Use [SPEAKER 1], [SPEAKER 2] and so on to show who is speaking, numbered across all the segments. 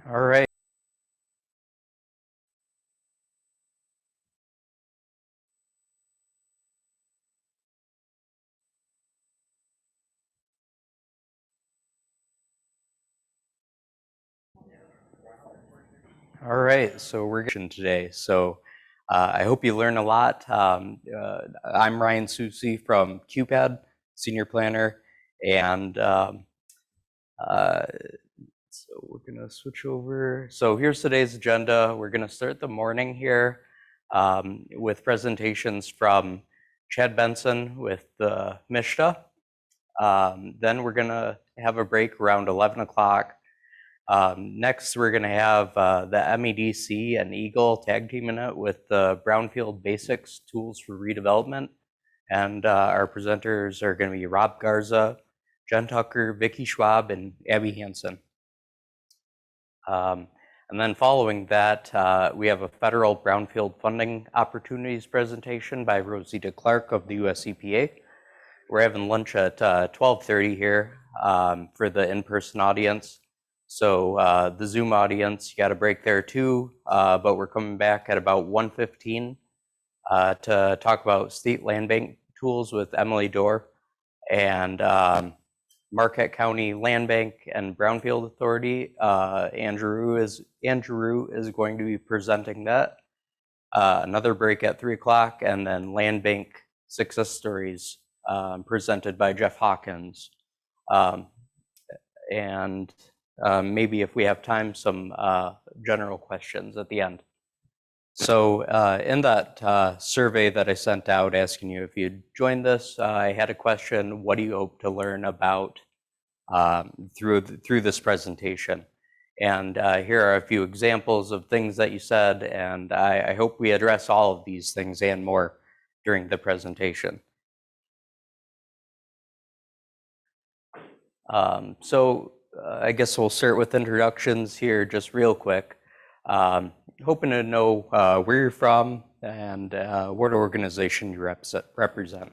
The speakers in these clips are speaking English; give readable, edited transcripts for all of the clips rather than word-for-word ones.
[SPEAKER 1] All right. All right, so we're going today. So I hope you learn a lot. I'm Ryan Susi from CUPPAD, Senior Planner, and so we're going to switch over. So here's today's agenda. We're going to start the morning here with presentations from Chad Benson with the MSHDA. Then we're going to have a break around 11 o'clock. Next, we're going to have the MEDC and EGLE tag teaming it with the Brownfield Basics Tools for Redevelopment. And our presenters are going to be Rob Garza, Jen Tucker, Vicki Schwab, and Abbie Hanson. And then following that, we have a federal brownfield funding opportunities presentation by Rosita Clark of the US EPA. We're having lunch at 12:30 here for the in-person audience. So the Zoom audience, you got a break there too, but we're coming back at about 1:15 to talk about state land bank tools with Emily Doerr and Marquette County Land Bank and Brownfield Authority. Giroux is going to be presenting that. Another break at 3 o'clock, and then Land Bank Success Stories presented by Jeff Hawkins. And maybe if we have time, some general questions at the end. So in that survey that I sent out asking you if you'd joined this, I had a question: what do you hope to learn about through this presentation? And here are a few examples of things that you said, and I hope we address all of these things and more during the presentation. I guess we'll start with introductions here just real quick. Hoping to know where you're from and what organization you represent.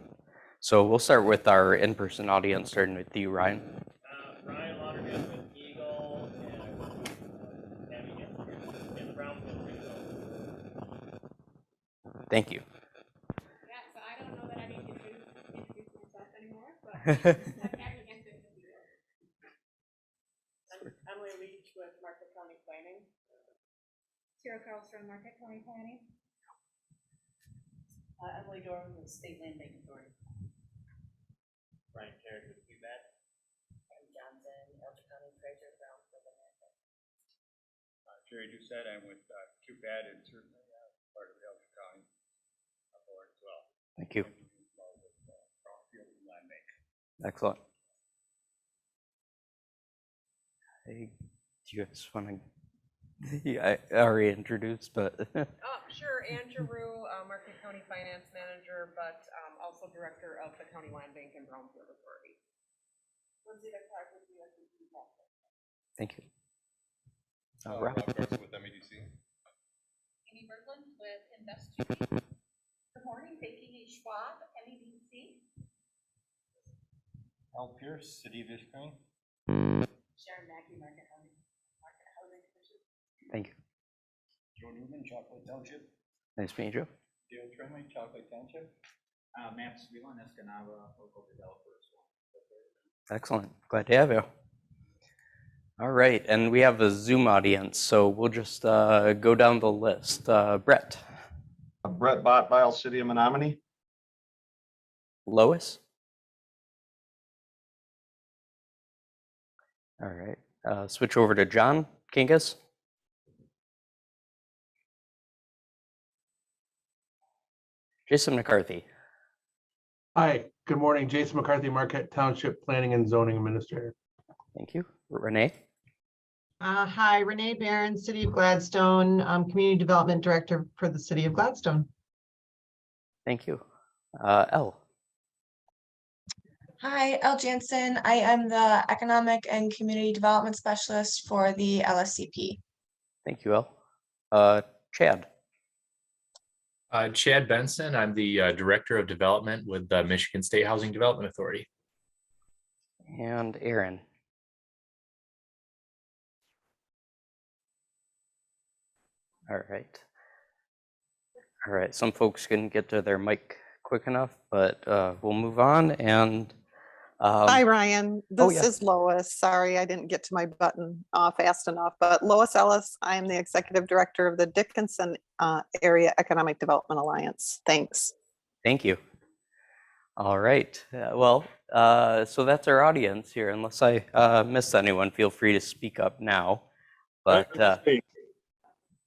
[SPEAKER 1] So we'll start with our in-person audience, starting with you, Ryan.
[SPEAKER 2] Ryan Lauderdale with EGLE, and I work with Abbie in the Brownfield Redevelopment.
[SPEAKER 1] Thank you.
[SPEAKER 3] Yeah, so I don't know that I need to introduce myself anymore, but Emily Leach with Marquette County Planning. Giroux from Marquette County Planning.
[SPEAKER 4] Emily Doerr with State Land Bank Authority.
[SPEAKER 2] Ryan Carrick with CUPPAD.
[SPEAKER 4] And Johnson, Elgin County Treasurer, Brownfield Redevelopment.
[SPEAKER 5] Jerry Doucette, I'm with CUPPAD and certainly part of the Elgin County board as well.
[SPEAKER 1] Thank you.
[SPEAKER 5] Brownfield Land Bank.
[SPEAKER 1] Excellent. Hey, do you guys want to? Yeah, I already introduced, but.
[SPEAKER 6] Oh, sure. Giroux, Marquette County Finance Manager, but also Director of the County Land Bank and Brownfield Authority. Rosita Clark with the USDC.
[SPEAKER 1] Thank you.
[SPEAKER 5] Rob Garza with MEDC.
[SPEAKER 7] Amy Berglund with Investigate. Good morning, Vicki Schwab, MEDC.
[SPEAKER 8] Al Pierce, City of Ishpeming.
[SPEAKER 4] Sharon Mackey, Marquette Housing Commission.
[SPEAKER 1] Thank you.
[SPEAKER 8] Joe Newman, Chocolate Township.
[SPEAKER 1] Nice to meet you.
[SPEAKER 8] Dale Trimley, Chocolate Township.
[SPEAKER 9] Matt Sweelan, Escanaba, local developer as well.
[SPEAKER 1] Excellent. Glad to have you. All right, and we have a Zoom audience, so we'll just go down the list. Brett.
[SPEAKER 10] Brett Bottbile, City of Menominee.
[SPEAKER 1] Lois. All right, switch over to John Kinkus. Jason McCarthy.
[SPEAKER 11] Hi, good morning. Jason McCarthy, Marquette Township Planning and Zoning Administrator.
[SPEAKER 1] Thank you. Renee.
[SPEAKER 12] Hi, Renee Barron, City of Gladstone, Community Development Director for the City of Gladstone.
[SPEAKER 1] Thank you. Elle.
[SPEAKER 13] Hi, Elle Jansen. I am the Economic and Community Development Specialist for the LSCP.
[SPEAKER 1] Thank you, Elle. Chad.
[SPEAKER 14] Chad Benson. I'm the Director of Development with the Michigan State Housing Development Authority.
[SPEAKER 1] And Aaron. All right. All right, some folks couldn't get to their mic quick enough, but we'll move on. And
[SPEAKER 15] hi, Ryan. This
[SPEAKER 1] yeah.
[SPEAKER 15] is Lois. Sorry, I didn't get to my button fast enough. But Lois Ellis, I am the executive director of the Dickinson Area Economic Development Alliance. Thanks.
[SPEAKER 1] Thank you. All right. Well, so that's our audience here. Unless I missed anyone, feel free to speak up now. But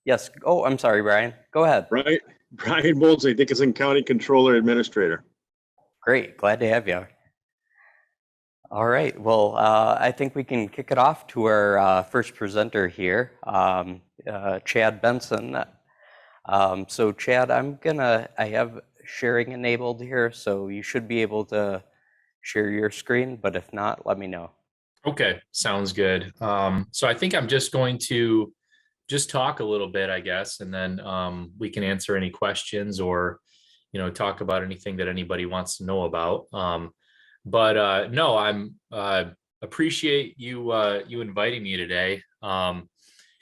[SPEAKER 1] yes. Oh, I'm sorry, Brian. Go ahead.
[SPEAKER 16] Right. Brian Mosley, Dickinson County Controller Administrator.
[SPEAKER 1] Great. Glad to have you. All right. Well, I think we can kick it off to our first presenter here, Chad Benson. So Chad, I have sharing enabled here, so you should be able to share your screen, but if not, let me know.
[SPEAKER 14] Okay, sounds good. So I think I'm just going to just talk a little bit, I guess, and then we can answer any questions or, talk about anything that anybody wants to know about. But no, I'm appreciate you inviting me today.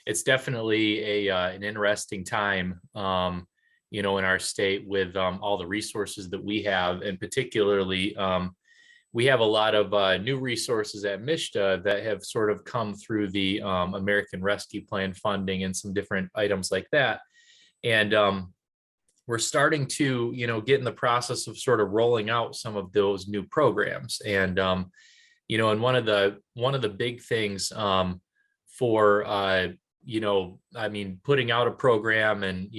[SPEAKER 14] It's definitely an interesting time, in our state with all the resources that we have, and particularly we have a lot of new resources at MSHDA that have sort of come through the American Rescue Plan funding and some different items like that. And we're starting to, get in the process of sort of rolling out some of those new programs. And, and one of the big things for, putting out a program and,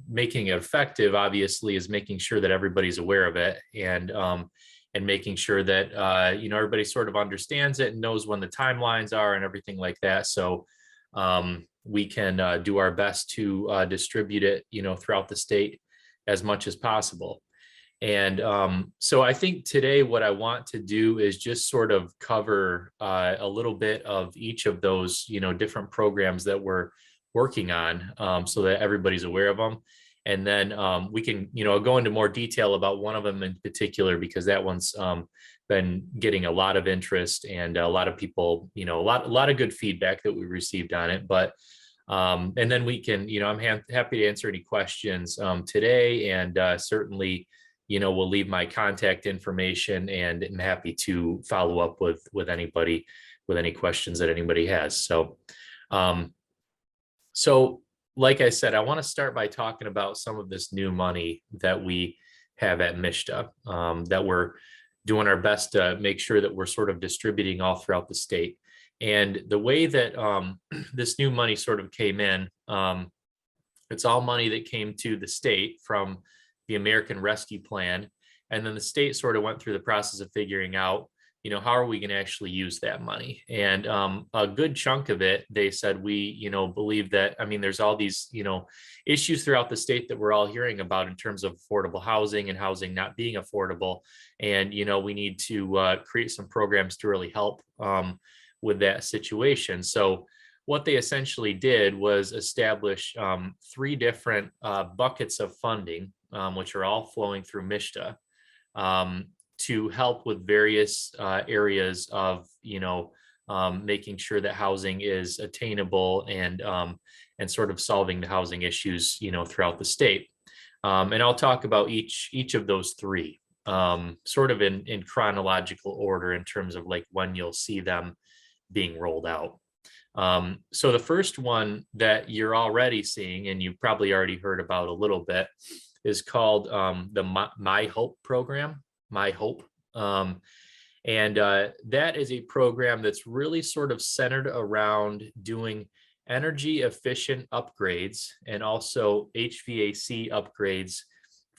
[SPEAKER 14] making it effective, obviously, is making sure that everybody's aware of it, and making sure that, everybody sort of understands it and knows when the timelines are and everything like that. So we can do our best to distribute it, throughout the state as much as possible. And so I think today what I want to do is just sort of cover a little bit of each of those, different programs that we're working on, so that everybody's aware of them. And then we can, go into more detail about one of them in particular, because that one's been getting a lot of interest and a lot of people, a lot of good feedback that we received on it. But and then we can, I'm happy to answer any questions today, and certainly, we'll leave my contact information, and I'm happy to follow up with anybody with any questions that anybody has. So, like I said, I want to start by talking about some of this new money that we have at MSHDA, that we're doing our best to make sure that we're sort of distributing all throughout the state. And the way that this new money sort of came in, it's all money that came to the state from the American Rescue Plan. And then the state sort of went through the process of figuring out, how are we going to actually use that money? And a good chunk of it, they said, we, believe that, there's all these, issues throughout the state that we're all hearing about in terms of affordable housing and housing not being affordable. And, we need to create some programs to really help with that situation. So what they essentially did was establish 3 different buckets of funding, which are all flowing through MSHDA, to help with various areas of, making sure that housing is attainable and sort of solving the housing issues, throughout the state. And I'll talk about each of those 3 sort of in chronological order in terms of like when you'll see them being rolled out. So the first one that you're already seeing, and you've probably already heard about a little bit, is called the My Hope program, My Hope. And that is a program that's really sort of centered around doing energy efficient upgrades and also HVAC upgrades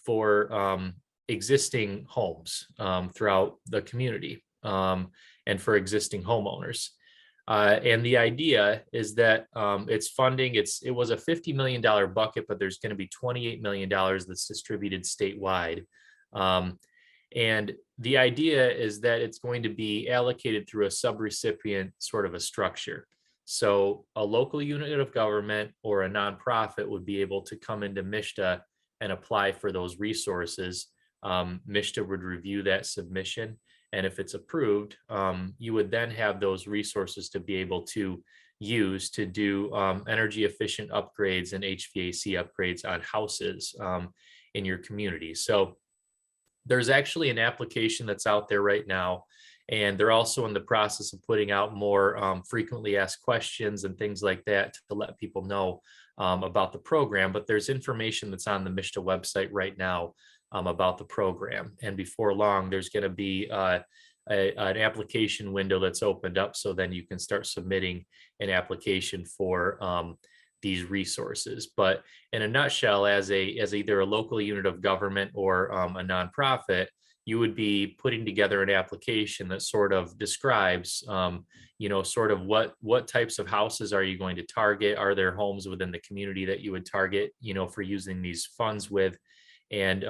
[SPEAKER 14] for existing homes throughout the community, and for existing homeowners. And the idea is that it's funding, it was a $50 million bucket, but there's going to be $28 million that's distributed statewide. And the idea is that it's going to be allocated through a subrecipient sort of a structure. So a local unit of government or a nonprofit would be able to come into MSHDA and apply for those resources. MSHDA would review that submission. And if it's approved, you would then have those resources to be able to, use to do energy efficient upgrades and HVAC upgrades on houses in your community. So there's actually an application that's out there right now, and they're also in the process of putting out more frequently asked questions and things like that to let people know about the program. But there's information that's on the MSHDA website right now about the program. And before long, there's going to be an application window that's opened up. So then you can start submitting an application for these resources. But in a nutshell, as either a local unit of government or a nonprofit, you would be putting together an application that sort of describes, sort of what types of houses are you going to target? Are there homes within the community that you would target, for using these funds with? And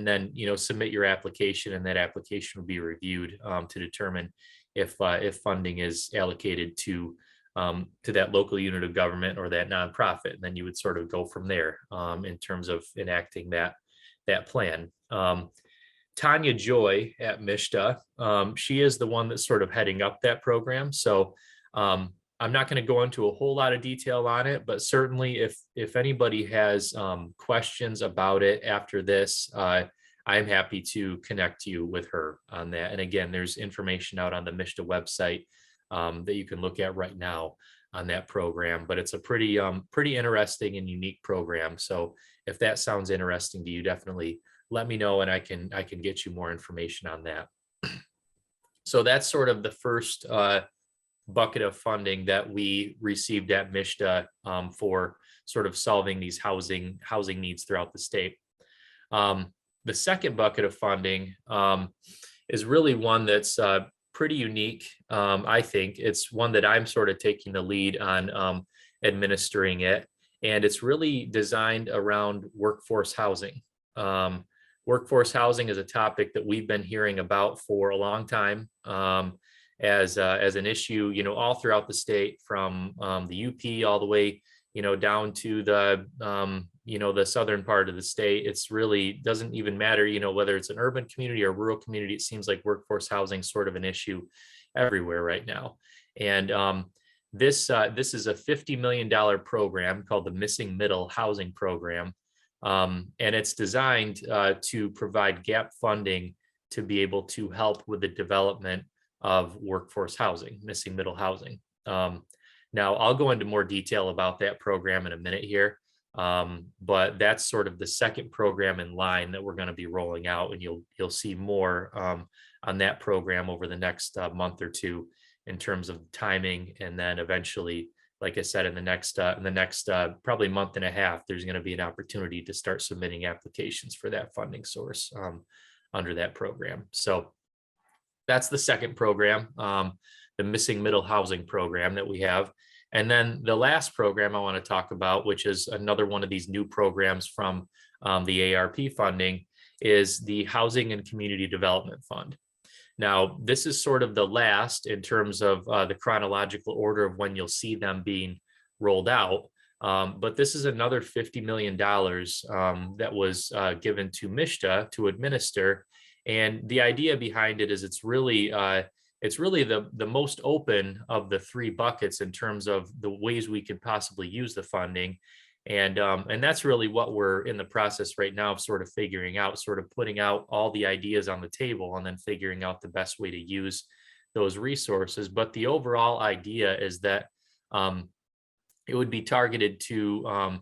[SPEAKER 14] then, submit your application, and that application will be reviewed to determine if funding is allocated to that local unit of government or that nonprofit. And then you would sort of go from there in terms of enacting that plan. Tanya Joy at MSHDA, she is the one that's sort of heading up that program. So I'm not going to go into a whole lot of detail on it, but certainly if anybody has questions about it after this, I'm happy to connect you with her on that. And again, there's information out on the MSHDA website that you can look at right now on that program. But it's a pretty interesting and unique program. So if that sounds interesting to you, definitely let me know, and I can get you more information on that. So that's sort of the first bucket of funding that we received at MSHDA for sort of solving these housing needs throughout the state. The second bucket of funding is really one that's pretty unique. I think it's one that I'm sort of taking the lead on administering it, and it's really designed around workforce housing. Workforce housing is a topic that we've been hearing about for a long time as an issue, all throughout the state, from the UP all the way, down to the, the southern part of the state. It's really doesn't even matter, whether it's an urban community or rural community. It seems like workforce housing is sort of an issue everywhere right now. And this is a $50 million program called the Missing Middle Housing Program. And it's designed to provide gap funding to be able to help with the development of workforce housing, missing middle housing. Now, I'll go into more detail about that program in a minute here, but that's sort of the second program in line that we're going to be rolling out, and you'll see more on that program over the next month or two in terms of timing, and then eventually, like I said, in the next probably month and a half, there's going to be an opportunity to start submitting applications for that funding source under that program. So that's the second program, the Missing Middle Housing Program that we have. And then the last program I want to talk about, which is another one of these new programs from the ARP funding, is the Housing and Community Development Fund. Now, this is sort of the last in terms of the chronological order of when you'll see them being rolled out. But this is another $50 million that was given to MSHDA to administer. And the idea behind it is it's really the most open of the three buckets in terms of the ways we could possibly use the funding. And that's really what we're in the process right now of sort of figuring out, sort of putting out all the ideas on the table and then figuring out the best way to use those resources. But the overall idea is that it would be targeted to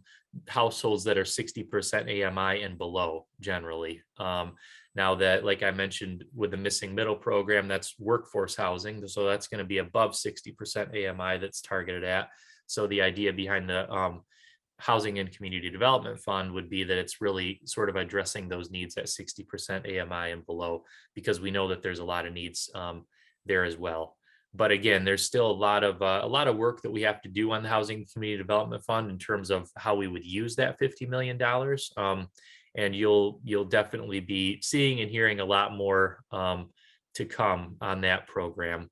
[SPEAKER 14] households that are 60% AMI and below generally. Now that, like I mentioned, with the Missing Middle program, that's workforce housing. So that's going to be above 60% AMI that's targeted at. So the idea behind the Housing and Community Development Fund would be that it's really sort of addressing those needs at 60% AMI and below, because we know that there's a lot of needs there as well. But again, there's still a lot of work that we have to do on the Housing and Community Development Fund in terms of how we would use that $50 million. And you'll definitely be seeing and hearing a lot more to come on that program.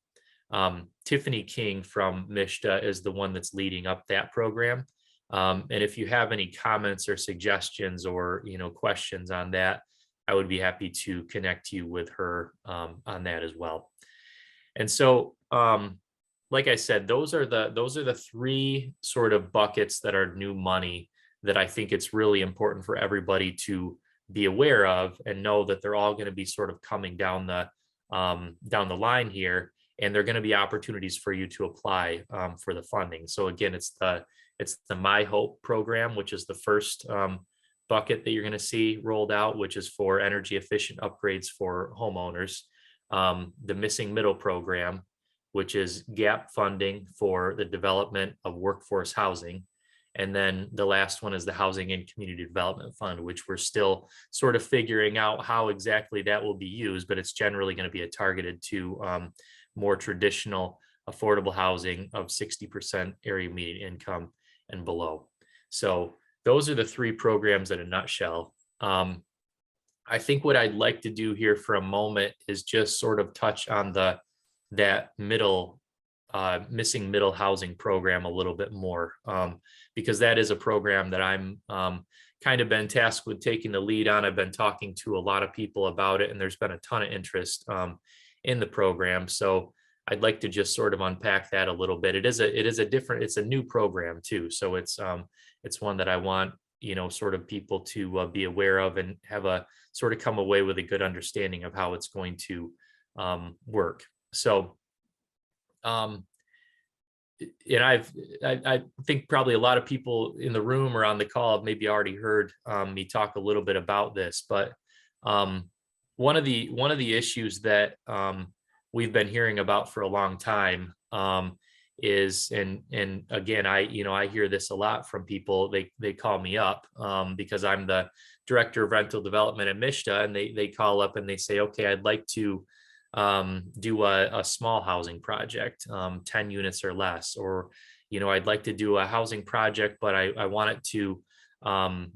[SPEAKER 14] Tiffany King from MSHDA is the one that's leading up that program. And if you have any comments or suggestions or questions on that, I would be happy to connect you with her on that as well. And so like I said, those are the three sort of buckets that are new money that I think it's really important for everybody to be aware of and know that they're all going to be sort of coming down the line here, and they're going to be opportunities for you to apply for the funding. So again, it's the My Hope program, which is the first bucket that you're going to see rolled out, which is for energy efficient upgrades for homeowners. The Missing Middle program, which is gap funding for the development of workforce housing. And then the last one is the Housing and Community Development Fund, which we're still sort of figuring out how exactly that will be used, but it's generally going to be targeted to more traditional affordable housing of 60% area median income and below. So those are the three programs in a nutshell. I think what I'd like to do here for a moment is just sort of touch on that missing middle housing program a little bit more, because that is a program that I'm kind of been tasked with taking the lead on. I've been talking to a lot of people about it, and there's been a ton of interest in the program. So I'd like to just sort of unpack that a little bit. It's a new program too. So it's one that I want, sort of people to be aware of and have a sort of come away with a good understanding of how it's going to work. So, and I think probably a lot of people in the room or on the call have maybe already heard me talk a little bit about this, but one of the issues that we've been hearing about for a long time is, and again, I hear this a lot from people. They call me up because I'm the director of rental development at MSHDA, and they call up and they say, okay, I'd like to do a small housing project, 10 units or less, or, I'd like to do a housing project, but I want it to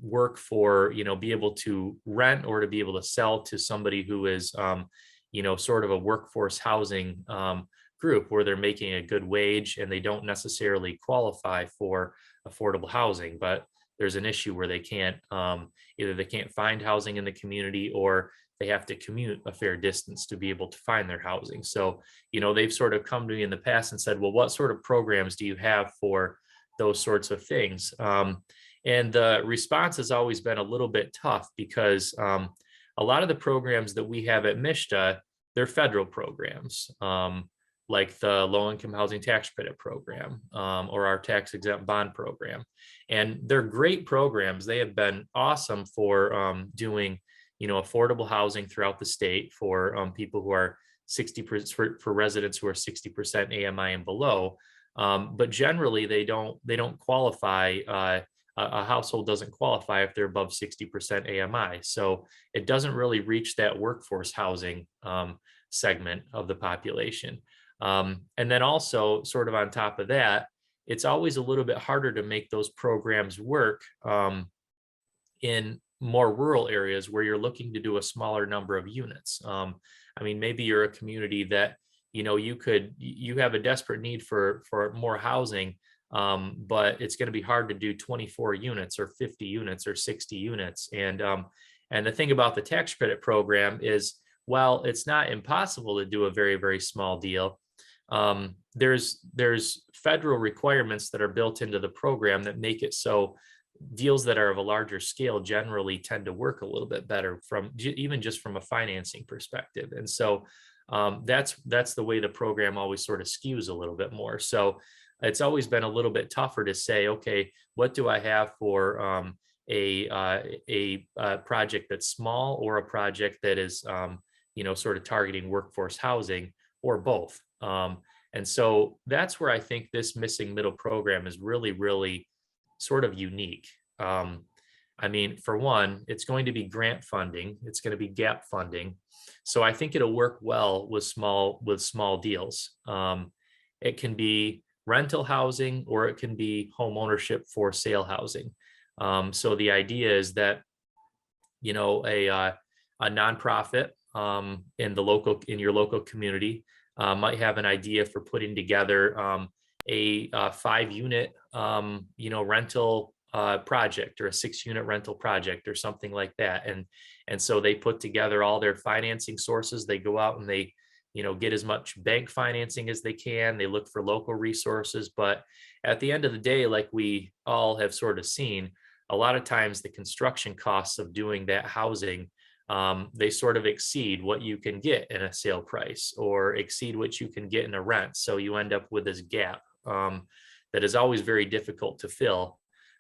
[SPEAKER 14] work for, be able to rent or to be able to sell to somebody who is, sort of a workforce housing group where they're making a good wage and they don't necessarily qualify for affordable housing, but there's an issue where they can't, either they can't find housing in the community or they have to commute a fair distance to be able to find their housing. So, they've sort of come to me in the past and said, well, what sort of programs do you have for those sorts of things? And the response has always been a little bit tough because a lot of the programs that we have at MSHDA, they're federal programs, like the low-income housing tax credit program or our tax-exempt bond program. And they're great programs. They have been awesome for doing, affordable housing throughout the state for people who are 60%, for residents who are 60% AMI and below. But generally, they don't qualify. A household doesn't qualify if they're above 60% AMI. So it doesn't really reach that workforce housing segment of the population. And then also sort of on top of that, it's always a little bit harder to make those programs work in more rural areas where you're looking to do a smaller number of units. Maybe you're a community that, you have a desperate need for more housing, but it's going to be hard to do 24 units or 50 units or 60 units. And the thing about the tax credit program is, while it's not impossible to do a very, very small deal, there's federal requirements that are built into the program that make it so deals that are of a larger scale generally tend to work a little bit better even just from a financing perspective. And so that's the way the program always sort of skews a little bit more. So it's always been a little bit tougher to say, okay, what do I have for a project that's small or a project that is, sort of targeting workforce housing, or both. And so that's where I think this missing middle program is really, really sort of unique. For one, it's going to be grant funding. It's going to be gap funding. So I think it'll work well with small deals. It can be rental housing, or it can be home ownership for sale housing. So the idea is that, a nonprofit in your local community might have an idea for putting together a 5-unit, rental project, or a 6-unit rental project, or something like that. And so they put together all their financing sources. They go out and they get as much bank financing as they can. They look for local resources, but at the end of the day, like we all have sort of seen, a lot of times the construction costs of doing that housing, they sort of exceed what you can get in a sale price or exceed what you can get in a rent. So you end up with this gap that is always very difficult to fill.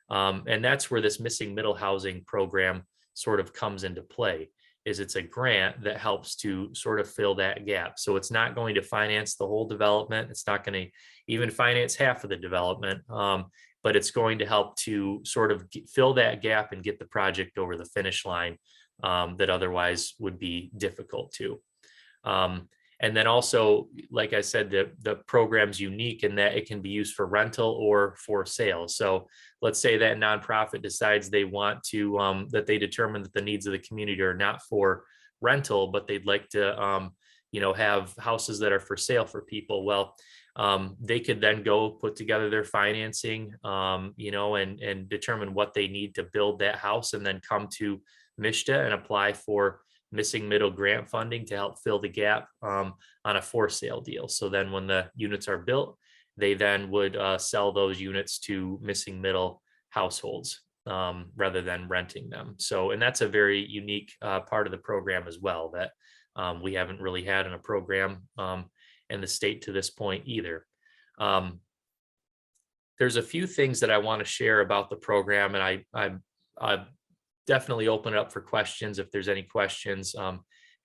[SPEAKER 14] And that's where this missing middle housing program sort of comes into play. Is it's a grant that helps to sort of fill that gap. So it's not going to finance the whole development. It's not going to even finance half of the development, but it's going to help to sort of fill that gap and get the project over the finish line that otherwise would be difficult to. And then also, like I said, the program's unique in that it can be used for rental or for sale. So let's say that nonprofit decides they want to, that they determine that the needs of the community are not for rental, but they'd like to, have houses that are for sale for people. Well, they could then go put together their financing, and determine what they need to build that house, and then come to MSHDA and apply for missing middle grant funding to help fill the gap on a for sale deal. So then when the units are built, they then would sell those units to missing middle households rather than renting them. So, and that's a very unique part of the program as well that we haven't really had in a program in the state to this point either. There's a few things that I want to share about the program, and I definitely open it up for questions. If there's any questions,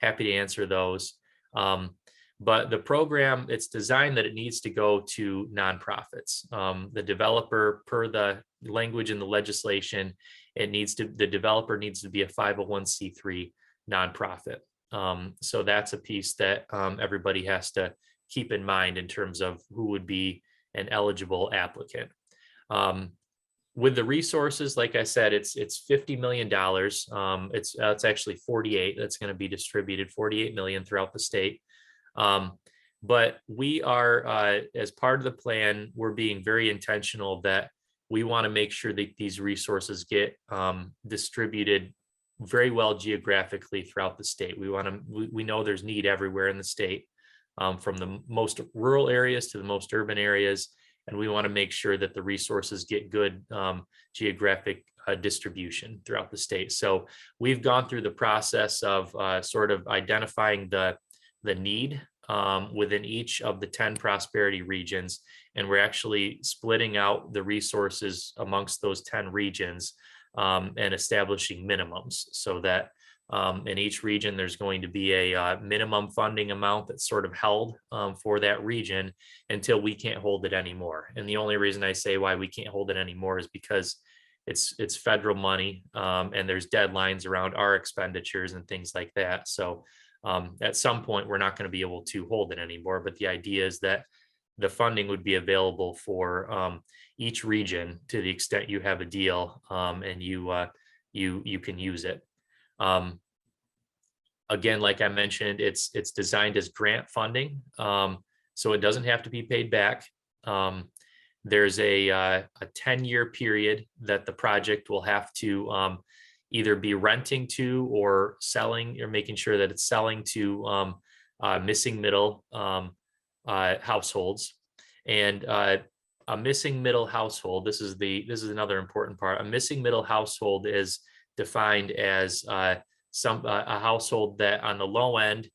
[SPEAKER 14] happy to answer those. But the program, it's designed that it needs to go to nonprofits. The developer, per the language in the legislation, the developer needs to be a 501c3 nonprofit. So that's a piece that everybody has to keep in mind in terms of who would be an eligible applicant. With the resources, like I said, it's $50 million. It's actually 48 that's going to be distributed, 48 million throughout the state. But we are, as part of the plan, we're being very intentional that we want to make sure that these resources get distributed very well geographically throughout the state. We know there's need everywhere in the state, from the most rural areas to the most urban areas. And we want to make sure that the resources get good geographic distribution throughout the state. So we've gone through the process of sort of identifying the need within each of the 10 prosperity regions. And we're actually splitting out the resources amongst those 10 regions and establishing minimums so that in each region, there's going to be a minimum funding amount that's sort of held for that region until we can't hold it anymore. And the only reason I say why we can't hold it anymore is because it's federal money and there's deadlines around our expenditures and things like that. So at some point, we're not going to be able to hold it anymore. But the idea is that the funding would be available for each region to the extent you have a deal and you can use it. Again, like I mentioned, it's designed as grant funding, so it doesn't have to be paid back. There's a 10-year period that the project will have to either be renting to or selling, or making sure that it's selling to missing middle households. And a missing middle household, this is another important part. A missing middle household is defined as a household that on the low end,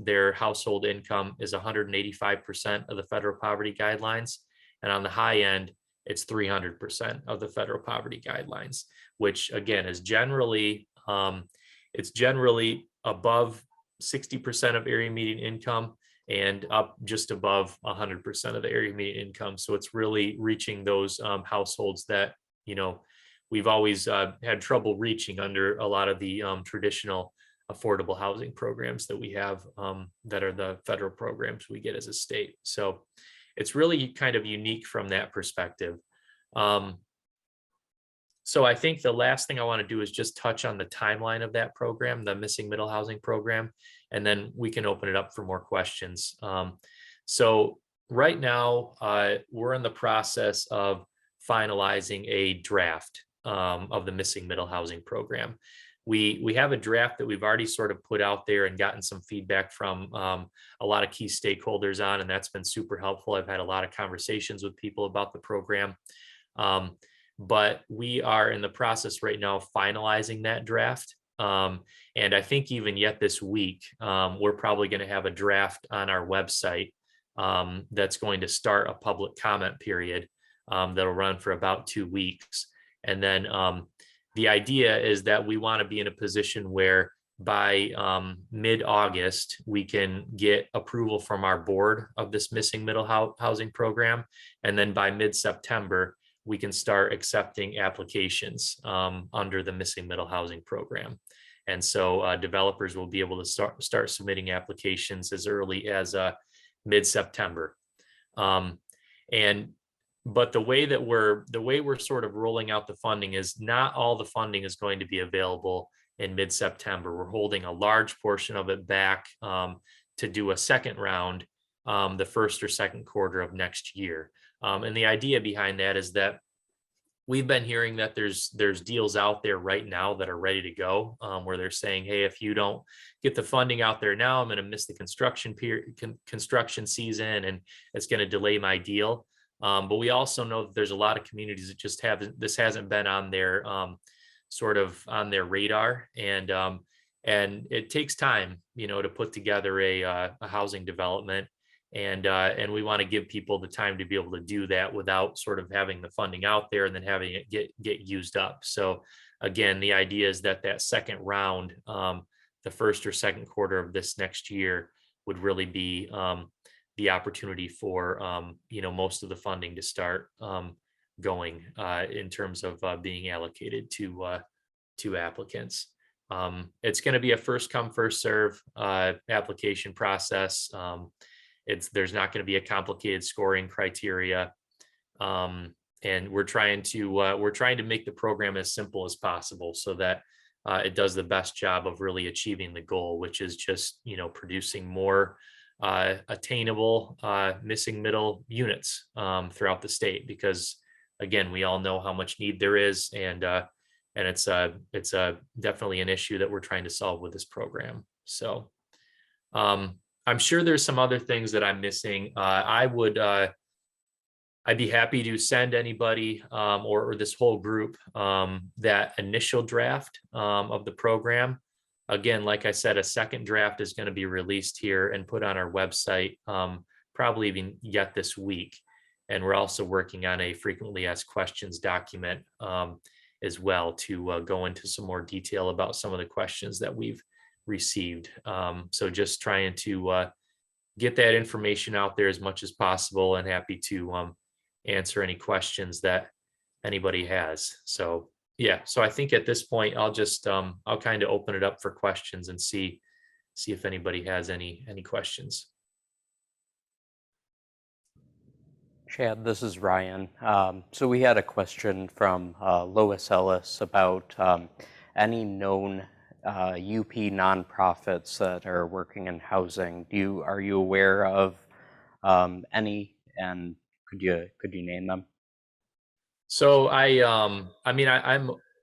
[SPEAKER 14] their household income is 185% of the federal poverty guidelines. And on the high end, it's 300% of the federal poverty guidelines, which again is generally, it's generally above 60% of area median income and up just above 100% of the area median income. So it's really reaching those households that, we've always had trouble reaching under a lot of the traditional affordable housing programs that we have that are the federal programs we get as a state. So it's really kind of unique from that perspective. So I think the last thing I want to do is just touch on the timeline of that program, the missing middle housing program, and then we can open it up for more questions. So right now, we're in the process of finalizing a draft of the missing middle housing program. we have a draft that we've already sort of put out there and gotten some feedback from a lot of key stakeholders on, and that's been super helpful. I've had a lot of conversations with people about the program. But we are in the process right now of finalizing that draft. And I think even yet this week, we're probably going to have a draft on our website that's going to start a public comment period that'll run for about 2 weeks. And then the idea is that we want to be in a position where by mid-August, we can get approval from our board of this missing middle housing program. And then by mid-September, we can start accepting applications under the missing middle housing program. And so developers will be able to start submitting applications as early as mid-September. But the way we're sort of rolling out the funding is not all the funding is going to be available in mid-September. We're holding a large portion of it back to do a second round the first or second quarter of next year. And the idea behind that is that we've been hearing that there's deals out there right now that are ready to go, where they're saying, hey, if you don't get the funding out there now, I'm going to miss the construction season, and it's going to delay my deal. But we also know that there's a lot of communities that just this hasn't been on their sort of on their radar, and it takes time, to put together a housing development. And we want to give people the time to be able to do that without sort of having the funding out there and then having it get used up. So again, the idea is that second round, the first or second quarter of this next year, would really be the opportunity for most of the funding to start going in terms of being allocated to applicants. It's going to be a first come first serve application process. There's not going to be a complicated scoring criteria, and we're trying to make the program as simple as possible so that it does the best job of really achieving the goal, which is just producing more attainable missing middle units throughout the state. Because again, we all know how much need there is, and it's definitely an issue that we're trying to solve with this program. So. I'm sure there's some other things that I'm missing. I'd be happy to send anybody or this whole group that initial draft of the program. Again, like I said, a second draft is going to be released here and put on our website probably even yet this week. And we're also working on a frequently asked questions document as well to go into some more detail about some of the questions that we've received. So just trying to get that information out there as much as possible, and happy to answer any questions that anybody has. So yeah, so I think at this point I'll just I'll kind of open it up for questions and see if anybody has any questions.
[SPEAKER 1] Chad, this is Ryan. So we had a question from Lois Ellis about any known UP nonprofits that are working in housing. Are you aware of any, and could you name them?
[SPEAKER 14] So I'm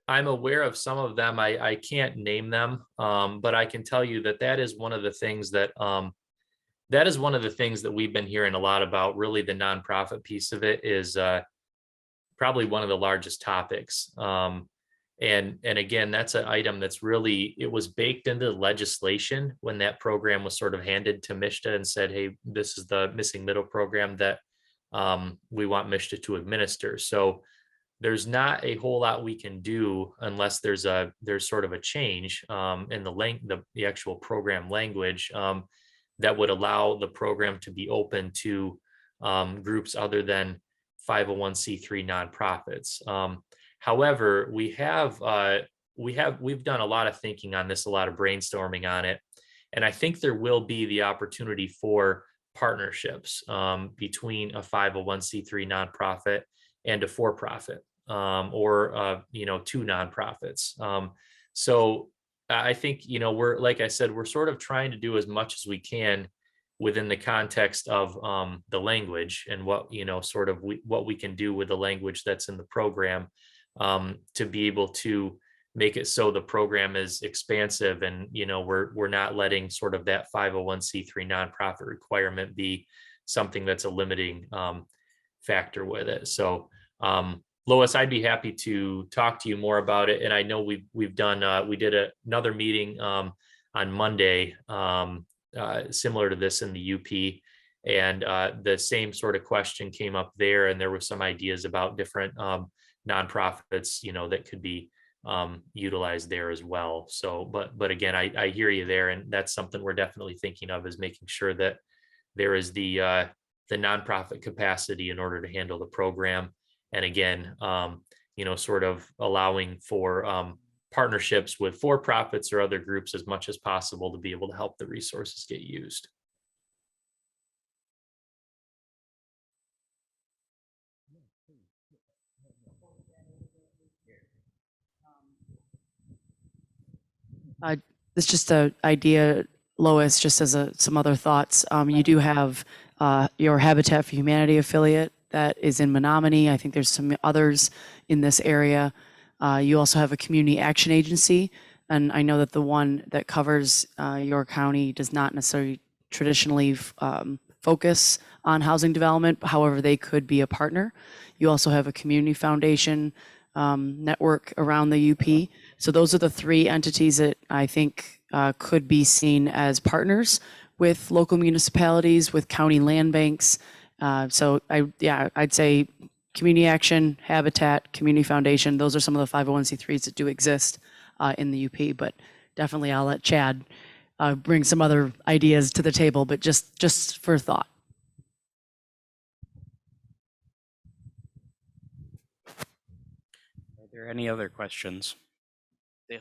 [SPEAKER 14] aware of some of them. I can't name them, but I can tell you that is one of the things that we've been hearing a lot about. Really, the nonprofit piece of it is probably one of the largest topics. And again, that's an item that's it was baked into the legislation when that program was sort of handed to MSHDA and said, hey, this is the missing middle program that we want MSHDA to administer. So there's not a whole lot we can do unless there's sort of a change in the actual program language that would allow the program to be open to groups other than 501c3 nonprofits. However, we've done a lot of thinking on this, a lot of brainstorming on it, and I think there will be the opportunity for partnerships between a 501c3 nonprofit and a for-profit, or two nonprofits. So I think like I said, we're sort of trying to do as much as we can within the context of the language and what we can do with the language that's in the program, to be able to make it so the program is expansive, and we're not letting sort of that 501c3 nonprofit requirement be something that's a limiting factor with it. So Lois, I'd be happy to talk to you more about it. And I know we've done we did another meeting on Monday similar to this in the UP, and the same sort of question came up there, and there were some ideas about different nonprofits that could be utilized there as well. So but again, I hear you there, and that's something we're definitely thinking of, is making sure that there is the nonprofit capacity in order to handle the program. And again, sort of allowing for partnerships with for-profits or other groups as much as possible to be able to help the resources get used.
[SPEAKER 17] It's just an idea, Lois, just as some other thoughts. You do have your Habitat for Humanity affiliate that is in Menominee. I think there's some others in this area. You also have a community action agency, and I know that the one that covers your county does not necessarily traditionally focus on housing development. However, they could be a partner. You also have a community foundation network around the UP. So those are the three entities that I think could be seen as partners with local municipalities, with county land banks. So I'd say community action, Habitat, community foundation. Those are some of the 501c3s that do exist in the UP. But definitely, I'll let Chad bring some other ideas to the table. But just for thought.
[SPEAKER 1] Are there any other questions? Dale.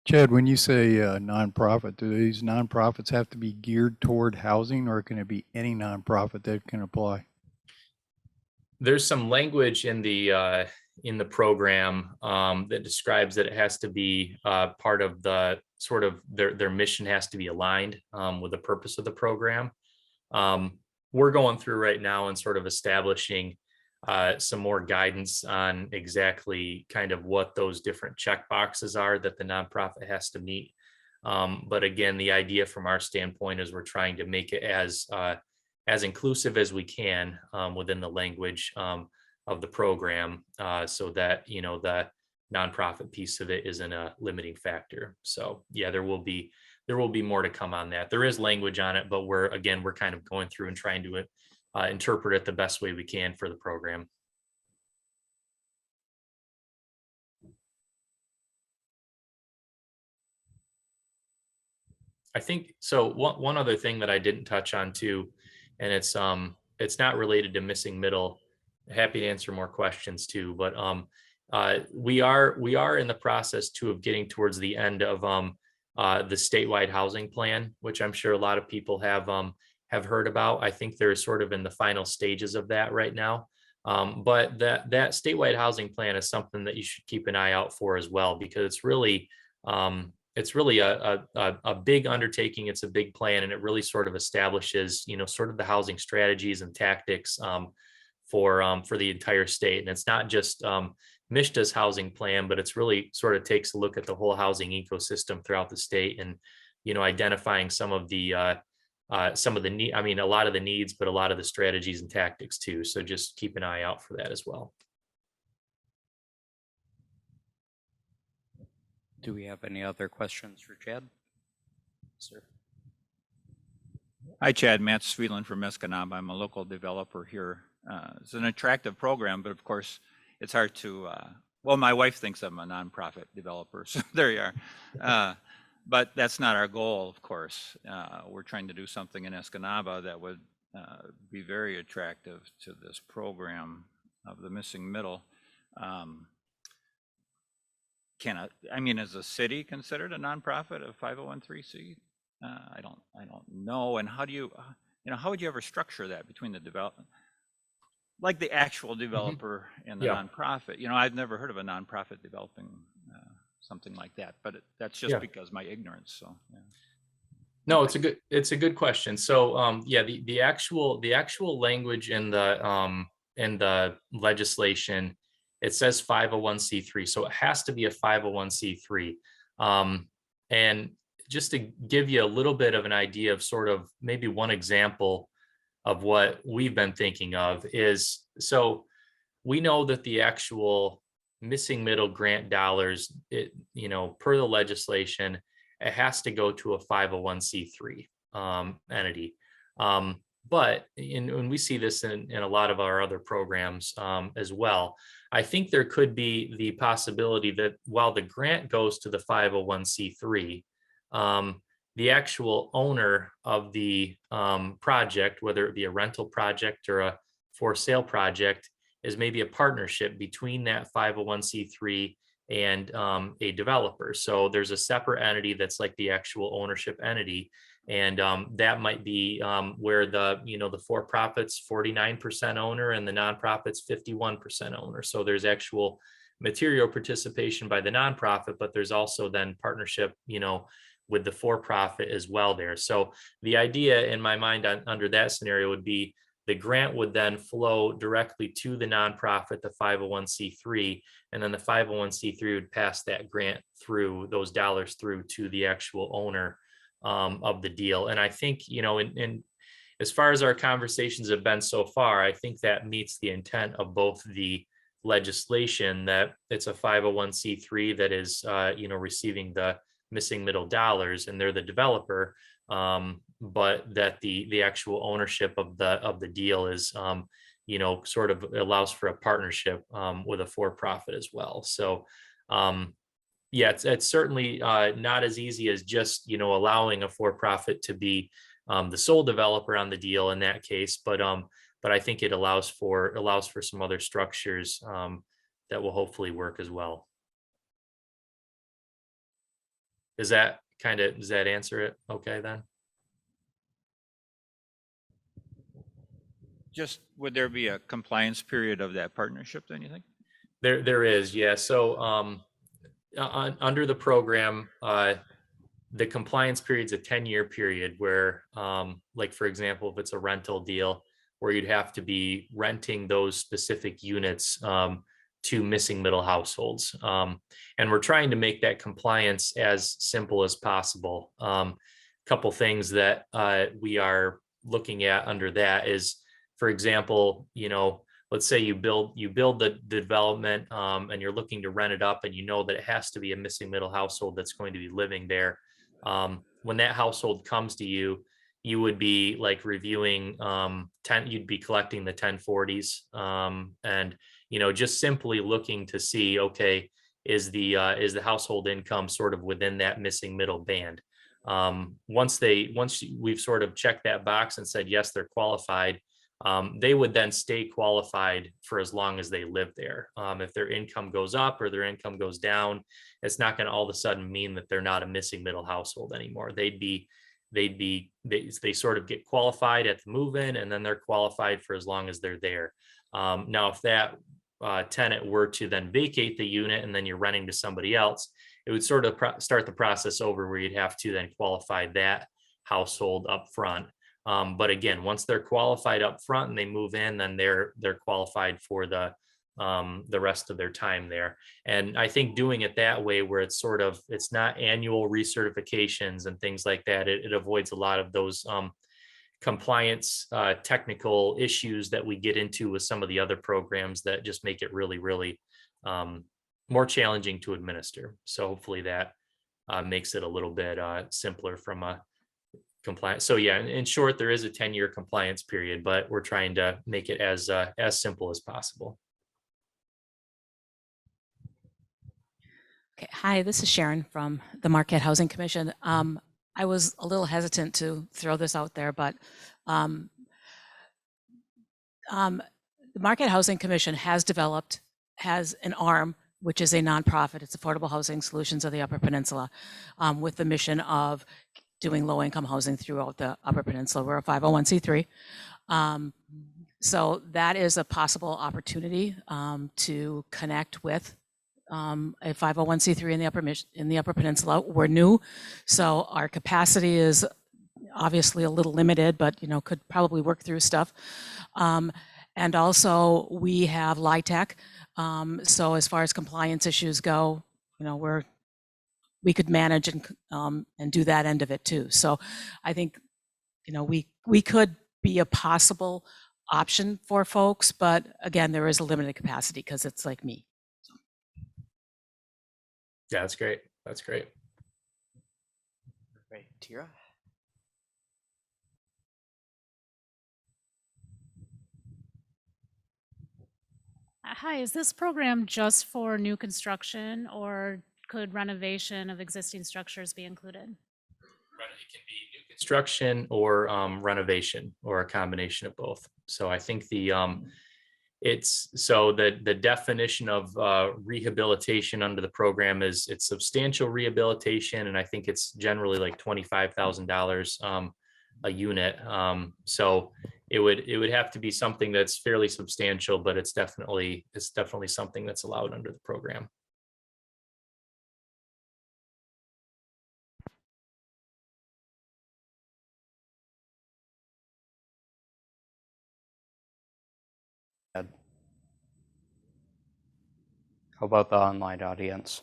[SPEAKER 18] Chad, when you say nonprofit, do these nonprofits have to be geared toward housing, or can it be any nonprofit that can apply?
[SPEAKER 14] There's some language in the program that describes that it has to be part of the sort of their mission has to be aligned with the purpose of the program. We're going through right now and sort of establishing some more guidance on exactly kind of what those different check boxes are that the nonprofit has to meet. But again, the idea from our standpoint is we're trying to make it as inclusive as we can within the language of the program, so that the nonprofit piece of it isn't a limiting factor. So yeah, there will be more to come on that. There is language on it, but we're kind of going through and trying to interpret it the best way we can for the program. I think so. One other thing that I didn't touch on too, and it's not related to missing middle. Happy to answer more questions too, but we are in the process too of getting towards the end of the statewide housing plan, which I'm sure a lot of people have heard about. I think they're sort of in the final stages of that right now. But that statewide housing plan is something that you should keep an eye out for as well, because it's really a big undertaking. It's a big plan, and it really sort of establishes, sort of the housing strategies and tactics for the entire state. And it's not just MSHDA's housing plan, but it's really sort of takes a look at the whole housing ecosystem throughout the state, and identifying some of the need. I mean, a lot of the needs, but a lot of the strategies and tactics too. So just keep an eye out for that as well.
[SPEAKER 1] Do we have any other questions for Chad? Sir.
[SPEAKER 9] Hi, Chad. Matt Sweeland from Escanaba. I'm a local developer here. It's an attractive program, but of course, it's hard to, well, my wife thinks I'm a nonprofit developer, so there you are. But that's not our goal, of course. We're trying to do something in Escanaba that would be very attractive to this program of the missing middle. Is the city considered a nonprofit, a 501(c)(3)? I don't know. And how do you, how would you ever structure that between the development, like the actual developer and the nonprofit? I've never heard of a nonprofit developing something like that, but that's just because my ignorance. So
[SPEAKER 14] No, it's a good question. So yeah, the actual language in the legislation, it says 501c3, so it has to be a 501c3. And just to give you a little bit of an idea of sort of maybe one example of what we've been thinking of is, so we know that the actual missing middle grant dollars, per the legislation, it has to go to a 501c3 entity. But when we see this in a lot of our other programs as well, I think there could be the possibility that while the grant goes to the 501c3, the actual owner of the project, whether it be a rental project or a for sale project, is maybe a partnership between that 501c3 and a developer. So there's a separate entity that's like the actual ownership entity. And that might be where the for-profit's 49% owner and the nonprofit's 51% owner. So there's actual material participation by the nonprofit, but there's also then partnership, with the for-profit as well there. So the idea in my mind under that scenario would be the grant would then flow directly to the nonprofit, the 501c3, and then the 501c3 would pass that grant through, those dollars through to the actual owner of the deal. And I think, in as far as our conversations have been so far, I think that meets the intent of both the legislation, that it's a 501c3 that is, receiving the missing middle dollars and they're the developer, but that the actual ownership of the deal is, sort of allows for a partnership with a for-profit as well. So yeah, it's certainly not as easy as just, allowing a for-profit to be the sole developer on the deal in that case, but I think it allows for some other structures that will hopefully work as well. Does that answer it okay then?
[SPEAKER 9] Just, would there be a compliance period of that partnership then, you think?
[SPEAKER 14] There is, yeah. So under the program, the compliance period is a 10-year period where, like, for example, if it's a rental deal where you'd have to be renting those specific units to missing middle households. And we're trying to make that compliance as simple as possible. Couple things that we are looking at under that is, for example, let's say you build the development and you're looking to rent it up, and that it has to be a missing middle household that's going to be living there. When that household comes to you, you would be like reviewing you'd be collecting the 1040s and just simply looking to see, okay, is the household income sort of within that missing middle band. Once we've sort of checked that box and said yes, they're qualified, they would then stay qualified for as long as they live there. If their income goes up or their income goes down, it's not going to all of a sudden mean that they're not a missing middle household anymore. They sort of get qualified at the move-in, and then they're qualified for as long as they're there. Now, if that tenant were to then vacate the unit and then you're renting to somebody else, it would sort of start the process over where you'd have to then qualify that household up front. But again, once they're qualified up front and they move in, then they're qualified for the rest of their time there. And I think doing it that way, where it's not annual recertifications and things like that, it avoids a lot of those compliance technical issues that we get into with some of the other programs that just make it really, really more challenging to administer. So hopefully that makes it a little bit simpler from a compliance. So yeah, in short, there is a 10-year compliance period, but we're trying to make it as simple as possible.
[SPEAKER 19] Okay. Hi, this is Sharon from the Marquette Housing Commission. I was a little hesitant to throw this out there, but the Marquette Housing Commission has an arm, which is a nonprofit. It's Affordable Housing Solutions of the Upper Peninsula, with the mission of doing low-income housing throughout the Upper Peninsula. We're a 501c3. So that is a possible opportunity to connect with a 501c3 in the Upper Peninsula. We're new, so our capacity is obviously a little limited, but could probably work through stuff. And also we have LIHTC. So as far as compliance issues go, we could manage and do that end of it too. So I think, we could be a possible option for folks, but again, there is a limited capacity because it's like me.
[SPEAKER 14] Yeah, that's great. That's great.
[SPEAKER 1] Right, Tira.
[SPEAKER 20] Hi, is this program just for new construction, or could renovation of existing structures be included?
[SPEAKER 14] It can be new construction or renovation, or a combination of both. So I think the definition of rehabilitation under the program is it's substantial rehabilitation, and I think it's generally like $25,000 a unit. So it would have to be something that's fairly substantial, but it's definitely something that's allowed under the program.
[SPEAKER 1] How about the online audience?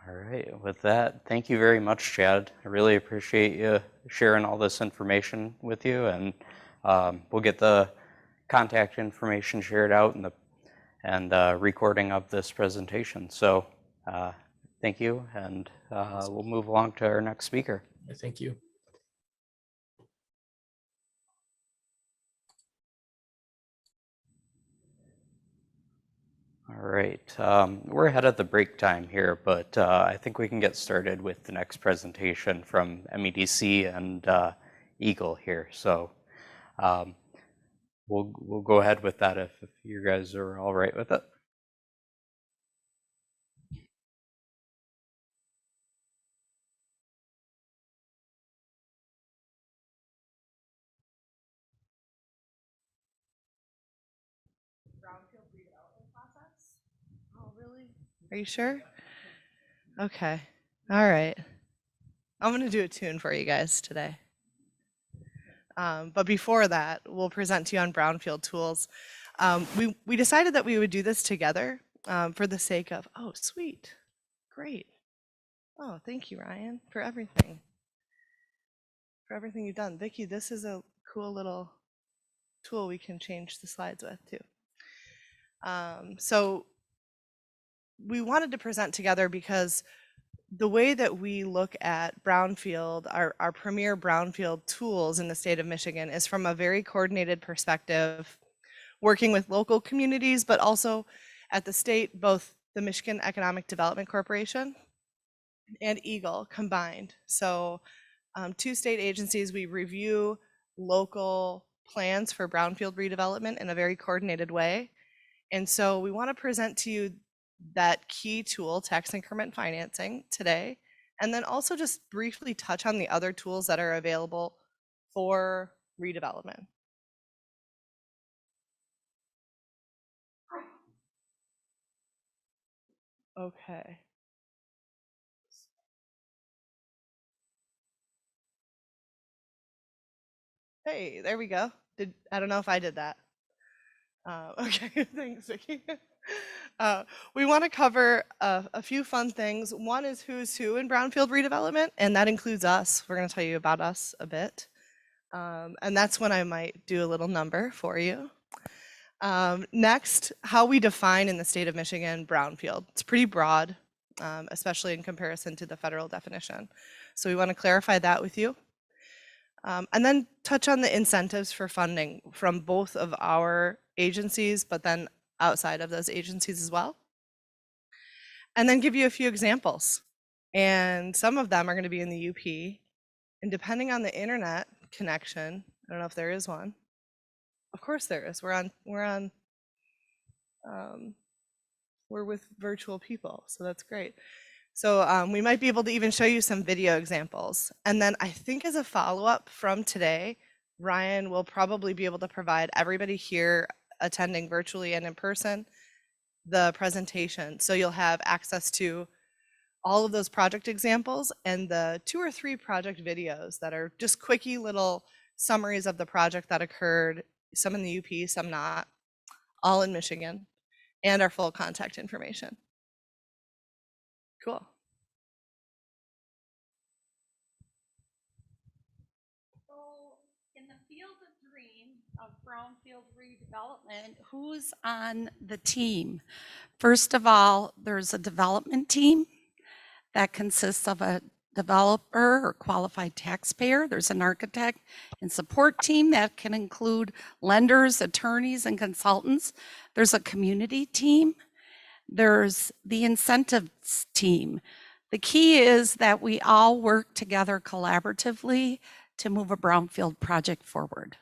[SPEAKER 1] All right, with that, thank you very much, Chad. I really appreciate you sharing all this information with you, and we'll get the contact information shared out and recording of this presentation. So thank you, and we'll move along to our next speaker.
[SPEAKER 14] Thank you.
[SPEAKER 1] All right, we're ahead of the break time here, but I think we can get started with the next presentation from MEDC and EGLE here. So we'll go ahead with that if you guys are all right with it.
[SPEAKER 21] Brownfield redevelopment process? Oh, really? Are you sure? Okay. All right. I'm going to do a tune for you guys today. But before that, we'll present to you on Brownfield tools. We decided that we would do this together for the sake of, oh, sweet. Great. Oh, thank you, Ryan, for everything. For everything you've done. Vicki, this is a cool little tool we can change the slides with too. So we wanted to present together because the way that we look at Brownfield, our premier Brownfield tools in the state of Michigan, is from a very coordinated perspective, working with local communities, but also at the state, both the Michigan Economic Development Corporation and EGLE combined. So 2 state agencies, we review local plans for Brownfield redevelopment in a very coordinated way. And so we want to present to you that key tool, tax increment financing, today, and then also just briefly touch on the other tools that are available for redevelopment. Okay. Hey, there we go. I don't know if I did that. Okay, thanks, Vicki. We want to cover a few fun things. One is who's who in Brownfield redevelopment, and that includes us. We're going to tell you about us a bit. And that's when I might do a little number for you. Next, how we define in the state of Michigan Brownfield. It's pretty broad, especially in comparison to the federal definition. So we want to clarify that with you. And then touch on the incentives for funding from both of our agencies, but then outside of those agencies as well. And then give you a few examples. And some of them are going to be in the UP. And depending on the internet connection, I don't know if there is one. Of course there is. We're with virtual people, so that's great. So we might be able to even show you some video examples. And then I think as a follow-up from today, Ryan will probably be able to provide everybody here attending virtually and in person the presentation. So you'll have access to all of those project examples and the 2 or 3 project videos that are just quickie little summaries of the project that occurred, some in the UP, some not, all in Michigan, and our full contact information. Cool.
[SPEAKER 3] So in the field of dreams of Brownfield redevelopment, who's on the team? First of all, there's a development team that consists of a developer or qualified taxpayer. There's an architect and support team that can include lenders, attorneys, and consultants. There's a community team. There's the incentives team. The key is that we all work together collaboratively to move a brownfield project forward.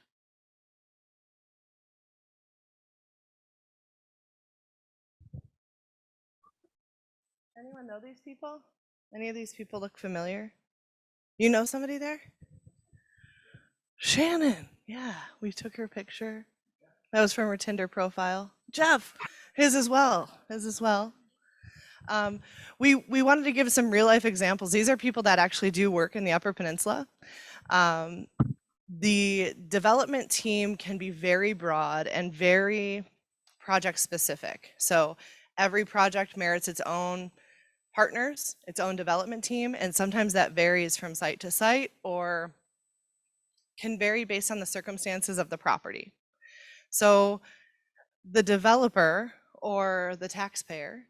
[SPEAKER 21] Anyone know these people? Any of these people look familiar? You know somebody there? Shannon. Yeah, we took her picture. That was from her Tinder profile. Jeff, his as well. His as well. We wanted to give some real life examples. These are people that actually do work in the Upper Peninsula. The development team can be very broad and very project specific. So every project merits its own partners, its own development team, and sometimes that varies from site to site or can vary based on the circumstances of the property. So the developer or the taxpayer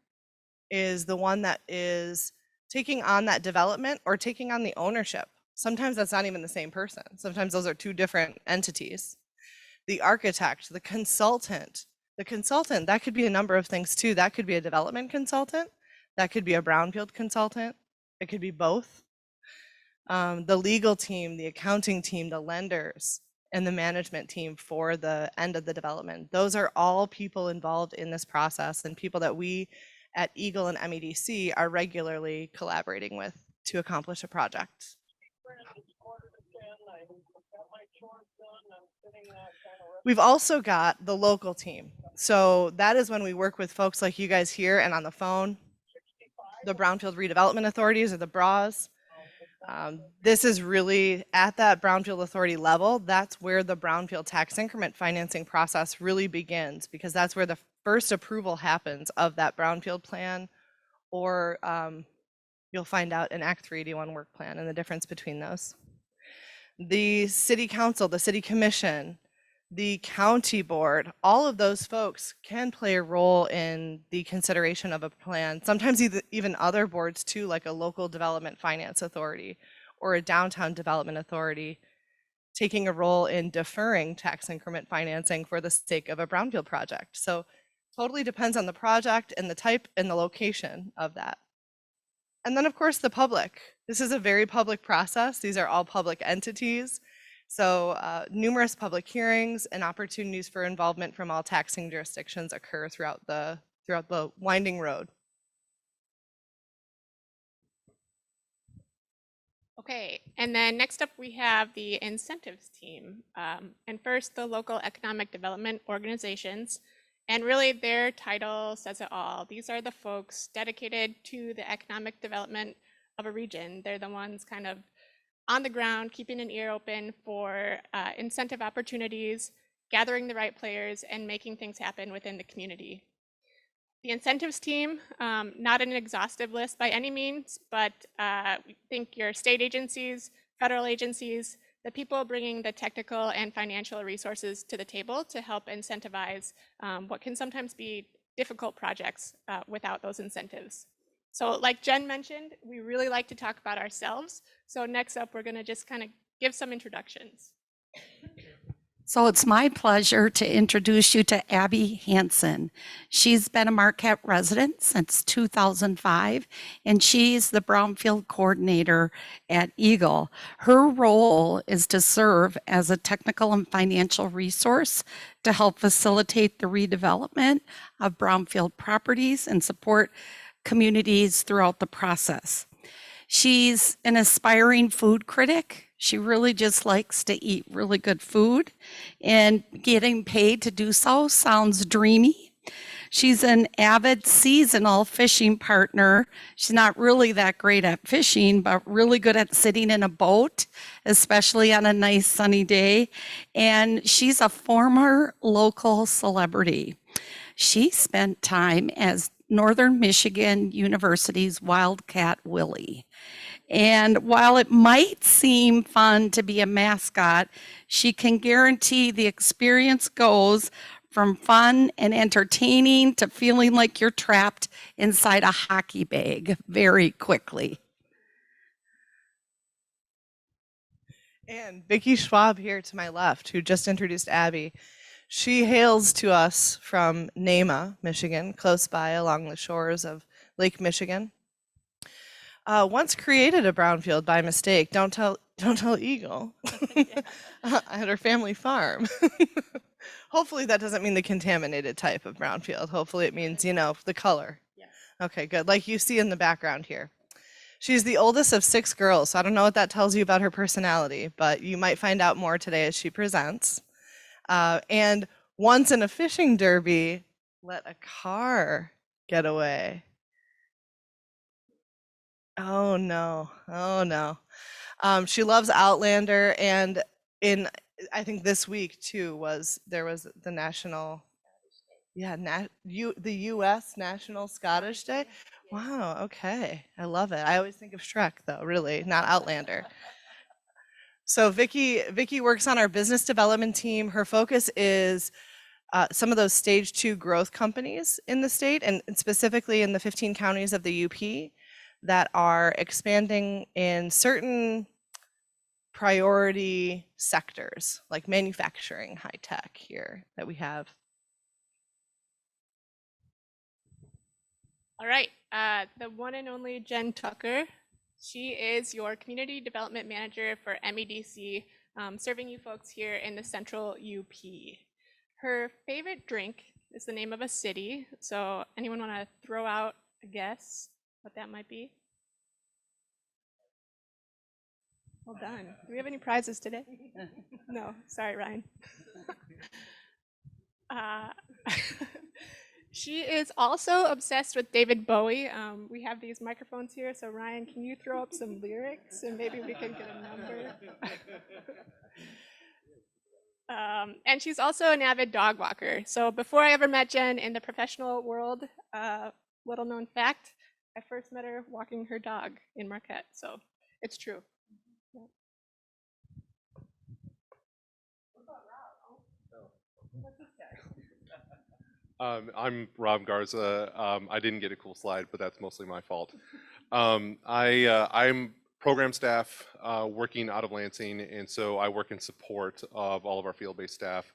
[SPEAKER 21] is the one that is taking on that development or taking on the ownership. Sometimes that's not even the same person. Sometimes those are 2 different entities. The architect, the consultant, that could be a number of things too. That could be a development consultant. That could be a brownfield consultant. It could be both. The legal team, the accounting team, the lenders, and the management team for the end of the development. Those are all people involved in this process and people that we at EGLE and MEDC are regularly collaborating with to accomplish a project. We've also got the local team. So that is when we work with folks like you guys here and on the phone, the Brownfield Redevelopment Authorities or the BRAs. This is really at that Brownfield Authority level. That's where the Brownfield tax increment financing process really begins, because that's where the first approval happens of that Brownfield plan, or you'll find out an Act 381 work plan and the difference between those. The city council, the city commission, the county board, all of those folks can play a role in the consideration of a plan. Sometimes even other boards too, like a local development finance authority or a downtown development authority, taking a role in deferring tax increment financing for the sake of a brownfield project. So totally depends on the project and the type and the location of that. And then of course the public. This is a very public process. These are all public entities. So numerous public hearings and opportunities for involvement from all taxing jurisdictions occur throughout the winding road.
[SPEAKER 22] Okay, and then next up we have the incentives team. And first, the local economic development organizations. And really their title says it all. These are the folks dedicated to the economic development of a region. They're the ones kind of on the ground, keeping an ear open for incentive opportunities, gathering the right players, and making things happen within the community. The incentives team, not an exhaustive list by any means, but we think your state agencies, federal agencies, the people bringing the technical and financial resources to the table to help incentivize what can sometimes be difficult projects without those incentives. So like Jen mentioned, we really like to talk about ourselves. So next up, we're going to just kind of give some introductions.
[SPEAKER 3] So it's my pleasure to introduce you to Abbie Hanson. She's been a Marquette resident since 2005, and she's the Brownfield coordinator at EGLE. Her role is to serve as a technical and financial resource to help facilitate the redevelopment of brownfield properties and support communities throughout the process. She's an aspiring food critic. She really just likes to eat really good food, and getting paid to do so sounds dreamy. She's an avid seasonal fishing partner. She's not really that great at fishing, but really good at sitting in a boat, especially on a nice sunny day. And she's a former local celebrity. She spent time as Northern Michigan University's Wildcat Willie. And while it might seem fun to be a mascot, she can guarantee the experience goes from fun and entertaining to feeling like you're trapped inside a hockey bag very quickly.
[SPEAKER 21] And Vicki Schwab here to my left, who just introduced Abbie. She hails to us from Nema, Michigan, close by along the shores of Lake Michigan. Once created a brownfield by mistake. Don't tell EGLE. At her family farm. Hopefully that doesn't mean the contaminated type of brownfield. Hopefully it means, you know, the color. Yes. Okay, good. Like you see in the background here. She's the oldest of 6 girls, so I don't know what that tells you about her personality, but you might find out more today as she presents. And once in a fishing derby, let a car get away. Oh no, oh no. She loves Outlander, and I think this week too there was the national, the U.S. National Scottish Day. Wow, okay, I love it. I always think of Shrek though, really, not Outlander. So Vicki works on our business development team. Her focus is some of those stage 2 growth companies in the state, and specifically in the 15 counties of the UP that are expanding in certain priority sectors like manufacturing, high tech here that we have.
[SPEAKER 22] All right, the one and only Jen Tucker. She is your Community Development Manager for MEDC, serving you folks here in the central UP. Her favorite drink is the name of a city, so anyone want to throw out a guess what that might be? Well done. Do we have any prizes today? No, sorry, Ryan. She is also obsessed with David Bowie. We have these microphones here, so Ryan, can you throw up some lyrics and maybe we can get a number? And she's also an avid dog walker. So before I ever met Jen in the professional world, little known fact, I first met her walking her dog in Marquette, so it's true.
[SPEAKER 2] I'm Rob Garza. I didn't get a cool slide, but that's mostly my fault. I'm program staff working out of Lansing, and so I work in support of all of our field-based staff,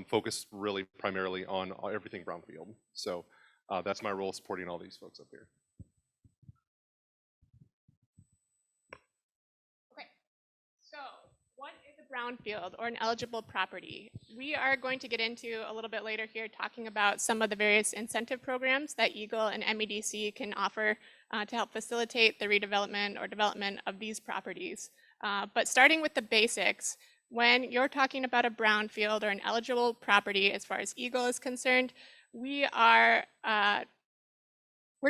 [SPEAKER 2] focused really primarily on everything Brownfield. So that's my role, supporting all these folks up here.
[SPEAKER 22] Brownfield or an eligible property. We are going to get into a little bit later here talking about some of the various incentive programs that EGLE and MEDC can offer to help facilitate the redevelopment or development of these properties. But starting with the basics, when you're talking about a brownfield or an eligible property as far as EGLE is concerned, we're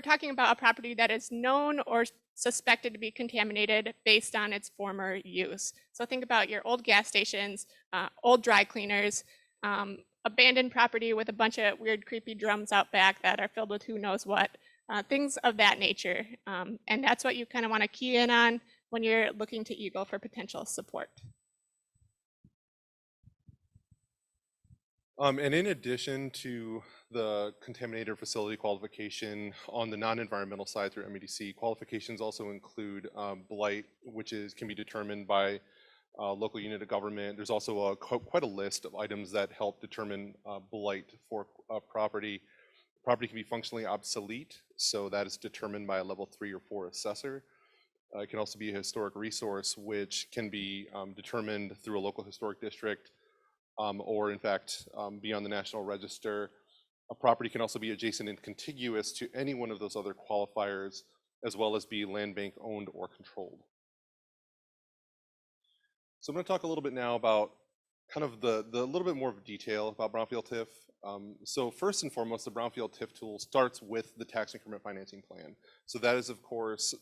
[SPEAKER 22] talking about a property that is known or suspected to be contaminated based on its former use. So think about your old gas stations, old dry cleaners, abandoned property with a bunch of weird, creepy drums out back that are filled with who knows what, things of that nature. And that's what you kind of want to key in on when you're looking to EGLE for potential support.
[SPEAKER 2] And in addition to the contaminator facility qualification on the non-environmental side through MEDC, qualifications also include blight, which can be determined by local unit of government. There's also quite a list of items that help determine blight for a property. Property can be functionally obsolete, so that is determined by a level 3 or 4 assessor. It can also be a historic resource, which can be determined through a local historic district, or in fact, be on the National Register. A property can also be adjacent and contiguous to any one of those other qualifiers, as well as be land bank owned or controlled. So I'm going to talk a little bit now about kind of the little bit more of detail about Brownfield TIF. So first and foremost, the Brownfield TIF tool starts with the tax increment financing plan. So that is, of course,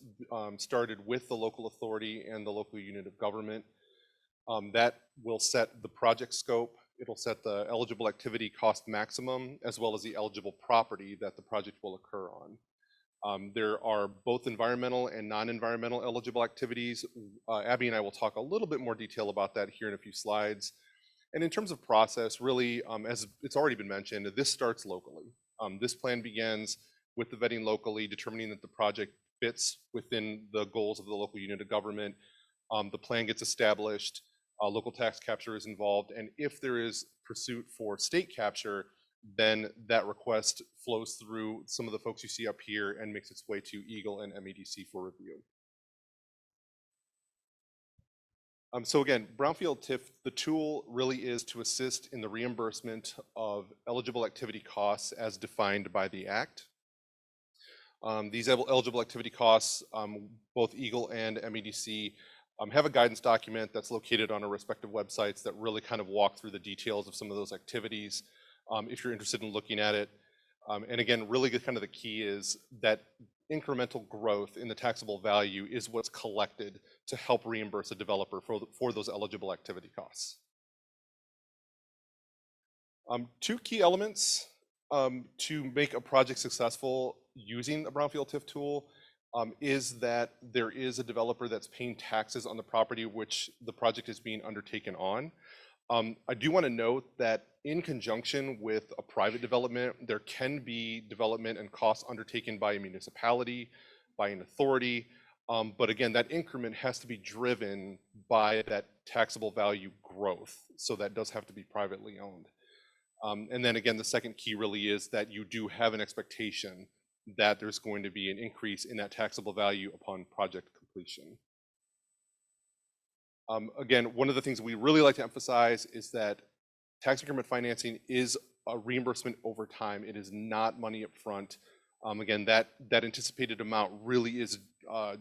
[SPEAKER 2] started with the local authority and the local unit of government. That will set the project scope. It'll set the eligible activity cost maximum, as well as the eligible property that the project will occur on. There are both environmental and non-environmental eligible activities. Abbie and I will talk a little bit more detail about that here in a few slides. And in terms of process, really, as it's already been mentioned, this starts locally. This plan begins with the vetting locally, determining that the project fits within the goals of the local unit of government. The plan gets established, local tax capture is involved, and if there is pursuit for state capture, then that request flows through some of the folks you see up here and makes its way to EGLE and MEDC for review. So again, Brownfield TIF, the tool really is to assist in the reimbursement of eligible activity costs as defined by the Act. These eligible activity costs, both EGLE and MEDC, have a guidance document that's located on our respective websites that really kind of walk through the details of some of those activities if you're interested in looking at it. And again, really kind of the key is that incremental growth in the taxable value is what's collected to help reimburse a developer for those eligible activity costs. Two key elements to make a project successful using the Brownfield TIF tool is that there is a developer that's paying taxes on the property which the project is being undertaken on. I do want to note that in conjunction with a private development, there can be development and costs undertaken by a municipality, by an authority, but again, that increment has to be driven by that taxable value growth, so that does have to be privately owned. And then again, the second key really is that you do have an expectation that there's going to be an increase in that taxable value upon project completion. Again, one of the things we really like to emphasize is that tax increment financing is a reimbursement over time. It is not money up front. Again, that anticipated amount really is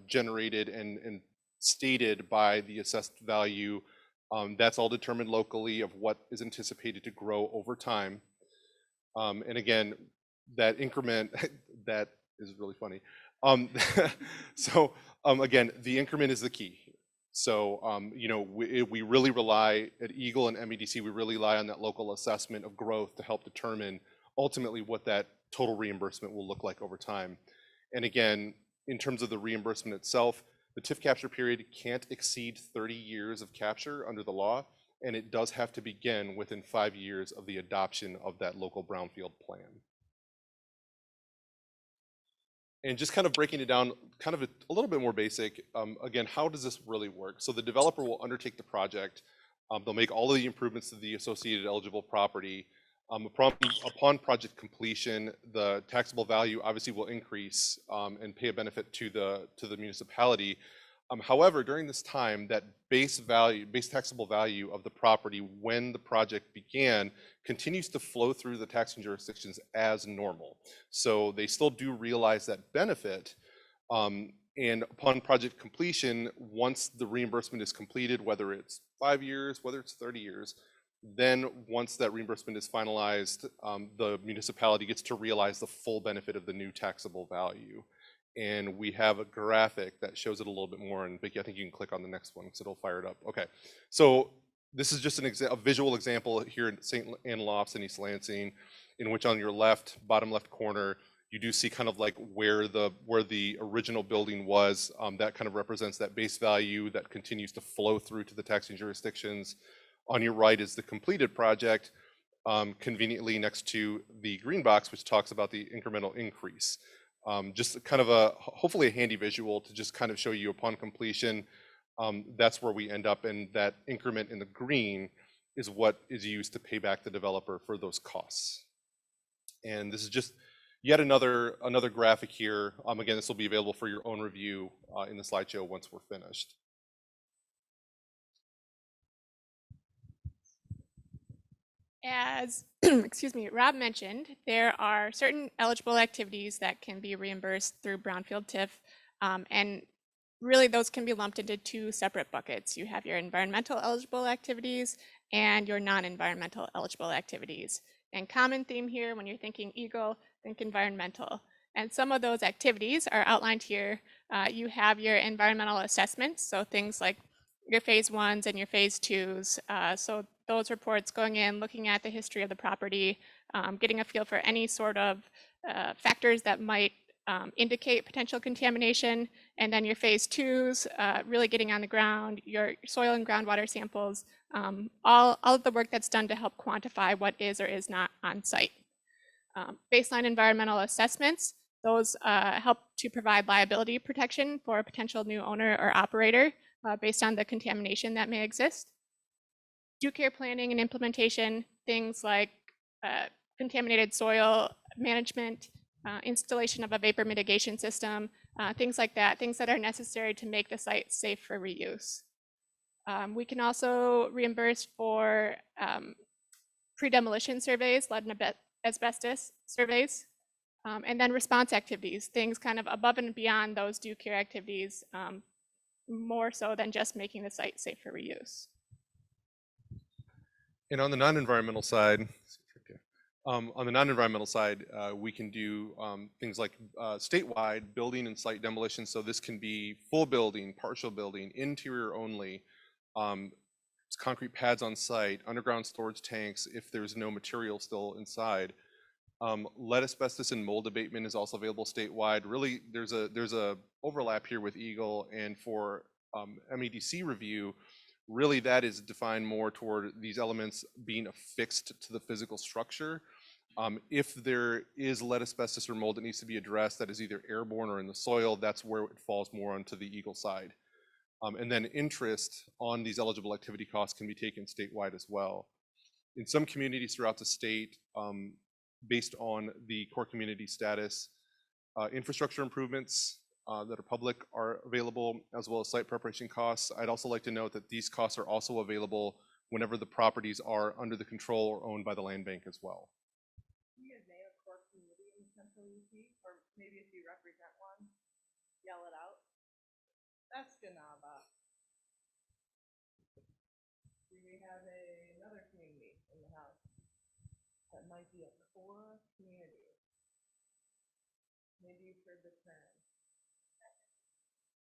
[SPEAKER 2] generated and stated by the assessed value. That's all determined locally of what is anticipated to grow over time. And again, that increment, that is really funny. So again, the increment is the key. So, you know, we really rely at EGLE and MEDC, we really rely on that local assessment of growth to help determine ultimately what that total reimbursement will look like over time. And again, in terms of the reimbursement itself, the TIF capture period can't exceed 30 years of capture under the law, and it does have to begin within 5 years of the adoption of that local brownfield plan. And just kind of breaking it down, kind of a little bit more basic, again, how does this really work? So the developer will undertake the project. They'll make all of the improvements to the associated eligible property. Upon project completion, the taxable value obviously will increase and pay a benefit to the municipality. However, during this time, that base taxable value of the property when the project began continues to flow through the taxing jurisdictions as normal. So they still do realize that benefit. And upon project completion, once the reimbursement is completed, whether it's 5 years, whether it's 30 years, then once that reimbursement is finalized, the municipality gets to realize the full benefit of the new taxable value. And we have a graphic that shows it a little bit more. And Vicki, I think you can click on the next one because it'll fire it up. Okay, so this is just a visual example here in St. Anne Lofts in East Lansing, in which on your left, bottom left corner, you do see kind of like where the original building was. That kind of represents that base value that continues to flow through to the taxing jurisdictions. On your right is the completed project, conveniently next to the green box, which talks about the incremental increase. Just kind of hopefully a handy visual to just kind of show you upon completion, that's where we end up, and that increment in the green is what is used to pay back the developer for those costs. And this is just yet another graphic here. Again, this will be available for your own review in the slideshow once we're finished.
[SPEAKER 22] As excuse me, Rob mentioned, there are certain eligible activities that can be reimbursed through Brownfield TIF, and really those can be lumped into two separate buckets. You have your environmental eligible activities and your non-environmental eligible activities. And common theme here, when you're thinking EGLE, think environmental. And some of those activities are outlined here. You have your environmental assessments, so things like your phase 1s and your phase 2s. So those reports going in, looking at the history of the property, getting a feel for any sort of factors that might indicate potential contamination. And then your phase 2s, really getting on the ground, your soil and groundwater samples, all of the work that's done to help quantify what is or is not on site. Baseline environmental assessments, those help to provide liability protection for a potential new owner or operator based on the contamination that may exist. Due care planning and implementation, things like contaminated soil management, installation of a vapor mitigation system, things like that, things that are necessary to make the site safe for reuse. We can also reimburse for pre-demolition surveys, lead and asbestos surveys, and then response activities, things kind of above and beyond those due care activities, more so than just making the site safe for reuse.
[SPEAKER 2] And on the non-environmental side, we can do things like statewide building and site demolition. So this can be full building, partial building, interior only, concrete pads on site, underground storage tanks if there's no material still inside. Lead, asbestos, and mold abatement is also available statewide. Really, there's a overlap here with EGLE, and for MEDC review, really that is defined more toward these elements being affixed to the physical structure. If there is lead, asbestos, or mold that needs to be addressed that is either airborne or in the soil, that's where it falls more onto the EGLE side. And then interest on these eligible activity costs can be taken statewide as well. In some communities throughout the state, based on the core community status, infrastructure improvements that are public are available, as well as site preparation costs. I'd also like to note that these costs are also available whenever the properties are under the control or owned by the land bank as well.
[SPEAKER 21] Can you guys name a core community in Central UP, or maybe if you represent one, yell it out. Escanaba. Do we have another community in the house that might be a core community? Maybe you've heard the term.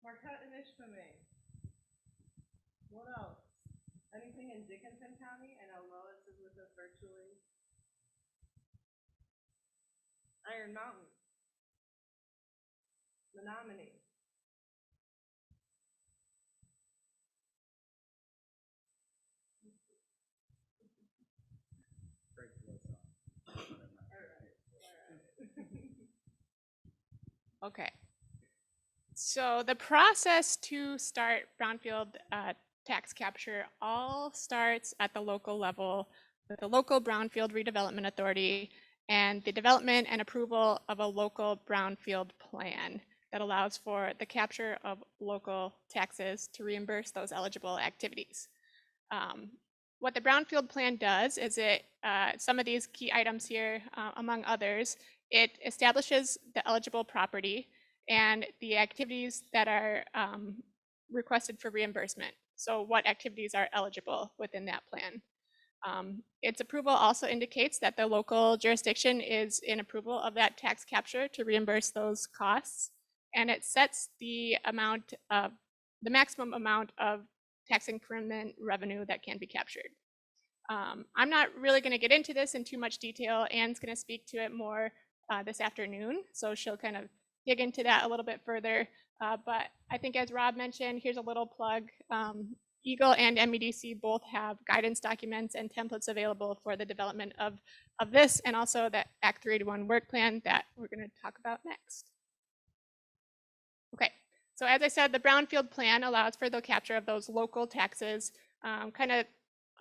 [SPEAKER 21] Marquette and Ishpeming. What else? Anything in Dickinson County? I know Lois is with us virtually. Iron Mountain. Menominee.
[SPEAKER 22] Okay. So the process to start brownfield tax capture all starts at the local level with the local Brownfield Redevelopment Authority and the development and approval of a local brownfield plan that allows for the capture of local taxes to reimburse those eligible activities. What the brownfield plan does is it, some of these key items here, among others, it establishes the eligible property and the activities that are requested for reimbursement. So what activities are eligible within that plan. Its approval also indicates that the local jurisdiction is in approval of that tax capture to reimburse those costs. And it sets the amount of, the maximum amount of tax increment revenue that can be captured. I'm not really going to get into this in too much detail. Anne's going to speak to it more this afternoon, so she'll kind of dig into that a little bit further. But I think as Rob mentioned, here's a little plug. EGLE and MEDC both have guidance documents and templates available for the development of this, and also the Act 381 work plan that we're going to talk about next. Okay, so as I said, the brownfield plan allows for the capture of those local taxes, kind of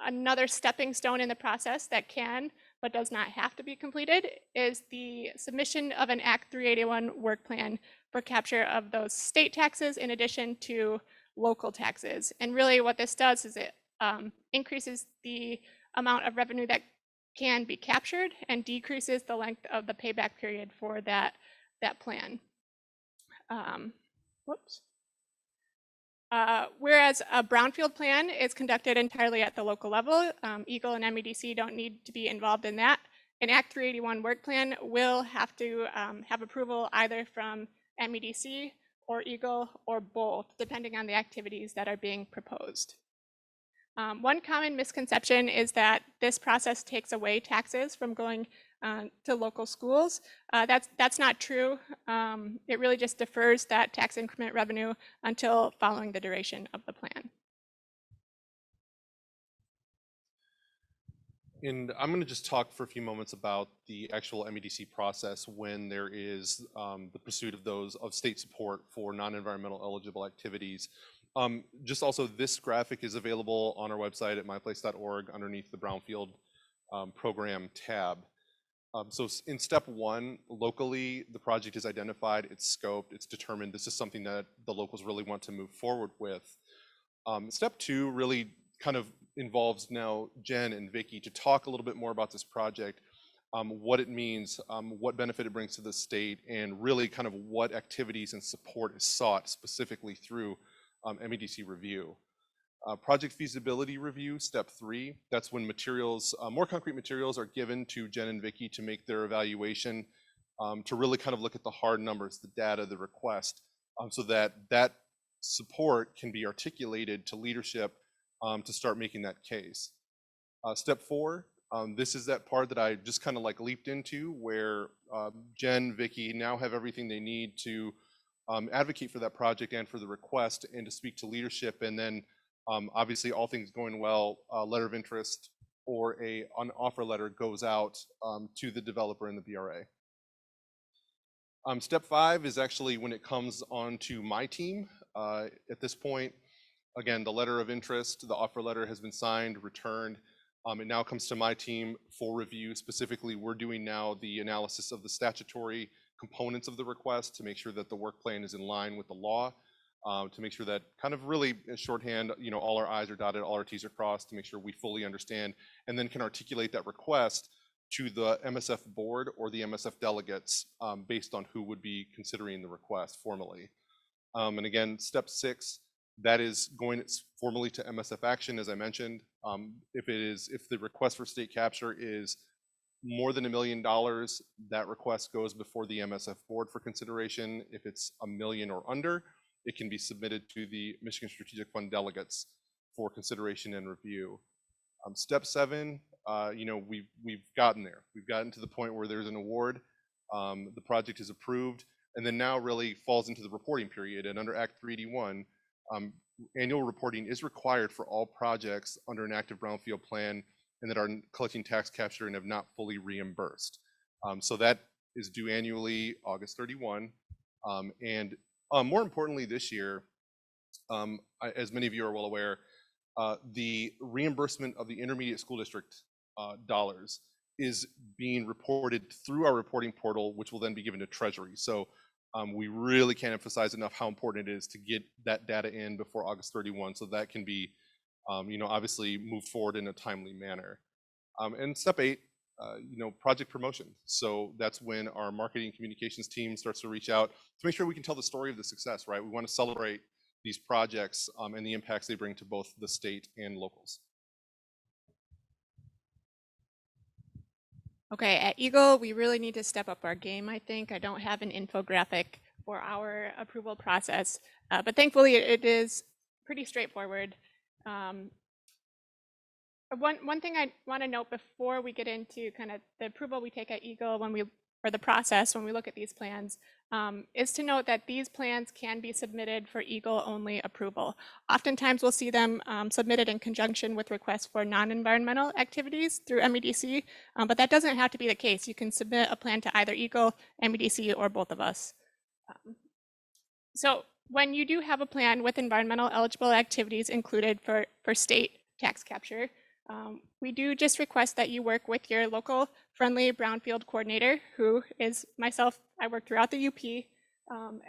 [SPEAKER 22] another stepping stone in the process that can but does not have to be completed is the submission of an Act 381 work plan for capture of those state taxes in addition to local taxes. And really what this does is it increases the amount of revenue that can be captured and decreases the length of the payback period for that plan. Whoops. Whereas a brownfield plan is conducted entirely at the local level, EGLE and MEDC don't need to be involved in that. An Act 381 work plan will have to have approval either from MEDC or EGLE or both, depending on the activities that are being proposed. One common misconception is that this process takes away taxes from going to local schools. That's not true. It really just defers that tax increment revenue until following the duration of the plan.
[SPEAKER 2] And I'm going to just talk for a few moments about the actual MEDC process when there is the pursuit of state support for non-environmental eligible activities. Just also, this graphic is available on our website at myplace.org underneath the Brownfield program tab. So in step 1, locally, the project is identified, it's scoped, it's determined this is something that the locals really want to move forward with. Step 2 really kind of involves now Jen and Vicki to talk a little bit more about this project, what it means, what benefit it brings to the state, and really kind of what activities and support is sought specifically through MEDC review. Project feasibility review, step 3, that's when materials, more concrete materials are given to Jen and Vicki to make their evaluation, to really kind of look at the hard numbers, the data, the request, so that that support can be articulated to leadership to start making that case. Step 4, this is that part that I just kind of like leaped into where Jen, Vicki now have everything they need to advocate for that project and for the request and to speak to leadership, and then obviously all things going well, a letter of interest or an offer letter goes out to the developer and the BRA. Step 5 is actually when it comes on to my team. At this point, again, the letter of interest, the offer letter has been signed, returned. It now comes to my team for review. Specifically, we're doing now the analysis of the statutory components of the request to make sure that the work plan is in line with the law, to make sure that kind of really in shorthand, you know, all our I's are dotted, all our T's are crossed, to make sure we fully understand and then can articulate that request to the MSF board or the MSF delegates based on who would be considering the request formally. And again, step 6, that is going formally to MSF action, as I mentioned. If the request for state capture is more than $1 million, that request goes before the MSF board for consideration. If it's $1 million or under, it can be submitted to the Michigan Strategic Fund delegates for consideration and review. Step 7, you know, we've gotten there. We've gotten to the point where there's an award, the project is approved, and then now really falls into the reporting period. And under Act 381, annual reporting is required for all projects under an active brownfield plan and that are collecting tax capture and have not fully reimbursed. So that is due annually, August 31. And more importantly this year, as many of you are well aware, the reimbursement of the intermediate school district dollars is being reported through our reporting portal, which will then be given to Treasury. So we really can't emphasize enough how important it is to get that data in before August 31, so that can be, you know, obviously moved forward in a timely manner. And step 8, you know, project promotion. So that's when our marketing communications team starts to reach out to make sure we can tell the story of the success, right? We want to celebrate these projects and the impacts they bring to both the state and locals.
[SPEAKER 22] Okay, at EGLE, we really need to step up our game, I think. I don't have an infographic for our approval process, but thankfully it is pretty straightforward. One thing I want to note before we get into kind of the approval we take at EGLE or the process when we look at these plans, is to note that these plans can be submitted for EGLE only approval. Oftentimes we'll see them submitted in conjunction with requests for non-environmental activities through MEDC, but that doesn't have to be the case. You can submit a plan to either EGLE, MEDC, or both of us. So when you do have a plan with environmental eligible activities included for state tax capture, we do just request that you work with your local friendly brownfield coordinator, who is myself. I work throughout the UP,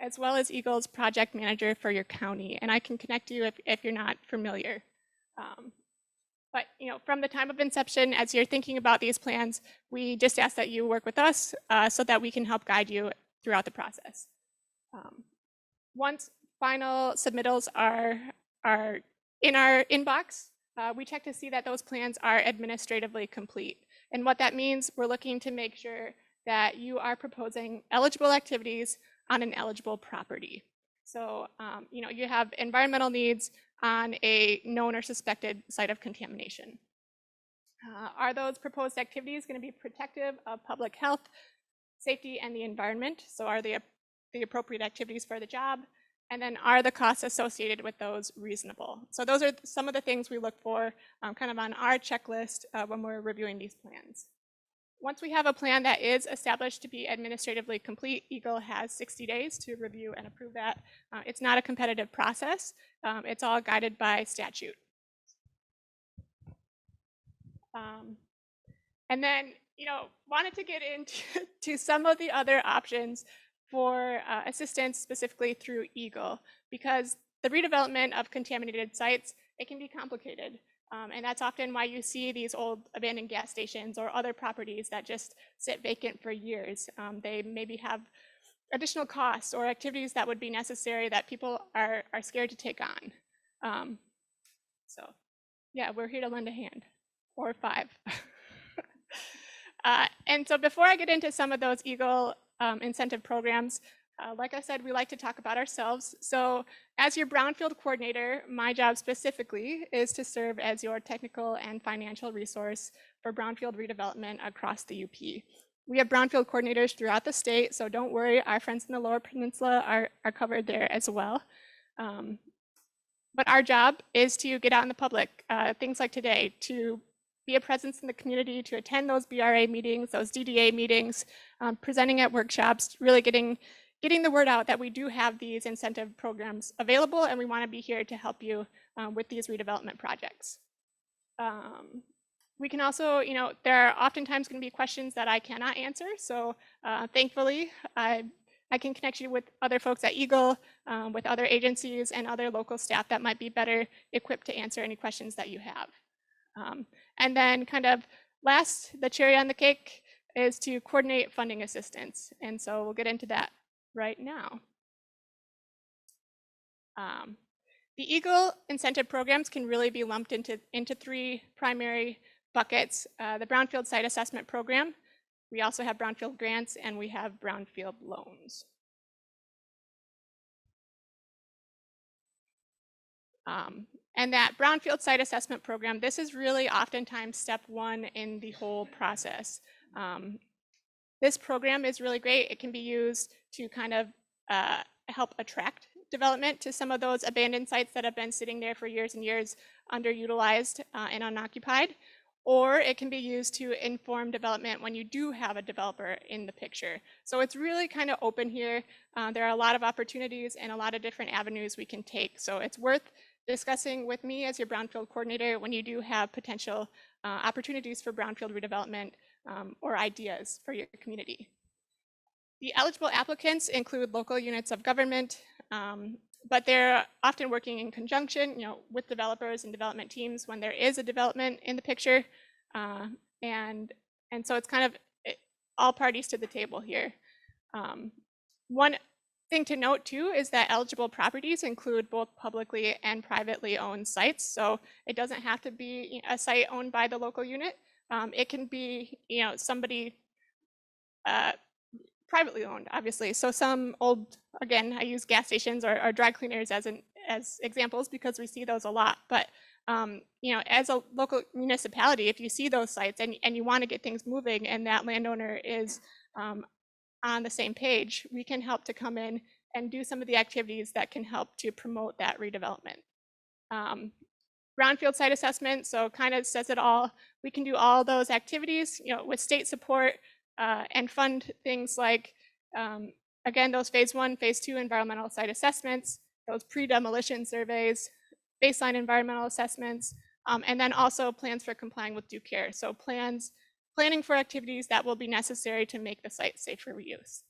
[SPEAKER 22] as well as EGLE's project manager for your county, and I can connect you if you're not familiar. But you know, from the time of inception, as you're thinking about these plans, we just ask that you work with us so that we can help guide you throughout the process. final submittals are in our inbox, we check to see that those plans are administratively complete. And what that means, we're looking to make sure that you are proposing eligible activities on an eligible property. So, you have environmental needs on a known or suspected site of contamination. Are those proposed activities going to be protective of public health, safety, and the environment? So are they the appropriate activities for the job? And then are the costs associated with those reasonable? So those are some of the things we look for kind of on our checklist when we're reviewing these plans. Once we have a plan that is established to be administratively complete, EGLE has 60 days to review and approve that. It's not a competitive process. It's all guided by statute. And then, wanted to get into some of the other options for assistance specifically through EGLE, because the redevelopment of contaminated sites, it can be complicated. And that's often why you see these old abandoned gas stations or other properties that just sit vacant for years. They maybe have additional costs or activities that would be necessary that people are scared to take on. So yeah, we're here to lend a hand, or 5. And so before I get into some of those EGLE incentive programs, like I said, we like to talk about ourselves. So as your Brownfield coordinator, my job specifically is to serve as your technical and financial resource for Brownfield redevelopment across the UP. We have Brownfield coordinators throughout the state, so don't worry, our friends in the Lower Peninsula are covered there as well. But our job is to get out in the public, things like today, to be a presence in the community, to attend those BRA meetings, those DDA meetings, presenting at workshops, really getting the word out that we do have these incentive programs available, and we want to be here to help you with these redevelopment projects. We can also, there are oftentimes going to be questions that I cannot answer, so thankfully I can connect you with other folks at EGLE, with other agencies and other local staff that might be better equipped to answer any questions that you have. And then kind of last, the cherry on the cake is to coordinate funding assistance. And so we'll get into that right now. The EGLE incentive programs can really be lumped into 3 primary buckets. The Brownfield Site Assessment Program, we also have Brownfield Grants, and we have Brownfield Loans. And that Brownfield Site Assessment Program, this is really oftentimes step 1 in the whole process. This program is really great. It can be used to kind of help attract development to some of those abandoned sites that have been sitting there for years and years, underutilized and unoccupied. Or it can be used to inform development when you do have a developer in the picture. So it's really kind of open here. There are a lot of opportunities and a lot of different avenues we can take. So it's worth discussing with me as your Brownfield coordinator when you do have potential opportunities for Brownfield redevelopment or ideas for your community. The eligible applicants include local units of government, but they're often working in conjunction, with developers and development teams when there is a development in the picture. And so it's kind of all parties to the table here. One thing to note too is that eligible properties include both publicly and privately owned sites. So it doesn't have to be a site owned by the local unit. It can be, somebody privately owned, obviously. So some old, again, I use gas stations or dry cleaners as examples because we see those a lot. But as a local municipality, if you see those sites and you want to get things moving and that landowner is on the same page, we can help to come in and do some of the activities that can help to promote that redevelopment. Brownfield site assessment, so kind of says it all. We can do all those activities, with state support and fund things like, again, those phase 1, phase 2 environmental site assessments, those pre-demolition surveys, baseline environmental assessments, and then also plans for complying with due care. So planning for activities that will be necessary to make the site safe for reuse.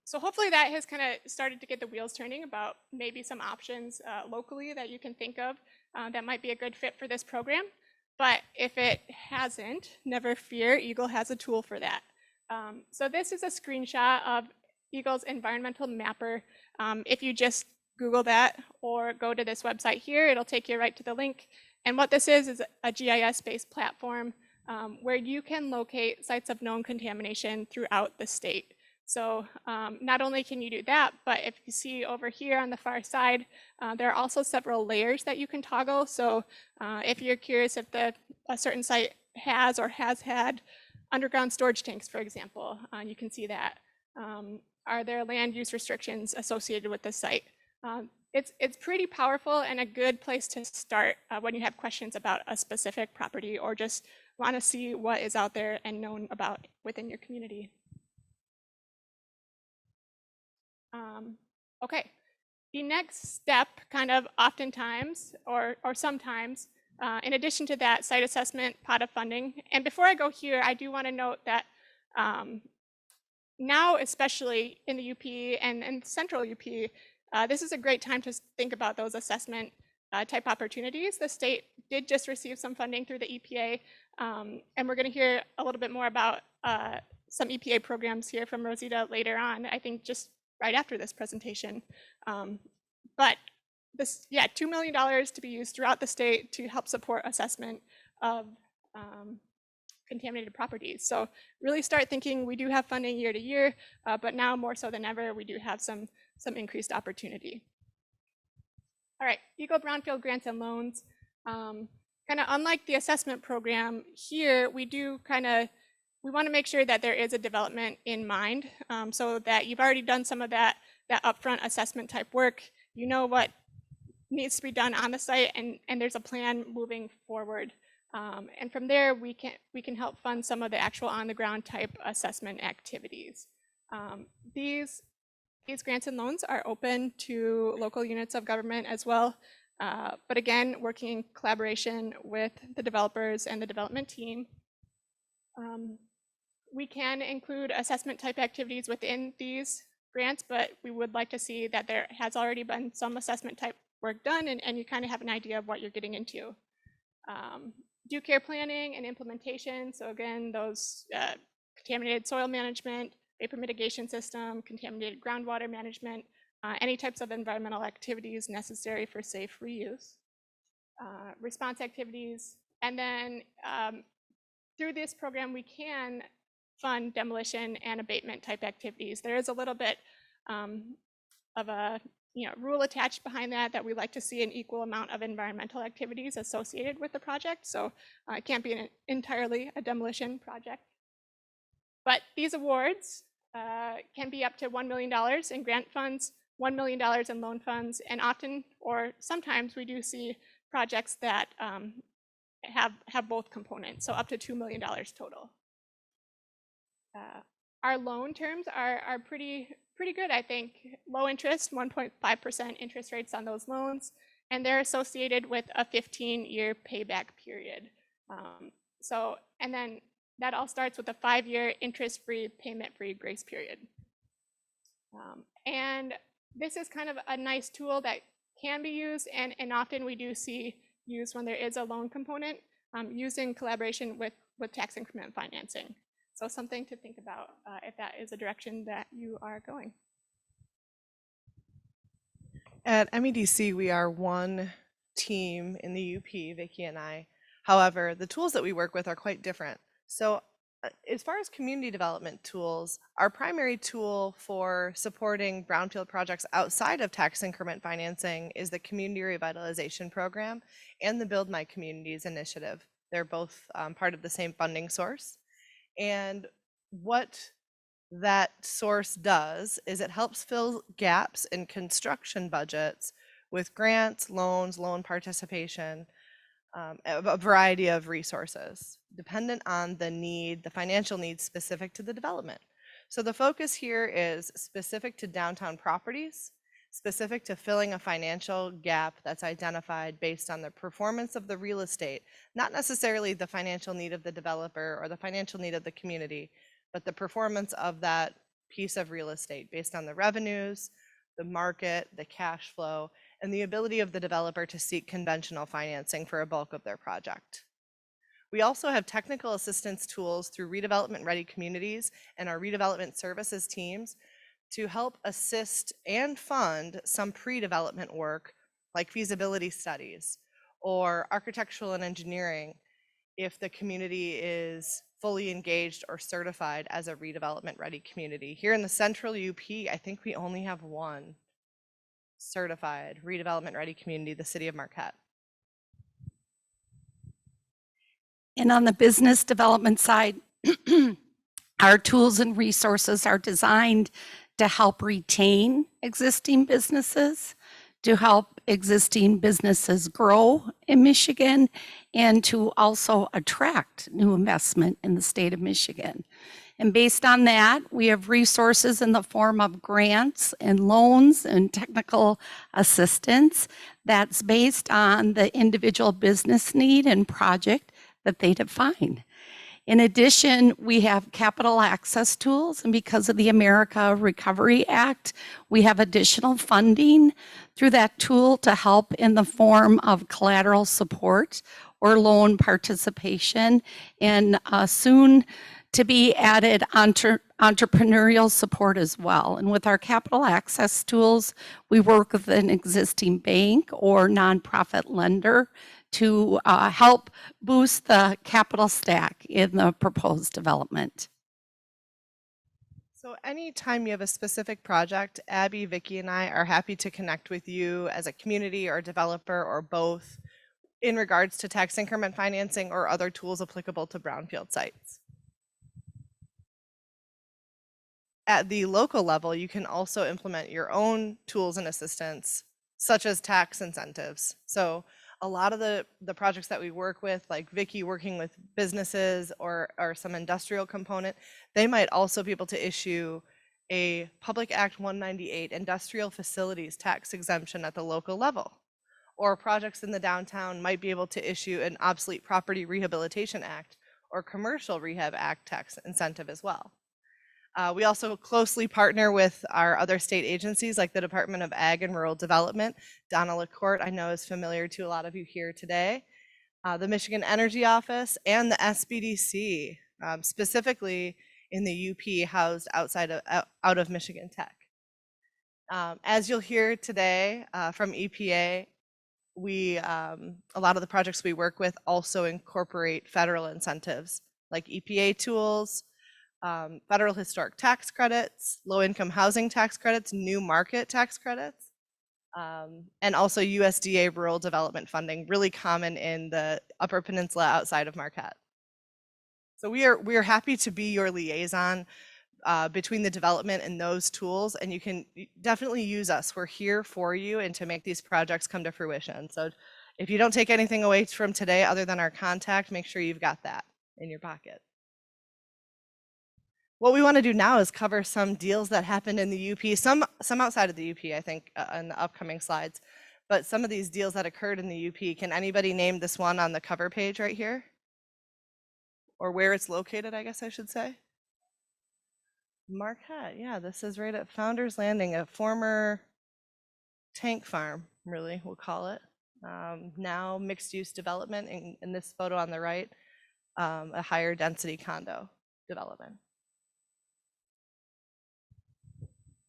[SPEAKER 22] So hopefully that has kind of started to get the wheels turning about maybe some options locally that you can think of that might be a good fit for this program. But if it hasn't, never fear, EGLE has a tool for that. So this is a screenshot of EGLE's environmental mapper. If you just Google that or go to this website here, it'll take you right to the link. And what this is a GIS-based platform where you can locate sites of known contamination throughout the state. So not only can you do that, but if you see over here on the far side, there are also several layers that you can toggle. So if you're curious if a certain site has or has had underground storage tanks, for example, you can see that. Are there land use restrictions associated with this site? It's pretty powerful and a good place to start when you have questions about a specific property or just want to see what is out there and known about within your community. Okay, the next step kind of oftentimes or sometimes, in addition to that site assessment pot of funding, and before I go here, I do want to note that now, especially in the UP and central UP, this is a great time to think about those assessment type opportunities. The state did just receive some funding through the EPA, and we're going to hear a little bit more about some EPA programs here from Rosita later on, I think just right after this presentation. But this, yeah, $2 million to be used throughout the state to help support assessment of contaminated properties. So really start thinking we do have funding year to year, but now more so than ever, we do have some increased opportunity. All right, EGLE Brownfield grants and loans. Kind of unlike the assessment program here, we want to make sure that there is a development in mind, so that you've already done some of that upfront assessment type work. You know what needs to be done on the site, and there's a plan moving forward. And from there, we can help fund some of the actual on-the-ground type assessment activities. These grants and loans are open to local units of government as well. But again, working in collaboration with the developers and the development team. We can include assessment type activities within these grants, but we would like to see that there has already been some assessment type work done and you kind of have an idea of what you're getting into. Due care planning and implementation. So again, those contaminated soil management, vapor mitigation system, contaminated groundwater management, any types of environmental activities necessary for safe reuse. Response activities. And then through this program, we can fund demolition and abatement type activities. There is a little bit of a rule attached behind that we like to see an equal amount of environmental activities associated with the project. So it can't be entirely a demolition project. But these awards can be up to $1 million in grant funds, $1 million in loan funds, and often or sometimes we do see projects that have both components, so up to $2 million total. Our loan terms are pretty good, I think. Low interest, 1.5% interest rates on those loans, and they're associated with a 15-year payback period. And then that all starts with a 5-year interest-free, payment-free grace period. And this is kind of a nice tool that can be used, and often we do see used when there is a loan component, used in collaboration with tax increment financing. So something to think about if that is a direction that you are going.
[SPEAKER 21] At MEDC, we are one team in the UP, Vicki and I. However, the tools that we work with are quite different. So as far as community development tools, our primary tool for supporting brownfield projects outside of tax increment financing is the Community Revitalization Program and the Build My Communities initiative. They're both part of the same funding source. And what that source does is it helps fill gaps in construction budgets with grants, loans, loan participation, a variety of resources, dependent on the need, the financial needs specific to the development. So the focus here is specific to downtown properties, specific to filling a financial gap that's identified based on the performance of the real estate, not necessarily the financial need of the developer or the financial need of the community, but the performance of that piece of real estate based on the revenues, the market, the cash flow, and the ability of the developer to seek conventional financing for a bulk of their project. We also have technical assistance tools through redevelopment ready communities and our redevelopment services teams to help assist and fund some pre-development work like feasibility studies or architectural and engineering if the community is fully engaged or certified as a redevelopment ready community. Here in the central UP, I think we only have one certified redevelopment ready community, the city of Marquette.
[SPEAKER 3] And on the business development side, our tools and resources are designed to help retain existing businesses, to help existing businesses grow in Michigan, and to also attract new investment in the state of Michigan. And based on that, we have resources in the form of grants and loans and technical assistance that's based on the individual business need and project that they define. In addition, we have capital access tools, and because of the America Recovery Act, we have additional funding through that tool to help in the form of collateral support or loan participation, and soon to be added entrepreneurial support as well. And with our capital access tools, we work with an existing bank or nonprofit lender to help boost the capital stack in the proposed development.
[SPEAKER 21] So anytime you have a specific project, Abbie, Vicki, and I are happy to connect with you as a community or developer or both in regards to tax increment financing or other tools applicable to brownfield sites. At the local level, you can also implement your own tools and assistance, such as tax incentives. So a lot of the projects that we work with, like Vicki working with businesses or some industrial component, they might also be able to issue a Public Act 198 industrial facilities tax exemption at the local level. Or projects in the downtown might be able to issue an obsolete property rehabilitation act or commercial rehab act tax incentive as well. We also closely partner with our other state agencies like the Department of Ag and Rural Development. Donna LaCourte, I know, is familiar to a lot of you here today. The Michigan Energy Office and the SBDC, specifically in the UP housed out of Michigan Tech. As you'll hear today from EPA, a lot of the projects we work with also incorporate federal incentives like EPA tools, federal historic tax credits, low-income housing tax credits, new market tax credits, and also USDA rural development funding, really common in the Upper Peninsula outside of Marquette. So we are happy to be your liaison between the development and those tools, and you can definitely use us. We're here for you and to make these projects come to fruition. So if you don't take anything away from today other than our contact, make sure you've got that in your pocket. What we want to do now is cover some deals that happened in the UP, some outside of the UP, I think, in the upcoming slides. But some of these deals that occurred in the UP, can anybody name this one on the cover page right here? Or where it's located, I guess I should say. Marquette, yeah, this is right at Founders Landing, a former tank farm, really, we'll call it. Now mixed-use development, in this photo on the right, a higher density condo development.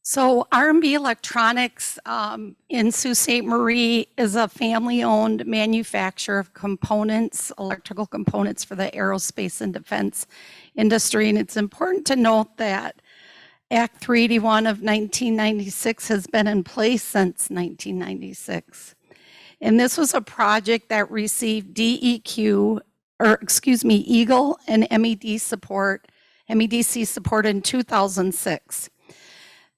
[SPEAKER 3] So R&B Electronics in Sault Ste. Marie is a family-owned manufacturer of components, electrical components for the aerospace and defense industry. And it's important to note that Act 381 of 1996 has been in place since 1996. And this was a project that received EGLE and MEDC support in 2006.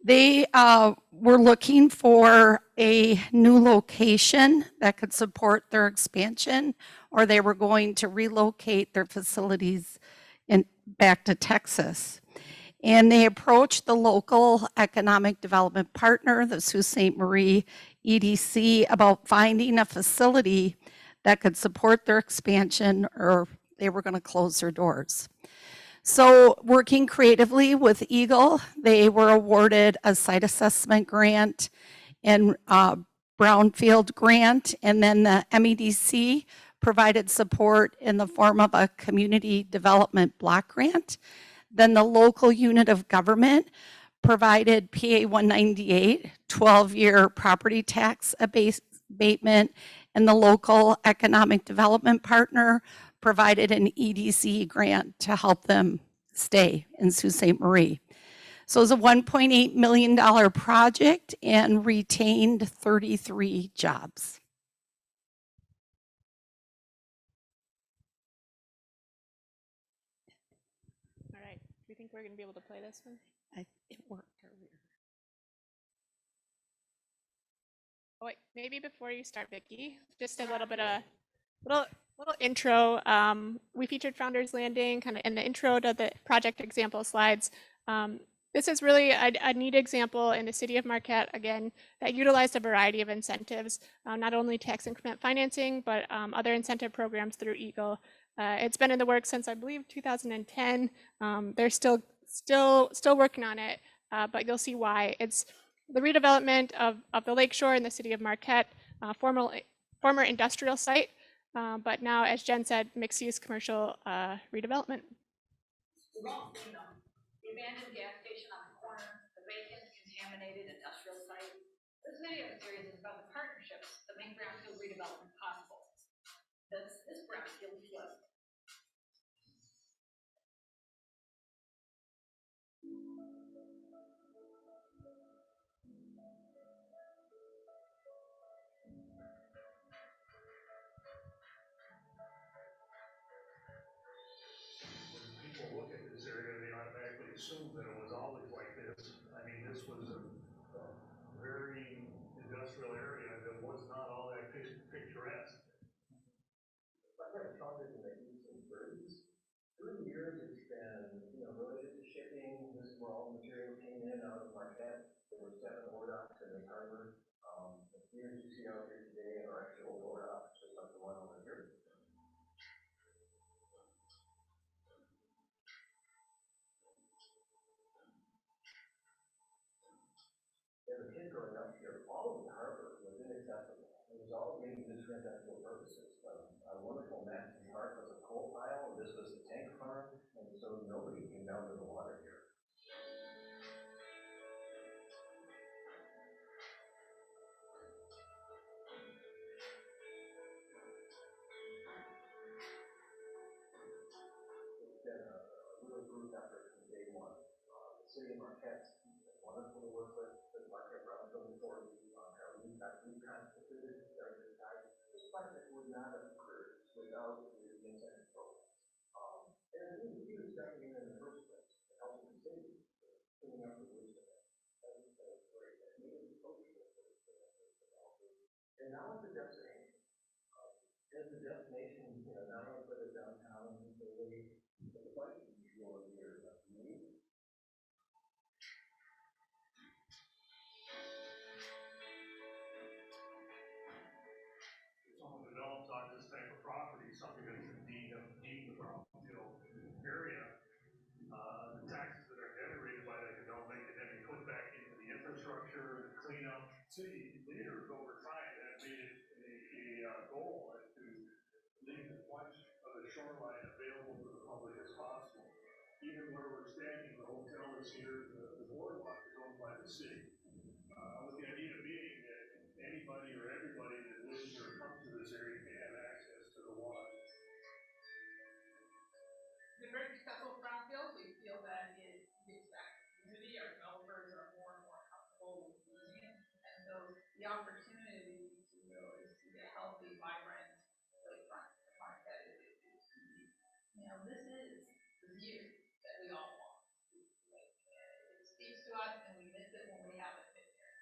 [SPEAKER 3] They were looking for a new location that could support their expansion, or they were going to relocate their facilities back to Texas. And they approached the local economic development partner, the Sault Ste. Marie EDC, about finding a facility that could support their expansion, or they were going to close their doors. So working creatively with EGLE, they were awarded a site assessment grant and Brownfield grant, and then the MEDC provided support in the form of a community development block grant. Then the local unit of government provided PA 198, 12-year property tax abatement, and the local economic development partner provided an EDC grant to help them stay in Sault Ste. Marie. So it was a $1.8 million project and retained 33 jobs.
[SPEAKER 22] All right, do you think we're going to be able to play this one?
[SPEAKER 3] It worked earlier.
[SPEAKER 22] Oh, wait, maybe before you start, Vicki, just a little bit of little intro. We featured Founders Landing kind of in the intro to the project example slides. This is really a neat example in the city of Marquette, again, that utilized a variety of incentives, not only tax increment financing, but other incentive programs through EGLE. It's been in the works since, I believe, 2010. They're still working on it, but you'll see why. It's the redevelopment of the lakeshore in the city of Marquette, former industrial site, but now, as Jen said, mixed-use commercial redevelopment.
[SPEAKER 7] We've all seen them. The abandoned gas station on the corner, the vacant, contaminated industrial site. This video series is about the partnerships that make brownfield redevelopment possible. This is Brownfield Flip.
[SPEAKER 11] People look at this area, they automatically assume that it was always like this. I mean, this was a very industrial area that was not all that picturesque. I got started in the 1830s. Through the years, it's been, related to shipping. This is where all the material came in out of Marquette. There were 7 ore docks in the harbor. The piers you see out here today are actually old ore docks, just like the one over here. As a kid growing up here, all of the harbor was inaccessible. It was all being used for industrial purposes. A wonderful Matson Park was a coal pile, this was the tank farm, and so nobody came down to the water here. It's been a real group effort from day one. The city of Marquette is wonderful to work with. The Marquette Brownfield Authority have reconstituted during this time. This project would not have occurred without the incentive program. And he was stepping in the first place to help the city cleaning up the woods. That was great. That made it approachable for the developers. And now it's a destination. As a destination, not only for the downtown, but the bike going here. Someone develops on this type of property, something that's indeed the Brownfield area, the taxes that are generated by that development can then be put back into the infrastructure, the cleanup. City leaders over time have made it a goal to leave as much of the shoreline available to the public as possible. Even where we're standing, the hotel is here, the boardwalk is owned by the city. With the idea being that anybody or everybody that lives or comes to this area can have access to the water.
[SPEAKER 7] The very successful Brownfield, we feel that it gives back to the community. Our developers are more and more comfortable with using it. And so the opportunity to really see a healthy, vibrant lakefront Marquette is key. This is the view that we all want. It speaks to us and we miss it when we haven't been here.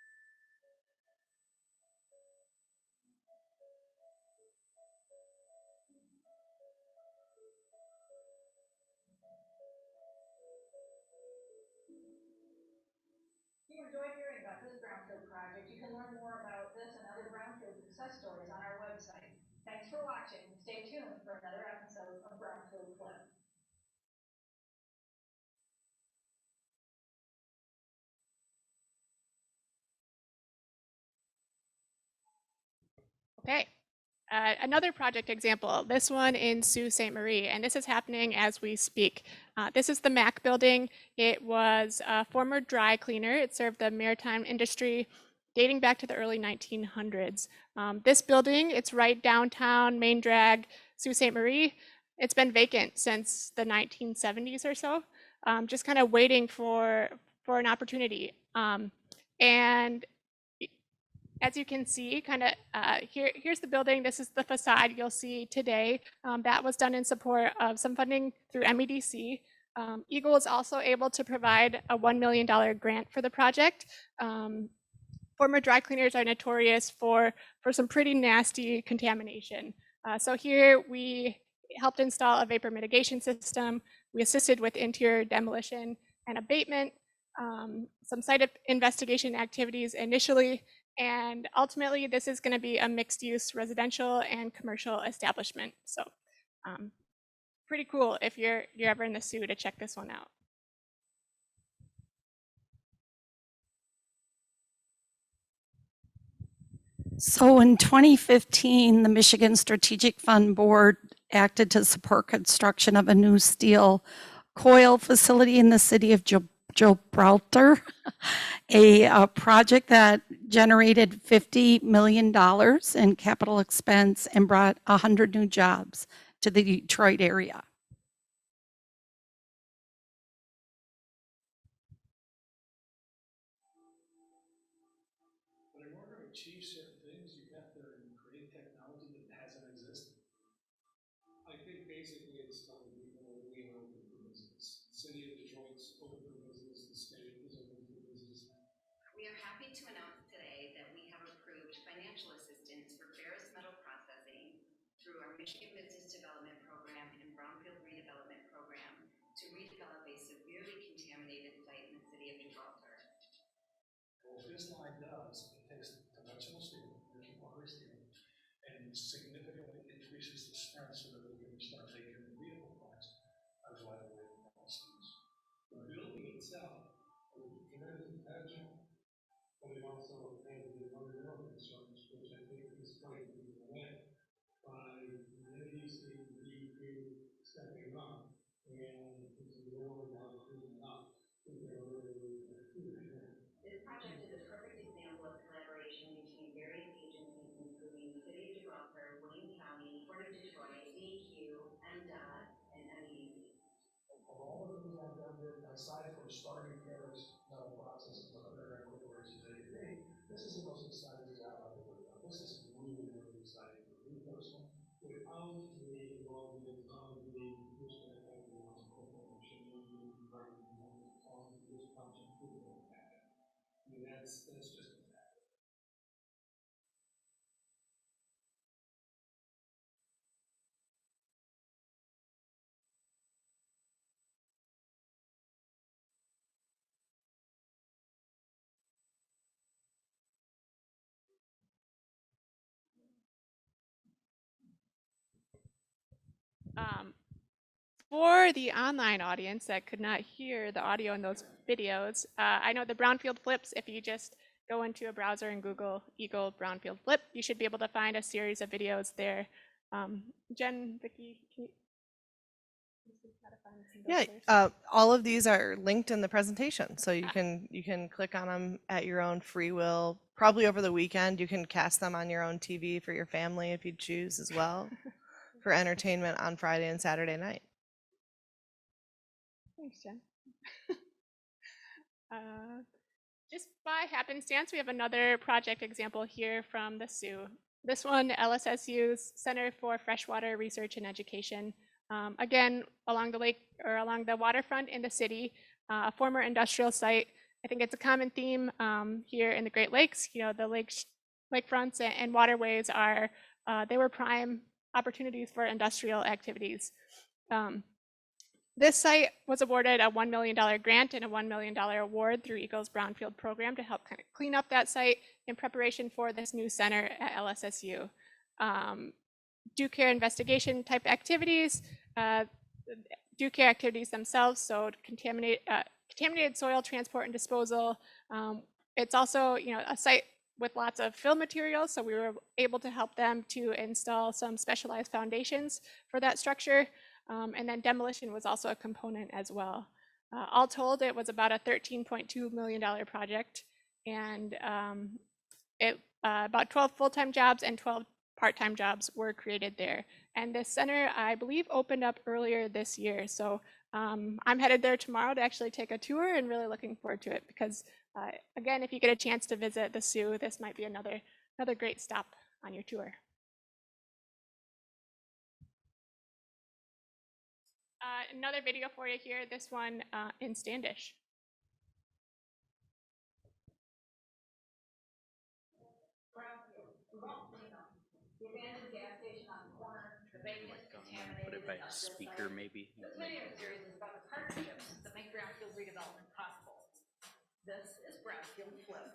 [SPEAKER 7] If you enjoyed hearing about this Brownfield project, you can learn more about this and other Brownfield success stories on our website. Thanks for watching. Stay tuned for another episode of Brownfield Flip.
[SPEAKER 22] Okay, Another project example, this one in Sault Ste. Marie, and this is happening as we speak. This is the MAC building. It was a former dry cleaner. It served the maritime industry dating back to the early 1900s. This building, it's right downtown, main drag, Sault Ste. Marie. It's been vacant since the 1970s or so, just kind of waiting for an opportunity. And as you can see, kind of here's the building. This is the facade you'll see today. That was done in support of some funding through MEDC. EGLE was also able to provide a $1 million grant for the project. Former dry cleaners are notorious for some pretty nasty contamination. So here we helped install a vapor mitigation system. We assisted with interior demolition and abatement, some site investigation activities initially, and ultimately this is going to be a mixed use residential and commercial establishment. So pretty cool if you're ever in the Sioux to check this one out.
[SPEAKER 3] So in 2015, the Michigan Strategic Fund Board acted to support construction of a new steel coil facility in the city of Gibraltar, a project that generated $50 million in capital expense and brought 100 new jobs to the Detroit area.
[SPEAKER 11] But in order to achieve certain things, you have to create technology that hasn't existed. I think basically it's telling people we are open for business. The city of Detroit's open for business, the state is open for business.
[SPEAKER 4] We are happy to announce today that we have approved financial assistance for ferrous metal processing through our Michigan Business Development Program and Brownfield Redevelopment Program to redevelop a severely contaminated site in the city of Gibraltar.
[SPEAKER 11] What this line does, it takes conventional steel, merchant water steel, and significantly increases the strength so that we can start making the vehicle parts out of lightweight steels. The building itself is a tremendous advantage, but it also has the environmental concerns, which I think is quite away by the MEDC, DEQ stepping up, and it's really not cleaning up.
[SPEAKER 4] This project is a perfect example of collaboration between various agencies, including the City of Gibraltar, Wayne County, Port of Detroit, DEQ, MDOT, and MEDC.
[SPEAKER 11] Of all the things I've done here, aside from starting ferrous metal processing with other corporations at ABA, this is the most exciting job I've ever done. This is really, really exciting for me personally. Without the involvement of the Michigan Economic Corporation and the environment on this project would not happen. I mean, that's just a fact.
[SPEAKER 22] For the online audience that could not hear the audio in those videos, I know the Brownfield Flips, if you just go into a browser and Google EGLE Brownfield Flip, you should be able to find a series of videos there. Jen, Vicki, can you?
[SPEAKER 21] Yeah, all of these are linked in the presentation, so you can click on them at your own free will. Probably over the weekend, you can cast them on your own TV for your family if you choose as well, for entertainment on Friday and Saturday night.
[SPEAKER 22] Thanks, Jen. Just by happenstance, we have another project example here from the Sioux. This one, LSSU's Center for Freshwater Research and Education. Again, along the lake or along the waterfront in the city, a former industrial site. I think it's a common theme here in the Great Lakes. You know, the lakefronts and waterways are, they were prime opportunities for industrial activities. This site was awarded a $1 million grant and a $1 million award through EGLE's Brownfield program to help kind of clean up that site in preparation for this new center at LSSU. Due care investigation type activities, due care activities themselves, so contaminated soil transport and disposal. It's also, you know, a site with lots of fill materials, so we were able to help them to install some specialized foundations for that structure. And then demolition was also a component as well. All told, it was about a $13.2 million project, and about 12 full-time jobs and 12 part-time jobs were created there. And this center, I believe, opened up earlier this year. So I'm headed there tomorrow to actually take a tour, and really looking forward to it because, again, if you get a chance to visit the Sioux, this might be another great stop on your tour. Another video for you here, this one in Standish.
[SPEAKER 1] The abandoned gas station on the corner, the vacant, contaminated. Put it by a speaker, maybe.
[SPEAKER 5] This video series is about the partnerships that make Brownfield redevelopment possible. This is Brownfield Flip.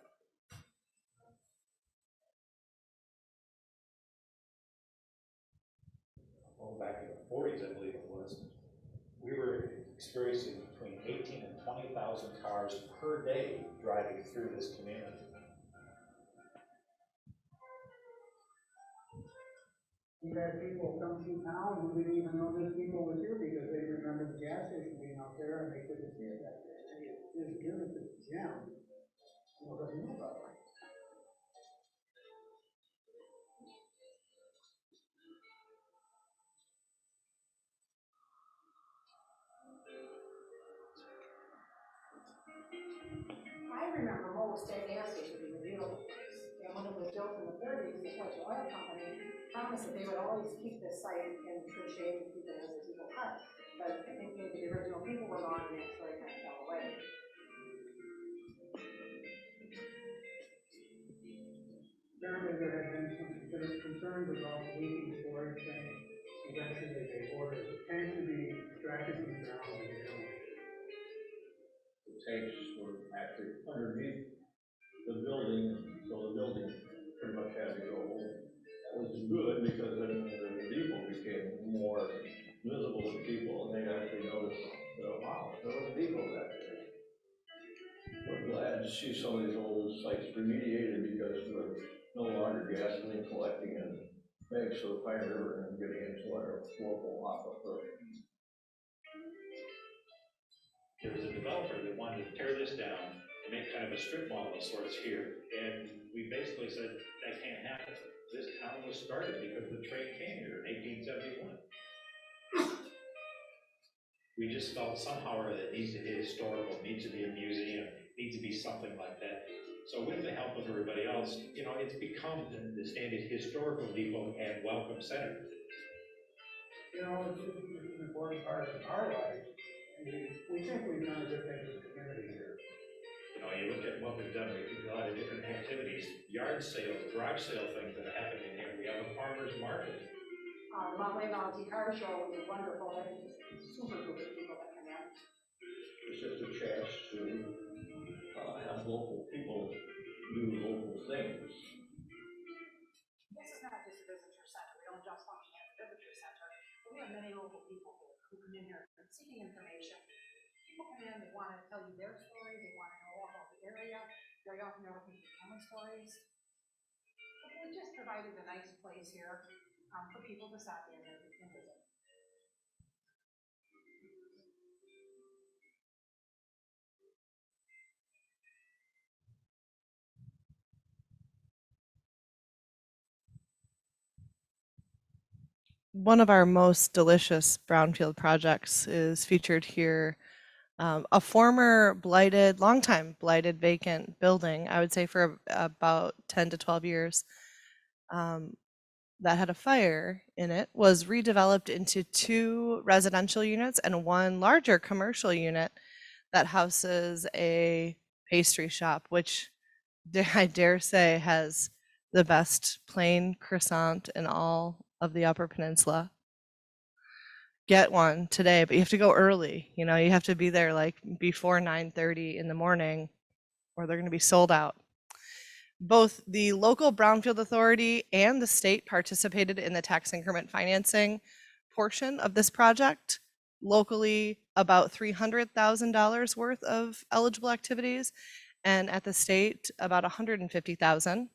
[SPEAKER 6] Well, back in the 40s, I believe it was, we were experiencing between 18 and 20,000 cars per day driving through this community.
[SPEAKER 23] We've had people come through town who didn't even know this people was here because they remember the gas station being out there and they couldn't see it that day. It's here at the gym. Nobody knew about it.
[SPEAKER 5] I remember most that gas station being a beautiful place. And when it was built in the 30s, the Dutch oil company promised that they would always keep this site in good shape and keep it as a people park. But I think maybe the original people were gone and that story kind of fell away.
[SPEAKER 23] Apparently there had been some concerns about the leaking storage tank. Eventually they ordered the tank to be extracted from the ground and demolishing.
[SPEAKER 6] The tanks were actually underneath the building, so the building pretty much had to go home. That was good because then the depot became more visible to people, and they actually noticed, wow, there was a depot back there. We're glad to see some of these old sites remediated because there was no longer gasoline collecting in banks of the Pine River and getting into our local aquifer.
[SPEAKER 24] There was a developer that wanted to tear this down and make kind of a strip mall of sorts here. And we basically said, that can't happen. This town was started because the train came here in 1871. We just felt somehow or other it needs to be historical, needs to be a museum, needs to be something like that. So with the help of everybody else, it's become the standard historical depot and welcome center.
[SPEAKER 23] It's an important part of our life. We think we've done a good thing for the community here.
[SPEAKER 24] You look at what we've done, we've got a lot of different activities, yard sales, garage sale things that are happening here. We have a farmer's market.
[SPEAKER 5] The Mountain Novelty Car Show was wonderful. I think it's super group of people that come in.
[SPEAKER 6] It's just a chance to have local people do local things.
[SPEAKER 5] This is not just a visitor center. We don't just function as a visitor center. We have many local people who come in here seeking information. People come in, they want to tell you their story, they want to know about the area. Very often they're looking for family stories. But we just provided a nice place here for people to stop in and visit.
[SPEAKER 21] One of our most delicious brownfield projects is featured here. A former blighted, longtime blighted vacant building, I would say for about 10 to 12 years, that had a fire in it, was redeveloped into 2 residential units and 1 larger commercial unit that houses a pastry shop, which I dare say has the best plain croissant in all of the Upper Peninsula. Get one today, but you have to go early. You have to be there like before 9:30 in the morning or they're going to be sold out. Both the local Brownfield Authority and the state participated in the tax increment financing portion of this project. Locally, about $300,000 worth of eligible activities, and at the state about 150,000.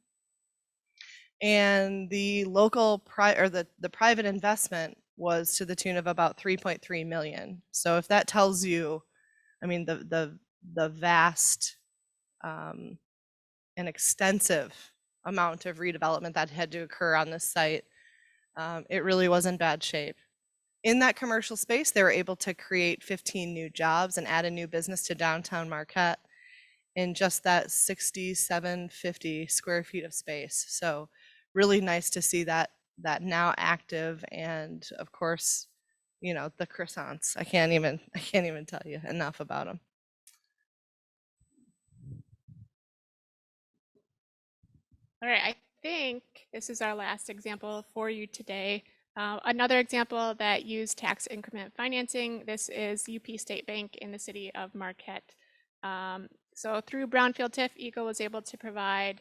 [SPEAKER 21] And the local the private investment was to the tune of about 3.3 million. So if that tells you, I mean, the vast and extensive amount of redevelopment that had to occur on this site, it really was in bad shape. In that commercial space, they were able to create 15 new jobs and add a new business to downtown Marquette in just that 6,750 square feet of space. So really nice to see that now active, and of course, you know, the croissants. I can't even tell you enough about them.
[SPEAKER 22] All right, I think this is our last example for you today. Another example that used tax increment financing. This is UP State Bank in the city of Marquette. So through Brownfield TIF, EGLE was able to provide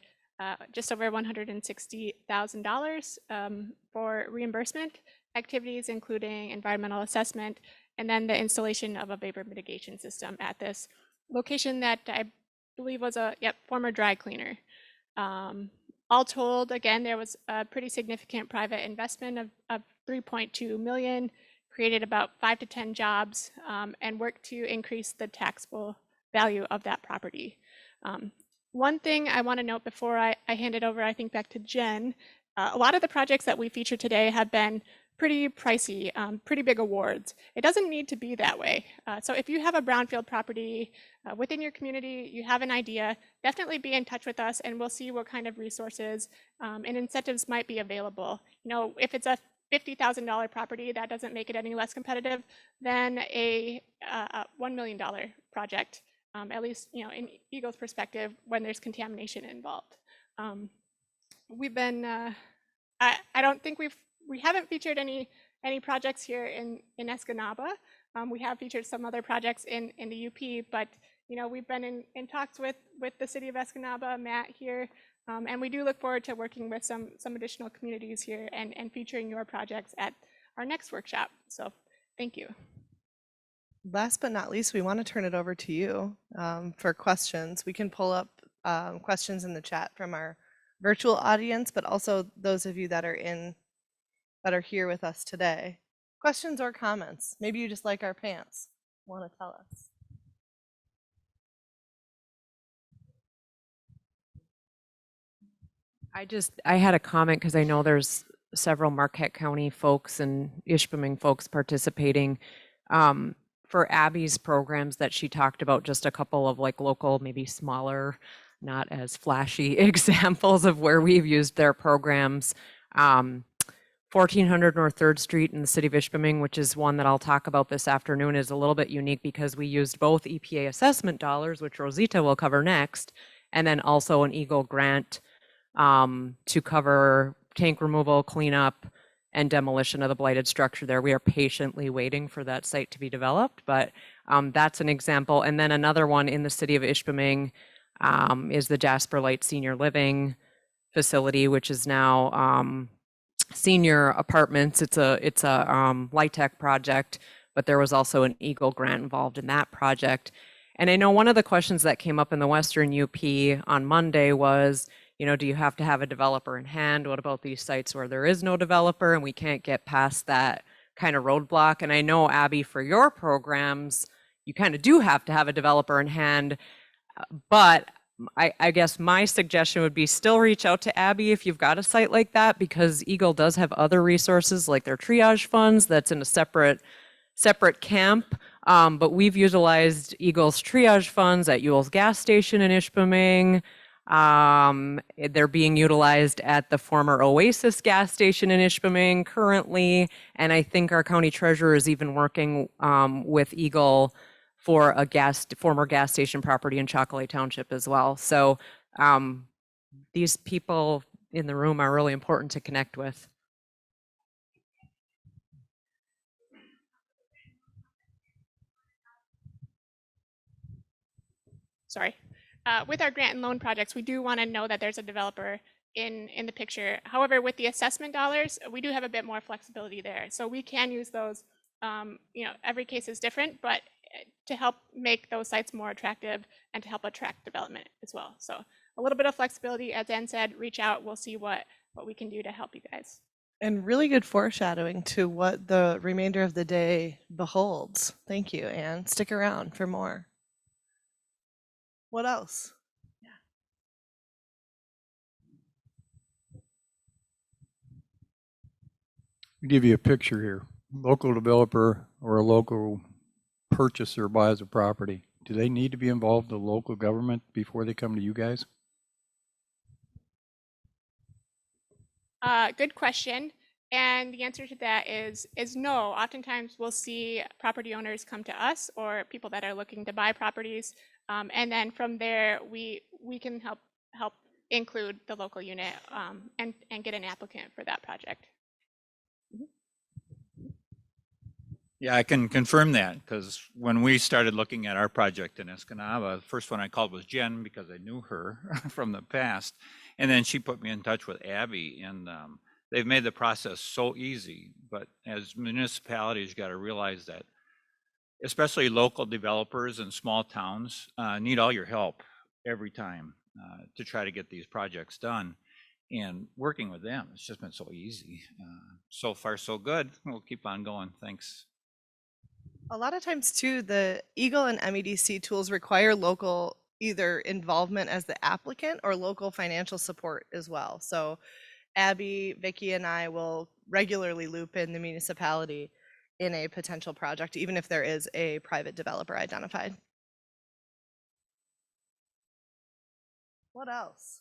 [SPEAKER 22] just over $160,000 for reimbursement activities, including environmental assessment, and then the installation of a vapor mitigation system at this location that I believe was a former dry cleaner. All told, again, there was a pretty significant private investment of 3.2 million, created about 5 to 10 jobs, and worked to increase the taxable value of that property. One thing I want to note before I hand it over, I think, back to Jen, a lot of the projects that we featured today have been pretty pricey, pretty big awards. It doesn't need to be that way. So if you have a brownfield property within your community, you have an idea, definitely be in touch with us and we'll see what kind of resources and incentives might be available. You know, if it's a $50,000 property, that doesn't make it any less competitive than a $1 million project, at least, you know, in EGLE's perspective, when there's contamination involved. We've been, I don't think we haven't featured any projects here in Escanaba. We have featured some other projects in the UP, but you know, we've been in talks with the city of Escanaba, Matt here, and we do look forward to working with some additional communities here and featuring your projects at our next workshop. So thank you.
[SPEAKER 21] Last but not least, we want to turn it over to you for questions. We can pull up questions in the chat from our virtual audience, but also those of you that are here with us today. Questions or comments? Maybe you just like our pants, want to tell us.
[SPEAKER 8] I had a comment because I know there's several Marquette County folks and Ishpeming folks participating. For Abbie's programs that she talked about, just a couple of like local, maybe smaller, not as flashy examples of where we've used their programs. 1400 North 3rd Street in the city of Ishpeming, which is one that I'll talk about this afternoon, is a little bit unique because we used both EPA assessment dollars, which Rosita will cover next, and then also an EGLE grant to cover tank removal, cleanup, and demolition of the blighted structure there. We are patiently waiting for that site to be developed, but that's an example. And then another one in the city of Ishpeming is the Jasper Light Senior Living facility, which is now senior apartments. It's a LIHTC project, but there was also an EGLE grant involved in that project. And I know one of the questions that came up in the Western UP on Monday was, you know, do you have to have a developer in hand? What about these sites where there is no developer and we can't get past that kind of roadblock? And I know, Abbie, for your programs, you kind of do have to have a developer in hand, but I guess my suggestion would be still reach out to Abbie if you've got a site like that, because EGLE does have other resources like their triage funds that's in a separate camp. But we've utilized EGLE's triage funds at Ewell's gas station in Ishpeming. They're being utilized at the former Oasis gas station in Ishpeming currently, and I think our county treasurer is even working with EGLE for a former gas station property in Chocolate Township as well. So these people in the room are really important to connect with.
[SPEAKER 22] Sorry. With our grant and loan projects, we do want to know that there's a developer in the picture. However, with the assessment dollars, we do have a bit more flexibility there. So we can use those, you know, every case is different, but to help make those sites more attractive and to help attract development as well. So a little bit of flexibility, as Ann said, reach out, we'll see what we can do to help you guys.
[SPEAKER 21] And really good foreshadowing to what the remainder of the day beholds. Thank you, Anne. Stick around for more. What else?
[SPEAKER 18] I'll give you a picture here. Local developer or a local purchaser buys a property. Do they need to be involved in the local government before they come to you guys?
[SPEAKER 22] Good question. And the answer to that is no. Oftentimes we'll see property owners come to us or people that are looking to buy properties. And then from there, we can help include the local unit and get an applicant for that project.
[SPEAKER 9] Yeah, I can confirm that because when we started looking at our project in Escanaba, the first one I called was Jen because I knew her from the past. And then she put me in touch with Abbie, and they've made the process so easy. But as municipalities, you got to realize that especially local developers in small towns need all your help every time to try to get these projects done. And working with them, it's just been so easy. So far, so good. We'll keep on going. Thanks.
[SPEAKER 21] A lot of times too, the EGLE and MEDC tools require local either involvement as the applicant or local financial support as well. So Abbie, Vicki, and I will regularly loop in the municipality in a potential project, even if there is a private developer identified. What else?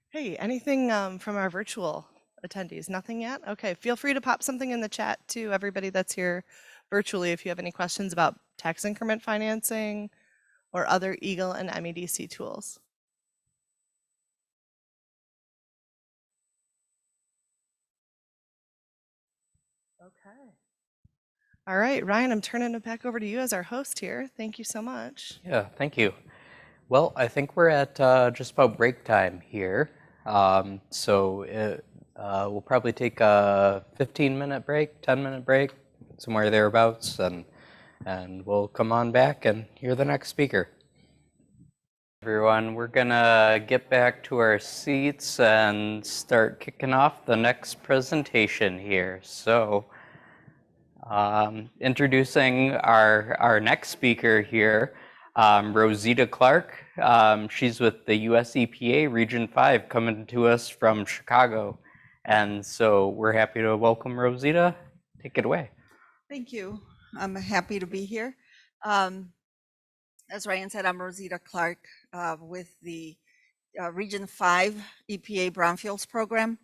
[SPEAKER 21] Hey, anything from our virtual attendees? Nothing yet? Okay, feel free to pop something in the chat to everybody that's here virtually if you have any questions about tax increment financing or other EGLE and MEDC tools. Okay. All right, Ryan, I'm turning it back over to you as our host here. Thank you so much.
[SPEAKER 1] Yeah, thank you. Well, I think we're at just about break time here. We'll probably take a 15-minute break, 10-minute break, somewhere thereabouts, and we'll come on back and hear the next speaker. Everyone, we're gonna get back to our seats and start kicking off the next presentation here. So, introducing our next speaker here, Rosita Clark. She's with the US EPA Region 5, coming to us from Chicago. And so we're happy to welcome Rosita. Take it away.
[SPEAKER 10] Thank you. I'm happy to be here. As Ryan said, I'm Rosita Clark with the Region 5 EPA Brownfields program.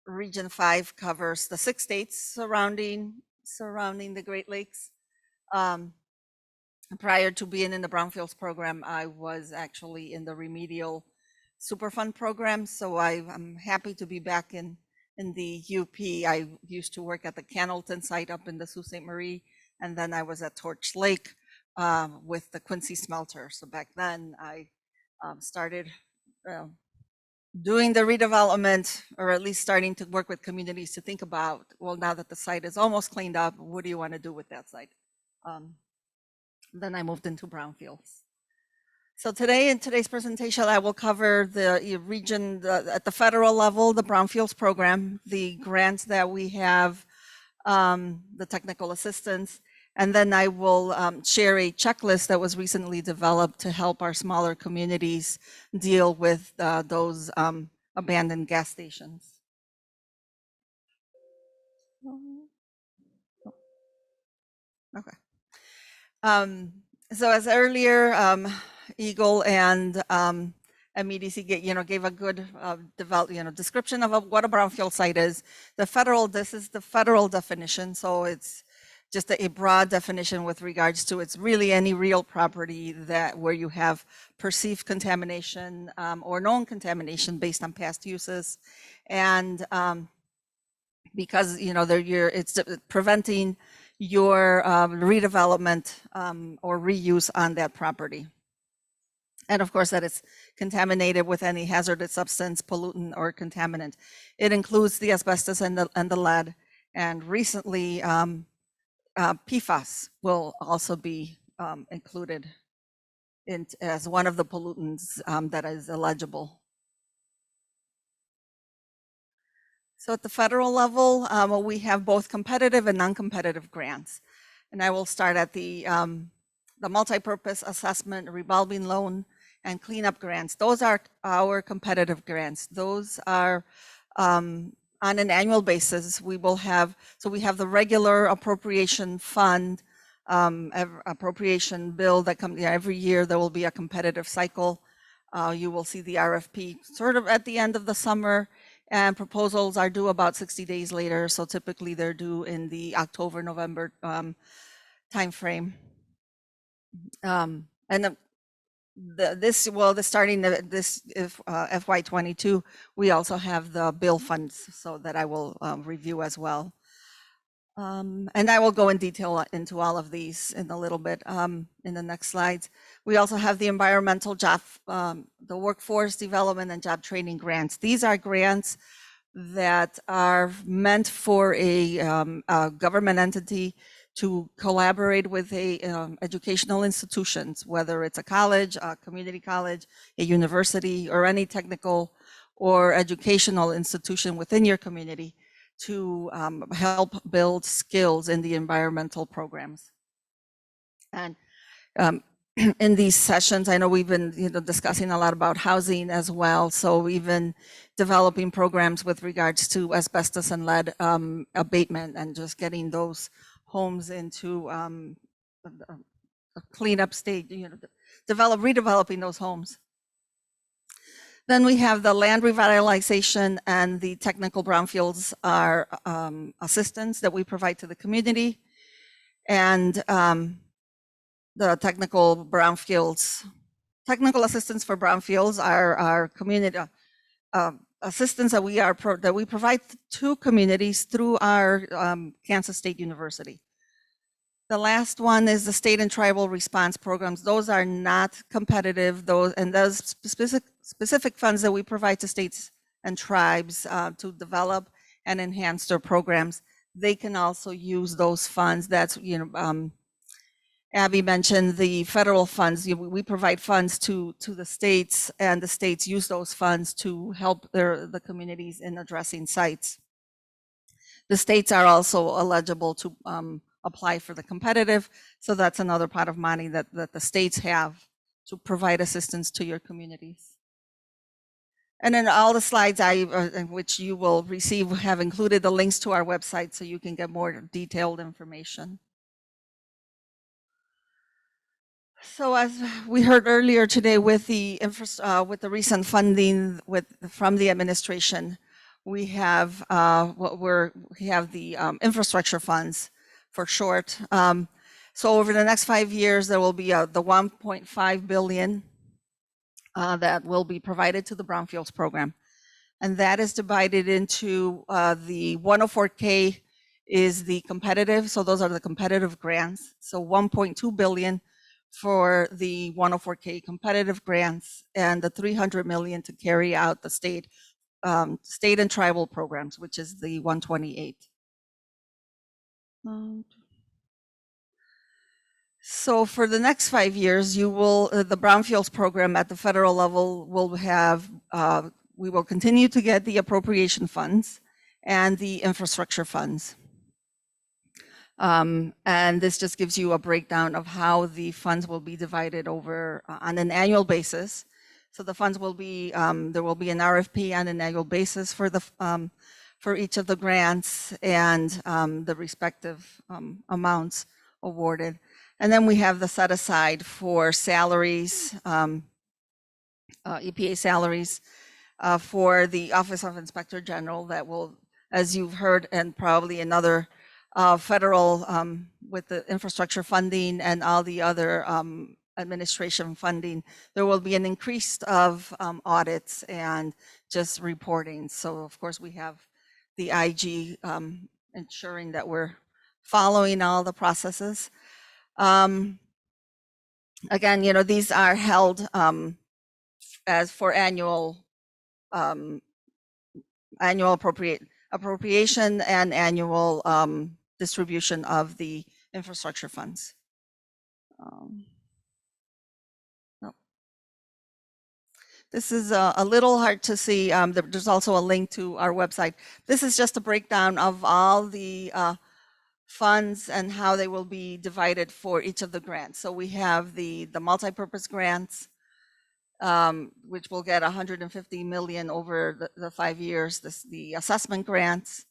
[SPEAKER 10] Region 5 covers the 6 states surrounding the Great Lakes. Prior to being in the Brownfields program, I was actually in the remedial Superfund program, so I'm happy to be back in the UP. I used to work at the Cannleton site up in the Sault Ste. Marie, and then I was at Torch Lake with the Quincy smelter. So back then I started doing the redevelopment, or at least starting to work with communities to think about, well, now that the site is almost cleaned up, what do you want to do with that site? Then I moved into Brownfields. So today, in today's presentation, I will cover the region at the federal level, the Brownfields program, the grants that we have, the technical assistance, and then I will share a checklist that was recently developed to help our smaller communities deal with those abandoned gas stations. Okay. So as earlier, EGLE and MEDC gave a good description of what a brownfield site is. This is the federal definition, so it's just a broad definition with regards to it's really any real property where you have perceived contamination or known contamination based on past uses, and because it's preventing your redevelopment or reuse on that property. And of course that it's contaminated with any hazardous substance, pollutant, or contaminant. It includes the asbestos and the lead. And recently, PFAS will also be included as one of the pollutants that is eligible. So at the federal level, we have both competitive and non-competitive grants. And I will start at the multi-purpose assessment, revolving loan, and cleanup grants. Those are our competitive grants. Those are on an annual basis. We will have, so we have the regular appropriation fund, appropriation bill that comes every year. There will be a competitive cycle. You will see the RFP sort of at the end of the summer, and proposals are due about 60 days later. So typically they're due in the October, November timeframe. And starting this FY22, we also have the bill funds, so that I will review as well. And I will go in detail into all of these in a little bit in the next slides. We also have the environmental job, the workforce development and job training grants. These are grants that are meant for a government entity to collaborate with educational institutions, whether it's a college, a community college, a university, or any technical or educational institution within your community, to help build skills in the environmental programs. And in these sessions, I know we've been discussing a lot about housing as well. So we've been developing programs with regards to asbestos and lead abatement, and just getting those homes into a cleanup state, redeveloping those homes. Then we have the land revitalization and the technical brownfields are assistance that we provide to the community. And the technical assistance for brownfields are our community assistance that we provide to communities through our Kansas State University. The last one is the state and tribal response programs. Those are not competitive. Those specific funds that we provide to states and tribes to develop and enhance their programs. They can also use those funds. That's, Abbie mentioned the federal funds. We provide funds to the states, and the states use those funds to help the communities in addressing sites. The states are also eligible to apply for the competitive. So that's another pot of money that the states have to provide assistance to your communities. And then all the slides which you will receive have included the links to our website, so you can get more detailed information. So as we heard earlier today, with the recent funding from the administration, we have the infrastructure funds, for short. So over the next 5 years, there will be the $1.5 billion that will be provided to the Brownfields program. And that is divided into the 104K is the competitive. So those are the competitive grants. So $1.2 billion for the 104K competitive grants, and the $300 million to carry out the state and tribal programs, which is the 128. So for the next 5 years, the Brownfields program at the federal level will have, we will continue to get the appropriation funds and the infrastructure funds. And this just gives you a breakdown of how the funds will be divided over on an annual basis. So the funds will be, there will be an RFP on an annual basis for each of the grants and the respective amounts awarded. And then we have the set aside for salaries, EPA salaries for the Office of Inspector General that will, as you've heard, and probably another federal with the infrastructure funding and all the other administration funding, there will be an increase of audits and just reporting. So of course we have the IG ensuring that we're following all the processes. Again, these are held as for annual appropriation and annual distribution of the infrastructure funds. No. This is a little hard to see. There's also a link to our website. This is just a breakdown of all the funds and how they will be divided for each of the grants. So we have the multi-purpose grants, which will get 150 million over the 5 years. The assessment grants.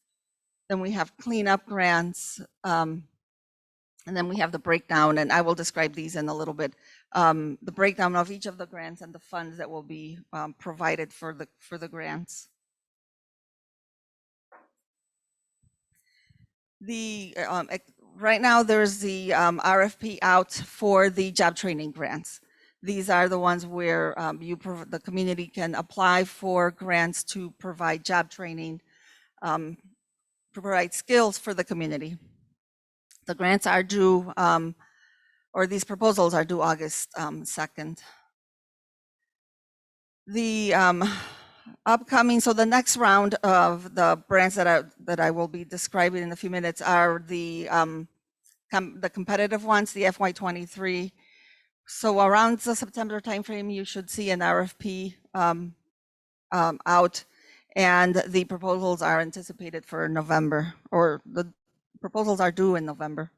[SPEAKER 10] Then we have cleanup grants. And then we have the breakdown, and I will describe these in a little bit. The breakdown of each of the grants and the funds that will be provided for the grants. Right now there's the RFP out for the job training grants. These are the ones where the community can apply for grants to provide job training, provide skills for the community. The grants are due, or these proposals are due August 2nd. The upcoming, so the next round of the grants that I will be describing in a few minutes are the competitive ones, the FY23. So around the September timeframe, you should see an RFP out, and the proposals are anticipated for November, or the proposals are due in November.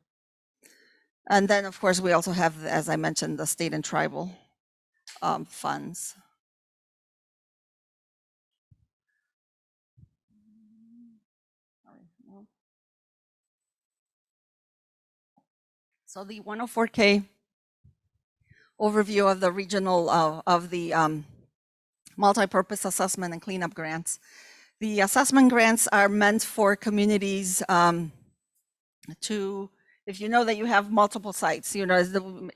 [SPEAKER 10] And then, of course, we also have, as I mentioned, the state and tribal funds. So the 104K overview of the regional, of the multi-purpose assessment and cleanup grants. The assessment grants are meant for communities to, if you know that you have multiple sites, you know, as the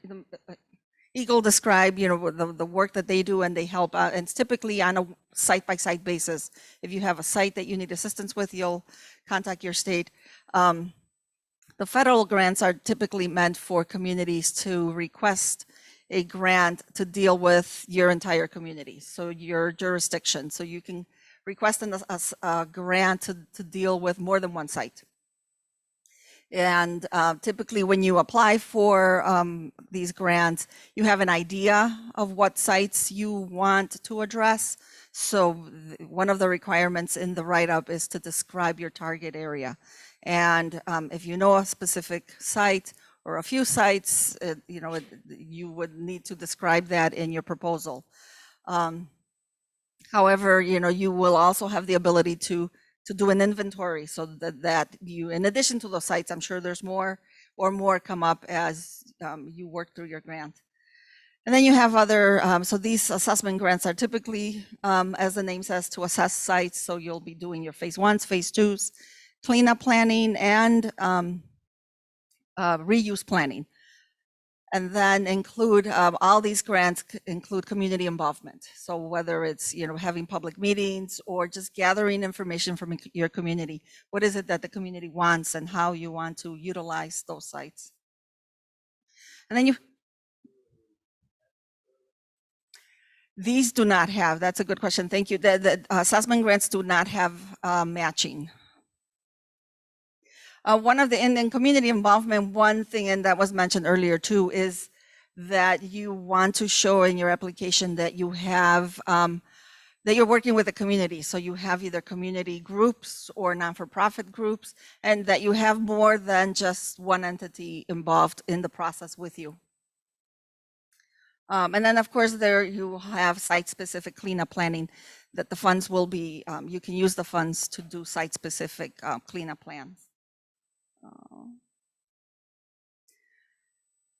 [SPEAKER 10] EGLE described, you know, the work that they do, and they help out, and it's typically on a site-by-site basis. If you have a site that you need assistance with, you'll contact your state. The federal grants are typically meant for communities to request a grant to deal with your entire community, so your jurisdiction. So you can request a grant to deal with more than one site. And typically when you apply for these grants, you have an idea of what sites you want to address. So one of the requirements in the write-up is to describe your target area. And if you know a specific site or a few sites, you know, you would need to describe that in your proposal. However, you know, you will also have the ability to do an inventory, so that you, in addition to those sites, I'm sure there's more come up as you work through your grant. And then you have other, so these assessment grants are typically, as the name says, to assess sites. So you'll be doing your phase 1s, phase 2s, cleanup planning, and reuse planning. And then include, all these grants include community involvement. So whether it's, you know, having public meetings or just gathering information from your community, what is it that the community wants and how you want to utilize those sites. And then these do not have, that's a good question, thank you. The assessment grants do not have matching. One of the, in community involvement, one thing, and that was mentioned earlier too, is that you want to show in your application that you have, that you're working with the community. So you have either community groups or non-for-profit groups, and that you have more than just one entity involved in the process with you. And then of course there you have site-specific cleanup planning, that the funds will be, you can use the funds to do site-specific cleanup plans.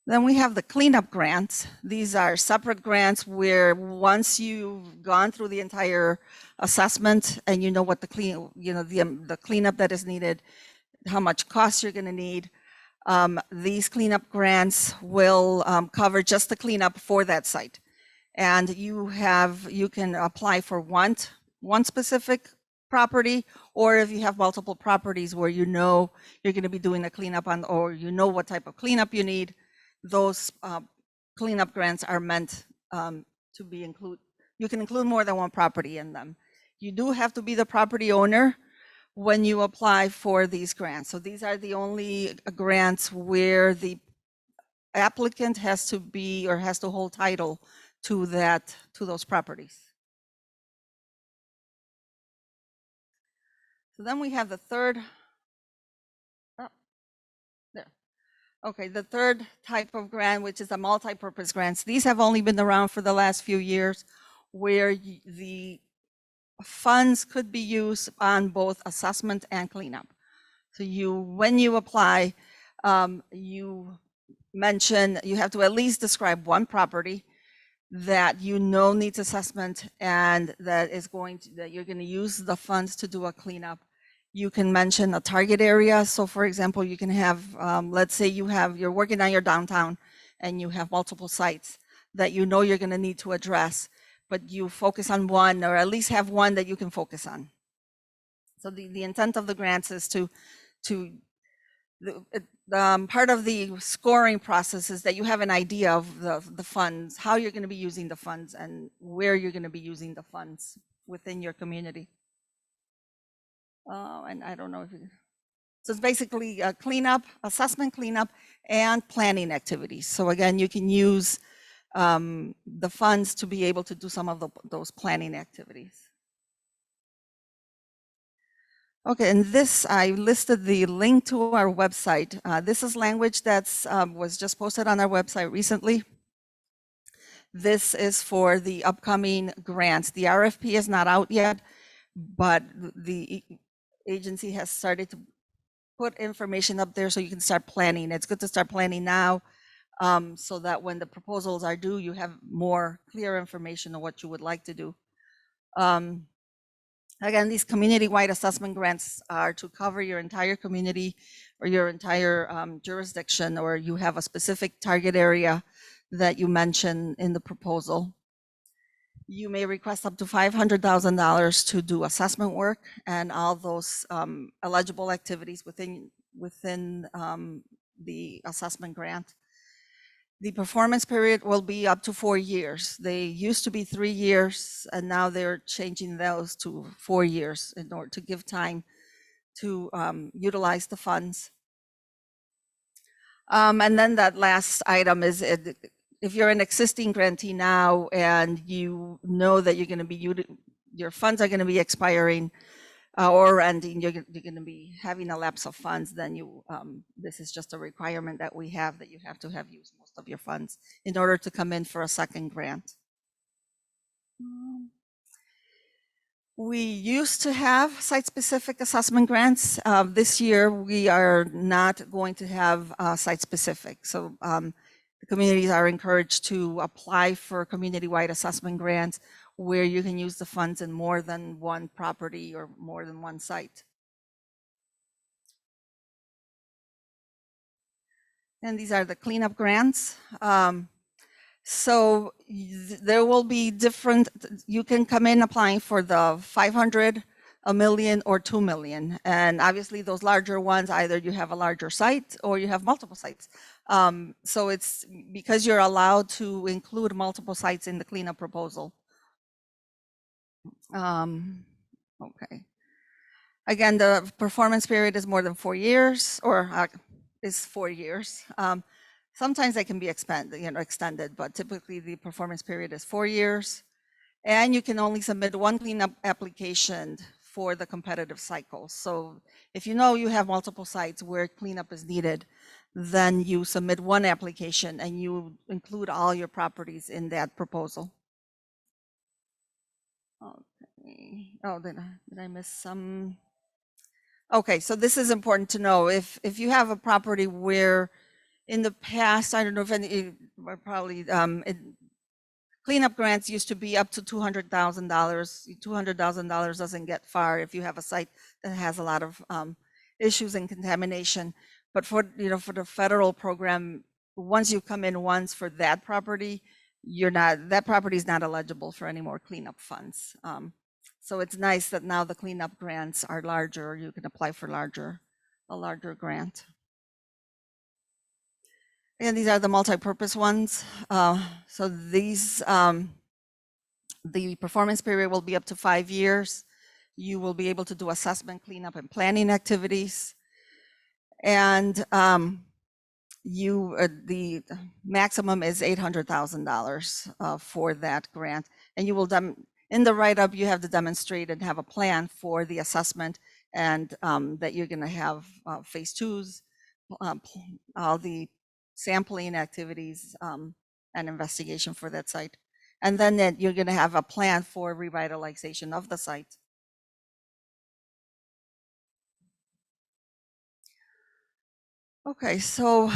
[SPEAKER 10] Then we have the cleanup grants. These are separate grants where once you've gone through the entire assessment and you know what the the cleanup that is needed, how much cost you're going to need, these cleanup grants will cover just the cleanup for that site. And you can apply for one specific property, or if you have multiple properties where you know you're going to be doing a cleanup on, or you know what type of cleanup you need, those cleanup grants are meant to be you can include more than one property in them. You do have to be the property owner, when you apply for these grants. So these are the only grants where the applicant has to be or has to hold title to those properties. So then we have the third, okay, the third type of grant, which is a multi-purpose grants. These have only been around for the last few years, where the funds could be used on both assessment and cleanup. So when you apply, you mention, you have to at least describe one property that you know needs assessment and that you're going to use the funds to do a cleanup. You can mention a target area. So for example, you can have, let's say you're working on your downtown and you have multiple sites that you know you're going to need to address, but you focus on one, or at least have one that you can focus on. So the intent of the grants is part of the scoring process is that you have an idea of the funds, how you're going to be using the funds, and where you're going to be using the funds within your community. And I don't know if so it's basically a cleanup, assessment cleanup, and planning activities. So again, you can use the funds to be able to do some of those planning activities. Okay, and this, I listed the link to our website. This is language that's was just posted on our website recently. This is for the upcoming grants. The RFP is not out yet, but the agency has started to put information up there so you can start planning. It's good to start planning now, so that when the proposals are due, you have more clear information on what you would like to do. Again, these community-wide assessment grants are to cover your entire community or your entire jurisdiction, or you have a specific target area that you mention in the proposal. You may request up to $500,000 to do assessment work and all those eligible activities within the assessment grant. The performance period will be up to 4 years. They used to be 3 years, and now they're changing those to 4 years in order to give time to utilize the funds. And then that last item is, if you're an existing grantee now and you know that you're going to be, your funds are going to be expiring or ending, you're going to be having a lapse of funds, then this is just a requirement that we have, that you have to have used most of your funds in order to come in for a second grant. We used to have site-specific assessment grants. This year, we are not going to have site-specific. So the communities are encouraged to apply for community-wide assessment grants where you can use the funds in more than one property or more than one site. And these are the cleanup grants. So there will be different, you can come in applying for the 500, $1 million, or $2 million. And obviously those larger ones, either you have a larger site or you have multiple sites. So it's because you're allowed to include multiple sites in the cleanup proposal. Okay. Again, the performance period is more than 4 years, or is 4 years. Sometimes they can be extended, but typically the performance period is 4 years. And you can only submit one cleanup application for the competitive cycle. So if you know you have multiple sites where cleanup is needed, then you submit one application and you include all your properties in that proposal. Okay. Oh, did I miss some? Okay, so this is important to know. If you have a property where in the past, I don't know if any, probably cleanup grants used to be up to $200,000. $200,000 doesn't get far if you have a site that has a lot of issues and contamination. But for for the federal program, once you come in once for that property, that property is not eligible for any more cleanup funds. So it's nice that now the cleanup grants are larger. You can apply for a larger grant. And these are the multi-purpose ones. So these, the performance period will be up to 5 years. You will be able to do assessment, cleanup, and planning activities. And the maximum is $800,000 for that grant. And you will, in the write-up, you have to demonstrate and have a plan for the assessment, and that you're gonna have phase twos, all the sampling activities and investigation for that site. And then that you're gonna have a plan for revitalization of the site. Okay, so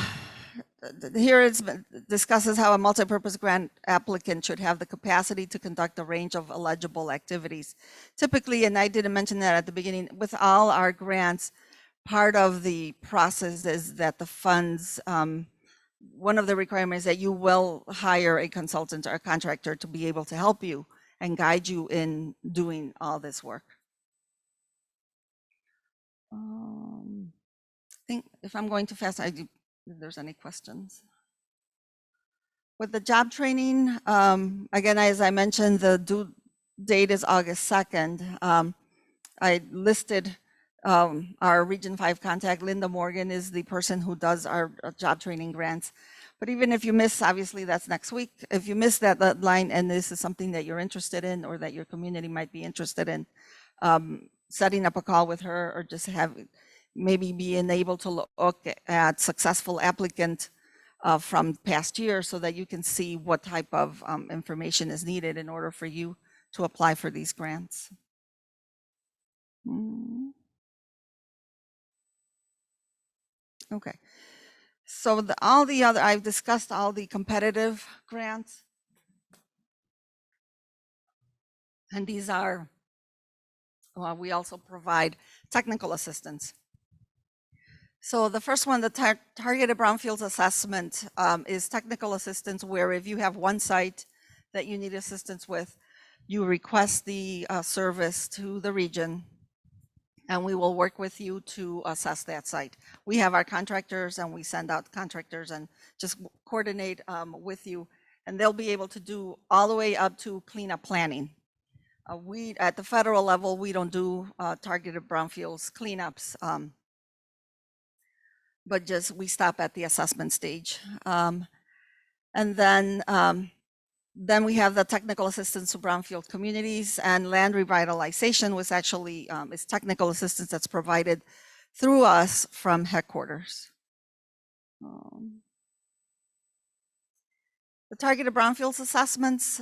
[SPEAKER 10] here it discusses how a multipurpose grant applicant should have the capacity to conduct a range of eligible activities. Typically, and I didn't mention that at the beginning, with all our grants, part of the process is that the funds, one of the requirements is that you will hire a consultant or a contractor to be able to help you and guide you in doing all this work. I think if I'm going too fast, if there's any questions. With the job training, again, as I mentioned, the due date is August 2nd. I listed our Region 5 contact. Linda Morgan is the person who does our job training grants. But even if you miss, obviously that's next week. If you miss that deadline and this is something that you're interested in or that your community might be interested in, setting up a call with her, or just maybe being able to look at successful applicant from past years so that you can see what type of information is needed in order for you to apply for these grants. Okay, so I've discussed all the competitive grants. And these are, we also provide technical assistance. So the first one, the targeted brownfields assessment, is technical assistance, where if you have one site that you need assistance with, you request the service to the region, and we will work with you to assess that site. We have our contractors, and we send out contractors and just coordinate with you, and they'll be able to do all the way up to cleanup planning. We, at the federal level, we don't do targeted brownfields cleanups, but just we stop at the assessment stage. And then we have the technical assistance to brownfield communities, and land revitalization was actually is technical assistance that's provided through us from headquarters. The targeted brownfields assessments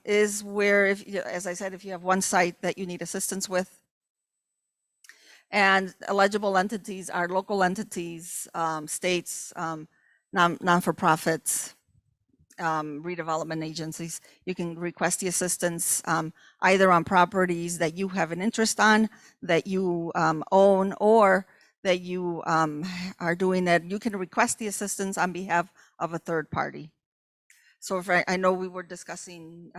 [SPEAKER 10] is where, as I said, if you have one site that you need assistance with, and eligible entities are local entities, states, non-for-profits, redevelopment agencies. You can request the assistance either on properties that you have an interest on, that you own, or that you are doing that. You can request the assistance on behalf of a third party. So if I know we were discussing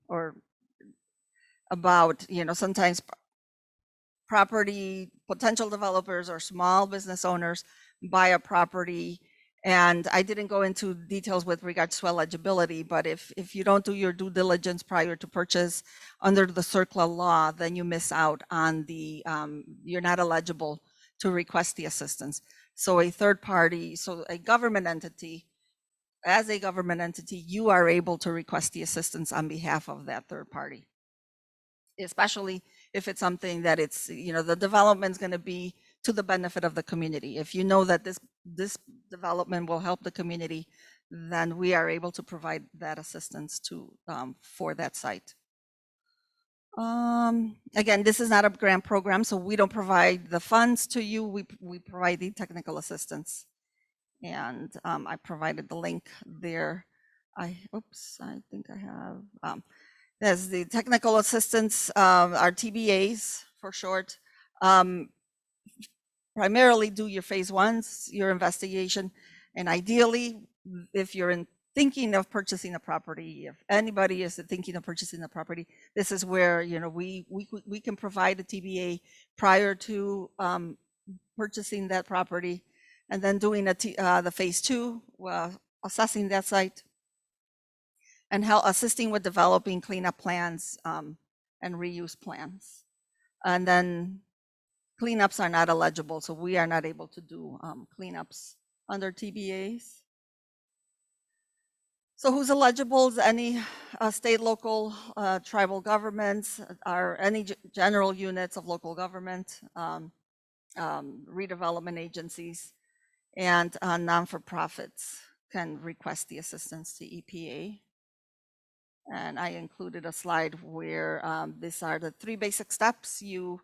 [SPEAKER 10] or about, sometimes property potential developers or small business owners buy a property, and I didn't go into details with regards to eligibility, but if you don't do your due diligence prior to purchase under the CERCLA law, then you miss out on the, you're not eligible to request the assistance. So a third party, so a government entity, as a government entity, you are able to request the assistance on behalf of that third party, especially if it's something that it's, the development's going to be to the benefit of the community. If you know that this development will help the community, then we are able to provide that assistance to for that site. Again, this is not a grant program, so we don't provide the funds to you. We provide the technical assistance, and I provided the link there. I think I have. There's the technical assistance, our TBAs for short. Primarily do your phase ones, your investigation, and ideally, if you're thinking of purchasing a property, if anybody is thinking of purchasing a property, this is where we can provide a TBA prior to purchasing that property, and then doing the phase two, assessing that site, and assisting with developing cleanup plans and reuse plans. And then cleanups are not eligible, so we are not able to do cleanups under TBAs. So who's eligible? Any state, local, tribal governments, or any general units of local government, redevelopment agencies, and non-for-profits can request the assistance to EPA. And I included a slide where these are the 3 basic steps. You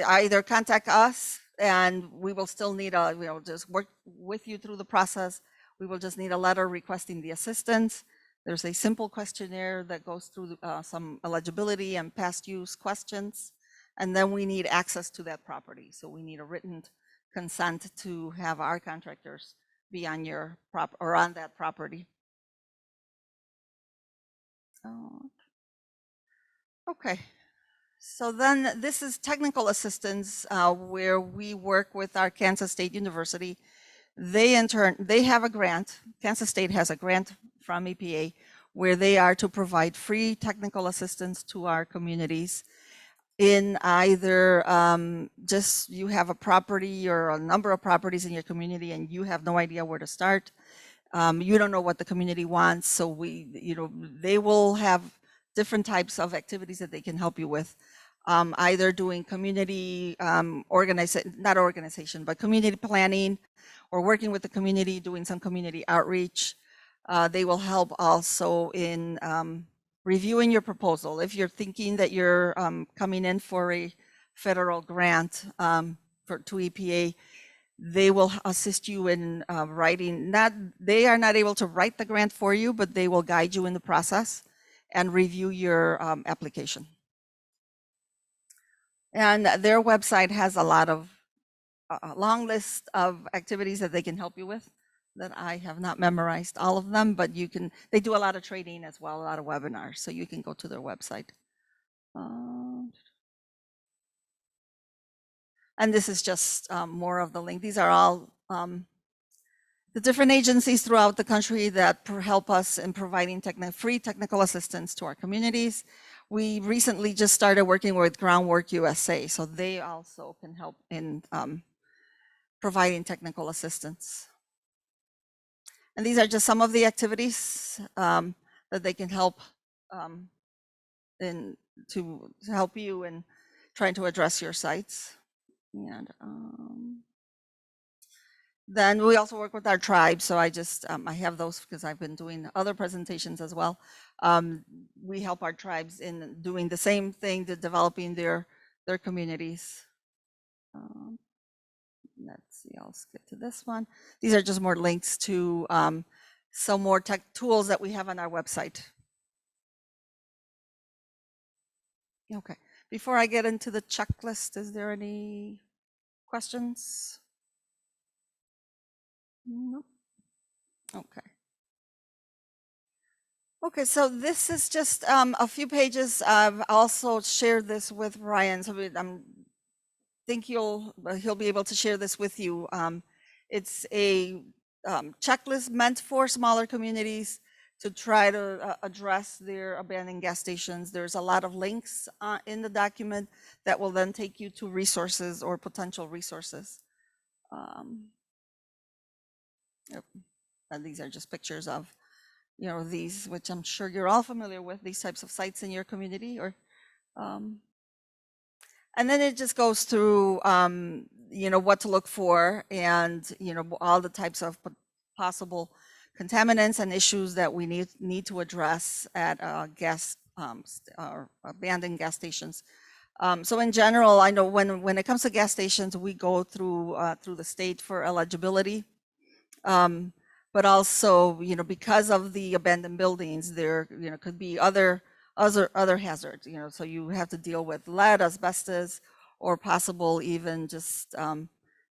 [SPEAKER 10] either contact us, and we will still need we'll just work with you through the process. We will just need a letter requesting the assistance. There's a simple questionnaire that goes through some eligibility and past use questions. And then we need access to that property. So we need a written consent to have our contractors be on your on that property. Okay. So then this is technical assistance where we work with our Kansas State University. They have a grant. Kansas State has a grant from EPA where they are to provide free technical assistance to our communities in either just you have a property or a number of properties in your community and you have no idea where to start. You don't know what the community wants, so they will have different types of activities that they can help you with. Either doing community not organization, but community planning, or working with the community, doing some community outreach. They will help also in reviewing your proposal. If you're thinking that you're coming in for a federal grant to EPA, they will assist you in writing. They are not able to write the grant for you, but they will guide you in the process and review your application. And their website has a lot of a long list of activities that they can help you with that I have not memorized all of them, but they do a lot of training as well, a lot of webinars, so you can go to their website. And this is just more of the link. These are all the different agencies throughout the country that help us in providing free technical assistance to our communities. We recently just started working with Groundwork USA, so they also can help in providing technical assistance. And these are just some of the activities that they can help to help you in trying to address your sites. And then we also work with our tribe. So I have those because I've been doing other presentations as well. We help our tribes in doing the same thing, to developing their communities. Let's see, I'll skip to this one. These are just more links to some more tech tools that we have on our website. Okay, before I get into the checklist, is there any questions? Nope. Okay. Okay, so this is just a few pages. I've also shared this with Ryan, so I think he'll be able to share this with you. It's a checklist meant for smaller communities to try to address their abandoned gas stations. There's a lot of links in the document that will then take you to resources or potential resources. Yep. And these are just pictures of, these, which I'm sure you're all familiar with, these types of sites in your community. Or, and then it just goes through, what to look for, and all the types of possible contaminants and issues that we need to address at gas or abandoned gas stations. So in general, I know when it comes to gas stations, we go through the state for eligibility. But also, because of the abandoned buildings, there, could be other hazards, so you have to deal with lead, asbestos, or possible even just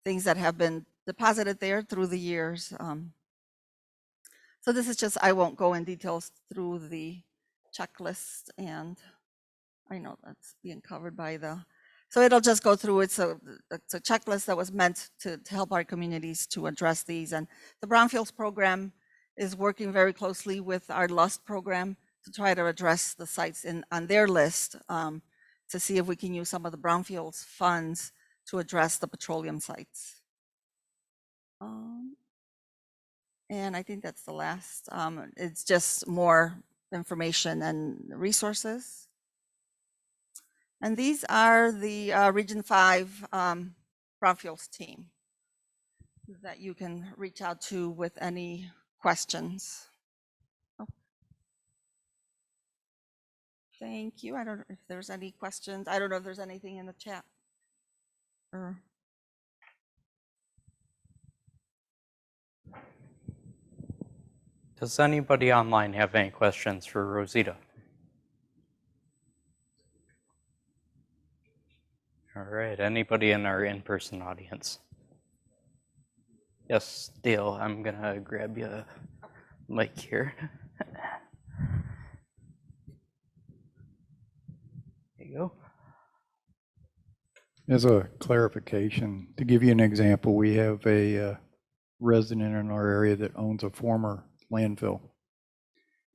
[SPEAKER 10] things that have been deposited there through the years. So this is just, I won't go in details through the checklist, and I know that's being covered by so it'll just go through. It's a checklist that was meant to help our communities to address these. And the Brownfields program is working very closely with our LUST program to try to address the sites on their list to to see if we can use some of the Brownfields funds to address the petroleum sites. And I think that's the last. It's just more information and resources. And these are the Region 5 Brownfields team that you can reach out to with any questions. Oh. Thank you. I don't know if there's any questions. I don't know if there's anything in the chat. Or
[SPEAKER 1] Does anybody online have any questions for Rosita? All right, anybody in our in-person audience? Yes, Dale, I'm gonna grab you a mic here. There you go.
[SPEAKER 18] As a clarification, to give you an example, we have a resident in our area that owns a former landfill.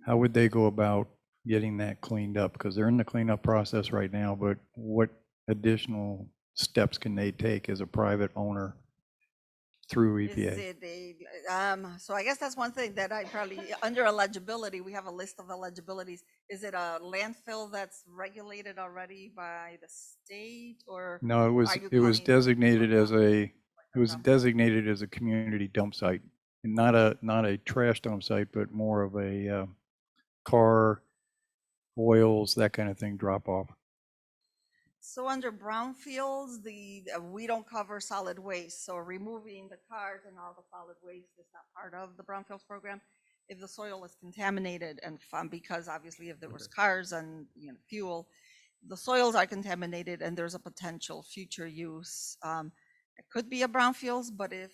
[SPEAKER 18] How would they go about getting that cleaned up? Because they're in the cleanup process right now, but what additional steps can they take as a private owner through EPA?
[SPEAKER 10] So I guess that's one thing that I probably, under eligibility, we have a list of eligibilities. Is it a landfill that's regulated already by the state, or?
[SPEAKER 18] No, it was designated as a community dump site, and not a trash dump site, but more of a car, oils, that kind of thing drop off.
[SPEAKER 10] So under Brownfields, we don't cover solid waste. So removing the cars and all the solid waste is not part of the Brownfields program. If the soil is contaminated and because obviously if there was cars and fuel, the soils are contaminated and there's a potential future use. It could be a Brownfields, but if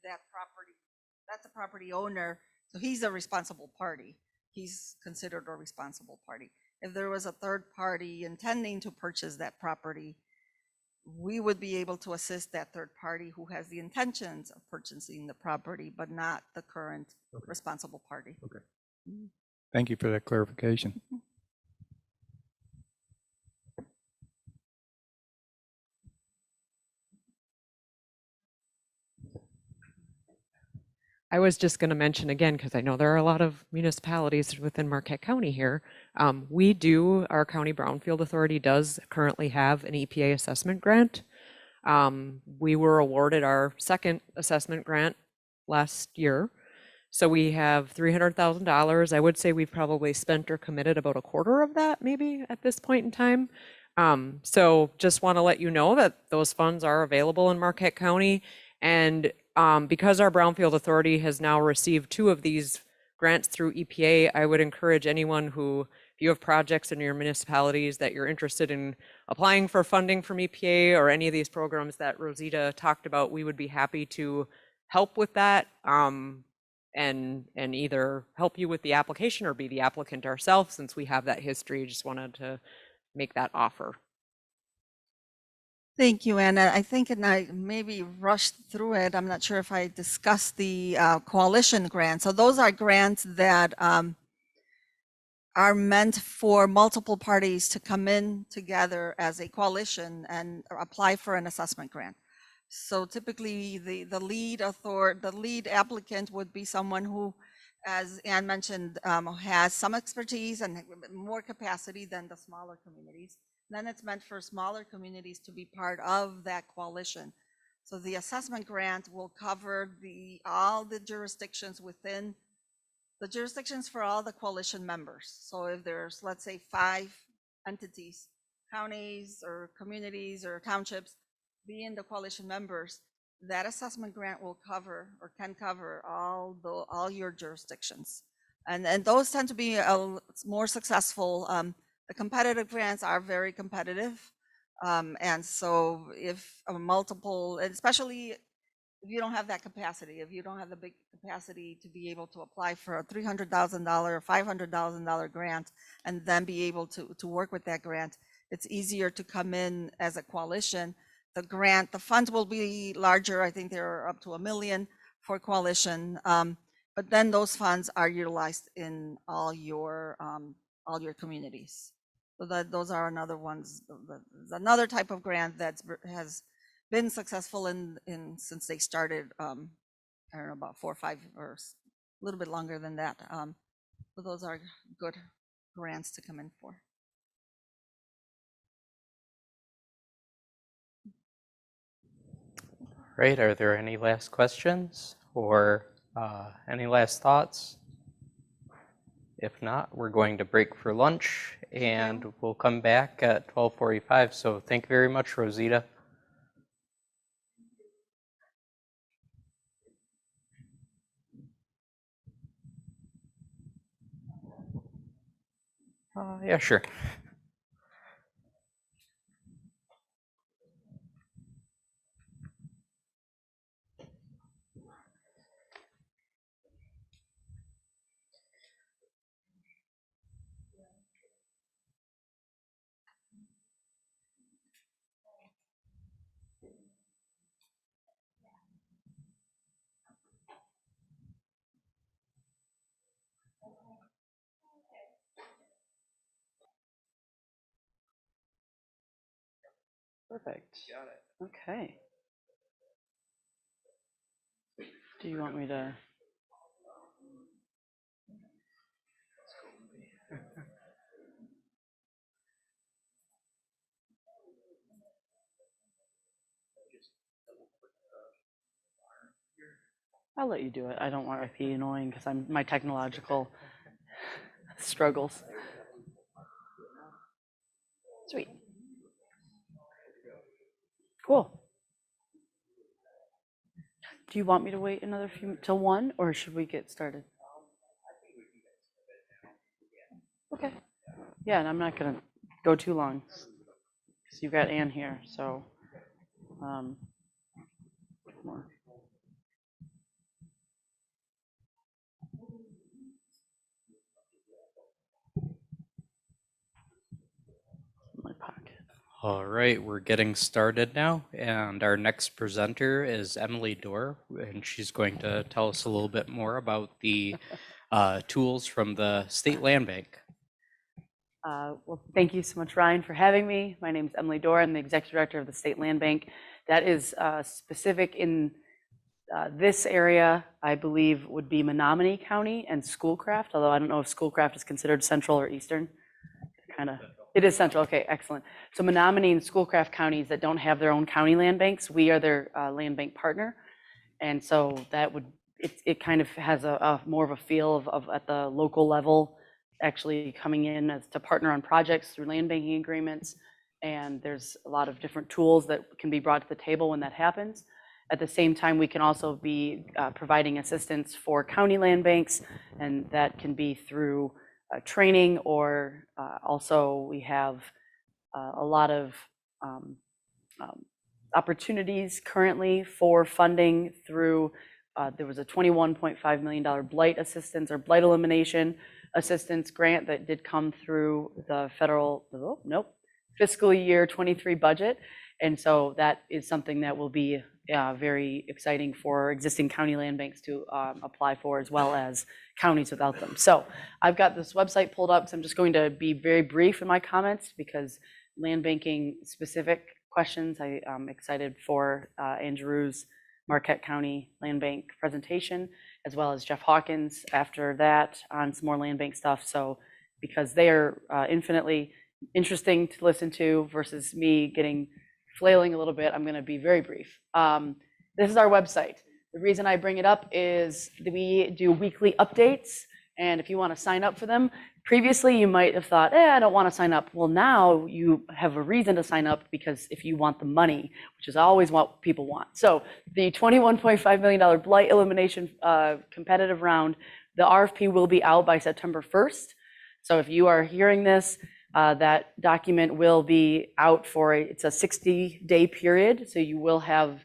[SPEAKER 10] that's a property owner, so he's a responsible party. He's considered a responsible party. If there was a third party intending to purchase that property, we would be able to assist that third party who has the intentions of purchasing the property, but not the current responsible party.
[SPEAKER 18] Okay. Thank you for that clarification.
[SPEAKER 8] I was just going to mention again, because I know there are a lot of municipalities within Marquette County here. Our County Brownfield Authority does currently have an EPA assessment grant. We were awarded our second assessment grant last year. So we have $300,000. I would say we've probably spent or committed about a quarter of that maybe at this point in time. So just want to let you know that those funds are available in Marquette County. And because our Brownfield Authority has now received 2 of these grants through EPA, I would encourage anyone who, if you have projects in your municipalities that you're interested in applying for funding from EPA or any of these programs that Rosita talked about, we would be happy to help with that and either help you with the application or be the applicant ourselves, since we have that history. Just wanted to make that offer.
[SPEAKER 10] Thank you, Anna. I think, and I maybe rushed through it, I'm not sure if I discussed the coalition grants. So those are grants that are meant for multiple parties to come in together as a coalition and apply for an assessment grant. So typically the lead applicant would be someone who, as Ann mentioned, has some expertise and more capacity than the smaller communities. Then it's meant for smaller communities to be part of that coalition. So the assessment grant will cover all the jurisdictions within the jurisdictions for all the coalition members. So if there's, let's say, 5 entities, counties or communities or townships being the coalition members, that assessment grant will cover or can cover all your jurisdictions. And those tend to be more successful. The competitive grants are very competitive. And so if multiple, especially if you don't have that capacity, if you don't have the big capacity to be able to apply for a $300,000 or $500,000 grant and then be able to work with that grant, it's easier to come in as a coalition. The funds will be larger. I think they're up to $1 million for coalition. But then those funds are utilized in all your communities. So those are another ones, another type of grant has been successful in since they started, I don't know, about 4 or 5 or a little bit longer than that. So those are good grants to come in for.
[SPEAKER 1] Right, are there any last questions or any last thoughts? If not, we're going to break for lunch and we'll come back at 12:45. So thank you very much, Rosita. Yeah, sure.
[SPEAKER 17] Perfect. Okay. Do you want me to? I'll let you do it. I don't want to be annoying because my technological struggles. Sweet. Cool. Do you want me to wait another few till 1, or should we get started? Okay. Yeah, and I'm not gonna go too long because you've got Ann here, so more. My pocket.
[SPEAKER 1] All right, we're getting started now, and our next presenter is Emily Doerr, and she's going to tell us a little bit more about the tools from the State Land Bank.
[SPEAKER 17] Well, thank you so much, Ryan, for having me. My name is Emily Doerr. I'm the Executive Director of the State Land Bank. That is specific in this area, I believe, would be Menominee County and Schoolcraft, although I don't know if Schoolcraft is considered central or eastern. Kind of. It is central. Okay, excellent. So Menominee and Schoolcraft counties that don't have their own county land banks, we are their land bank partner. And so that would, it kind of has a more of a feel of at the local level, actually coming in as to partner on projects through land banking agreements. And there's a lot of different tools that can be brought to the table when that happens. At the same time, we can also be providing assistance for county land banks, and that can be through training, or also we have a lot of opportunities currently for funding through, there was a $21.5 million blight assistance or blight elimination assistance grant that did come through the federal, fiscal year 23 budget. And so that is something that will be very exciting for existing county land banks to apply for, as well as counties without them. So I've got this website pulled up, so I'm just going to be very brief in my comments because land banking specific questions, I'm excited for Ann Giroux's Marquette County Land Bank presentation, as well as Jeff Hawkins after that on some more land bank stuff. So because they are infinitely interesting to listen to versus me getting flailing a little bit, I'm going to be very brief. This is our website. The reason I bring it up is that we do weekly updates, and if you want to sign up for them, previously you might have thought, I don't want to sign up. Well, now you have a reason to sign up, because if you want the money, which is always what people want. So the $21.5 million blight elimination competitive round, the RFP will be out by September 1st. So if you are hearing this, that document will be out for it's a 60-day period, so you will have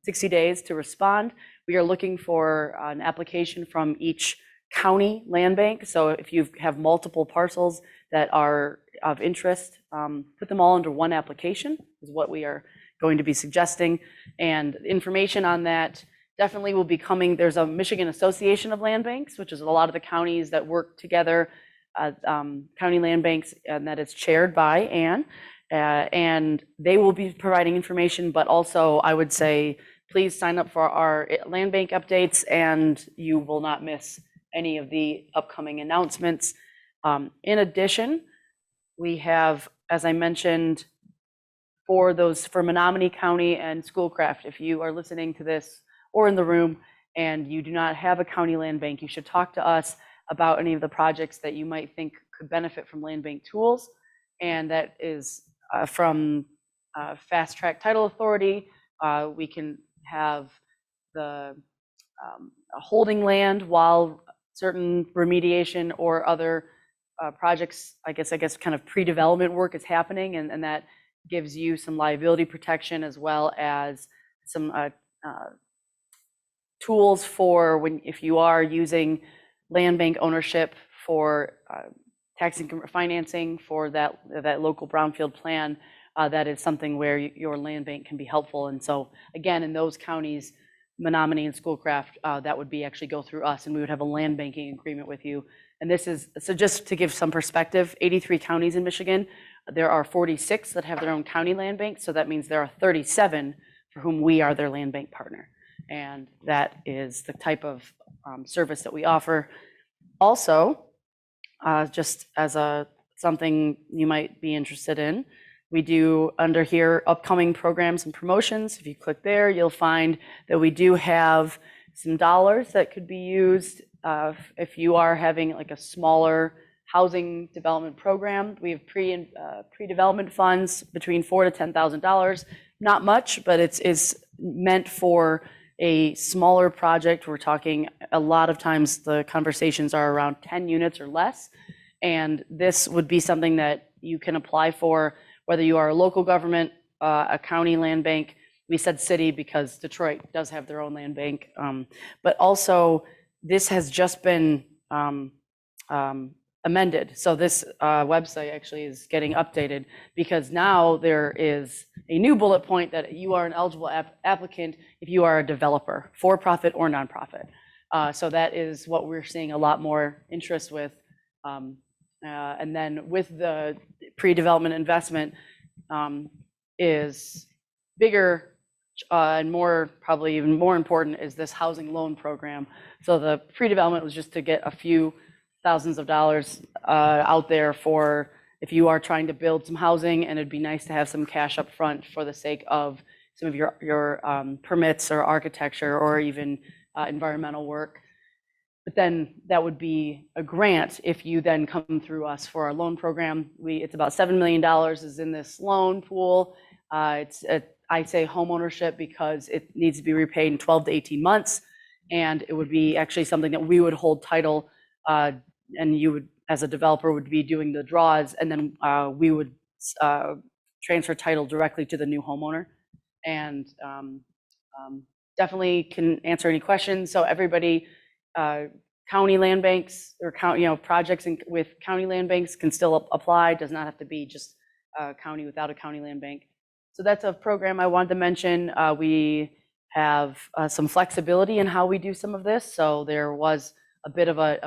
[SPEAKER 17] 60 days to respond. We are looking for an application from each county land bank. So if you have multiple parcels that are of interest, put them all under one application is what we are going to be suggesting. And information on that definitely will be coming. There's a Michigan Association of Land Banks, which is a lot of the counties that work together County Land Banks, and that is chaired by Ann. And they will be providing information, but also I would say, please sign up for our land bank updates and you will not miss any of the upcoming announcements. In addition, we have, as I mentioned, for Menominee County and Schoolcraft, if you are listening to this or in the room and you do not have a county land bank, you should talk to us about any of the projects that you might think could benefit from land bank tools. And that is from Fast Track Title Authority. We can have the holding land while certain remediation or other projects, I guess kind of pre-development work is happening, and that gives you some liability protection as well as some tools for if you are using land bank ownership for tax income financing for that local brownfield plan. That is something where your land bank can be helpful. And so again, in those counties, Menominee and Schoolcraft, that would be actually go through us, and we would have a land banking agreement with you. And this is, so just to give some perspective, 83 counties in Michigan, there are 46 that have their own county land bank. So that means there are 37 for whom we are their land bank partner. And that is the type of service that we offer. Also, just as something you might be interested in, we do under here upcoming programs and promotions. If you click there, you'll find that we do have some dollars that could be used if you are having like a smaller housing development program. We have pre-development funds between $4,000 to $10,000. Not much, but it's meant for a smaller project. We're talking a lot of times the conversations are around 10 units or less. And this would be something that you can apply for, whether you are a local government, a county land bank. We said city because Detroit does have their own land bank. But also, this has just been amended. So this website actually is getting updated because now there is a new bullet point that you are an eligible applicant if you are a developer, for-profit or nonprofit. So that is what we're seeing a lot more interest with. And then with the pre-development investment is bigger and more, probably even more important, is this housing loan program. So the pre-development was just to get a few thousands of dollars out there for if you are trying to build some housing, and it'd be nice to have some cash up front for the sake of some of your permits or architecture or even environmental work. But then that would be a grant if you then come through us for our loan program. It's about $7 million is in this loan pool. I say home ownership because it needs to be repaid in 12 to 18 months. And it would be actually something that we would hold title, and you would, as a developer, would be doing the draws, and then we would transfer title directly to the new homeowner. And definitely can answer any questions. So everybody, county land banks or projects with county land banks can still apply. Does not have to be just county without a county land bank. So that's a program I wanted to mention. We have some flexibility in how we do some of this. So there was a bit of a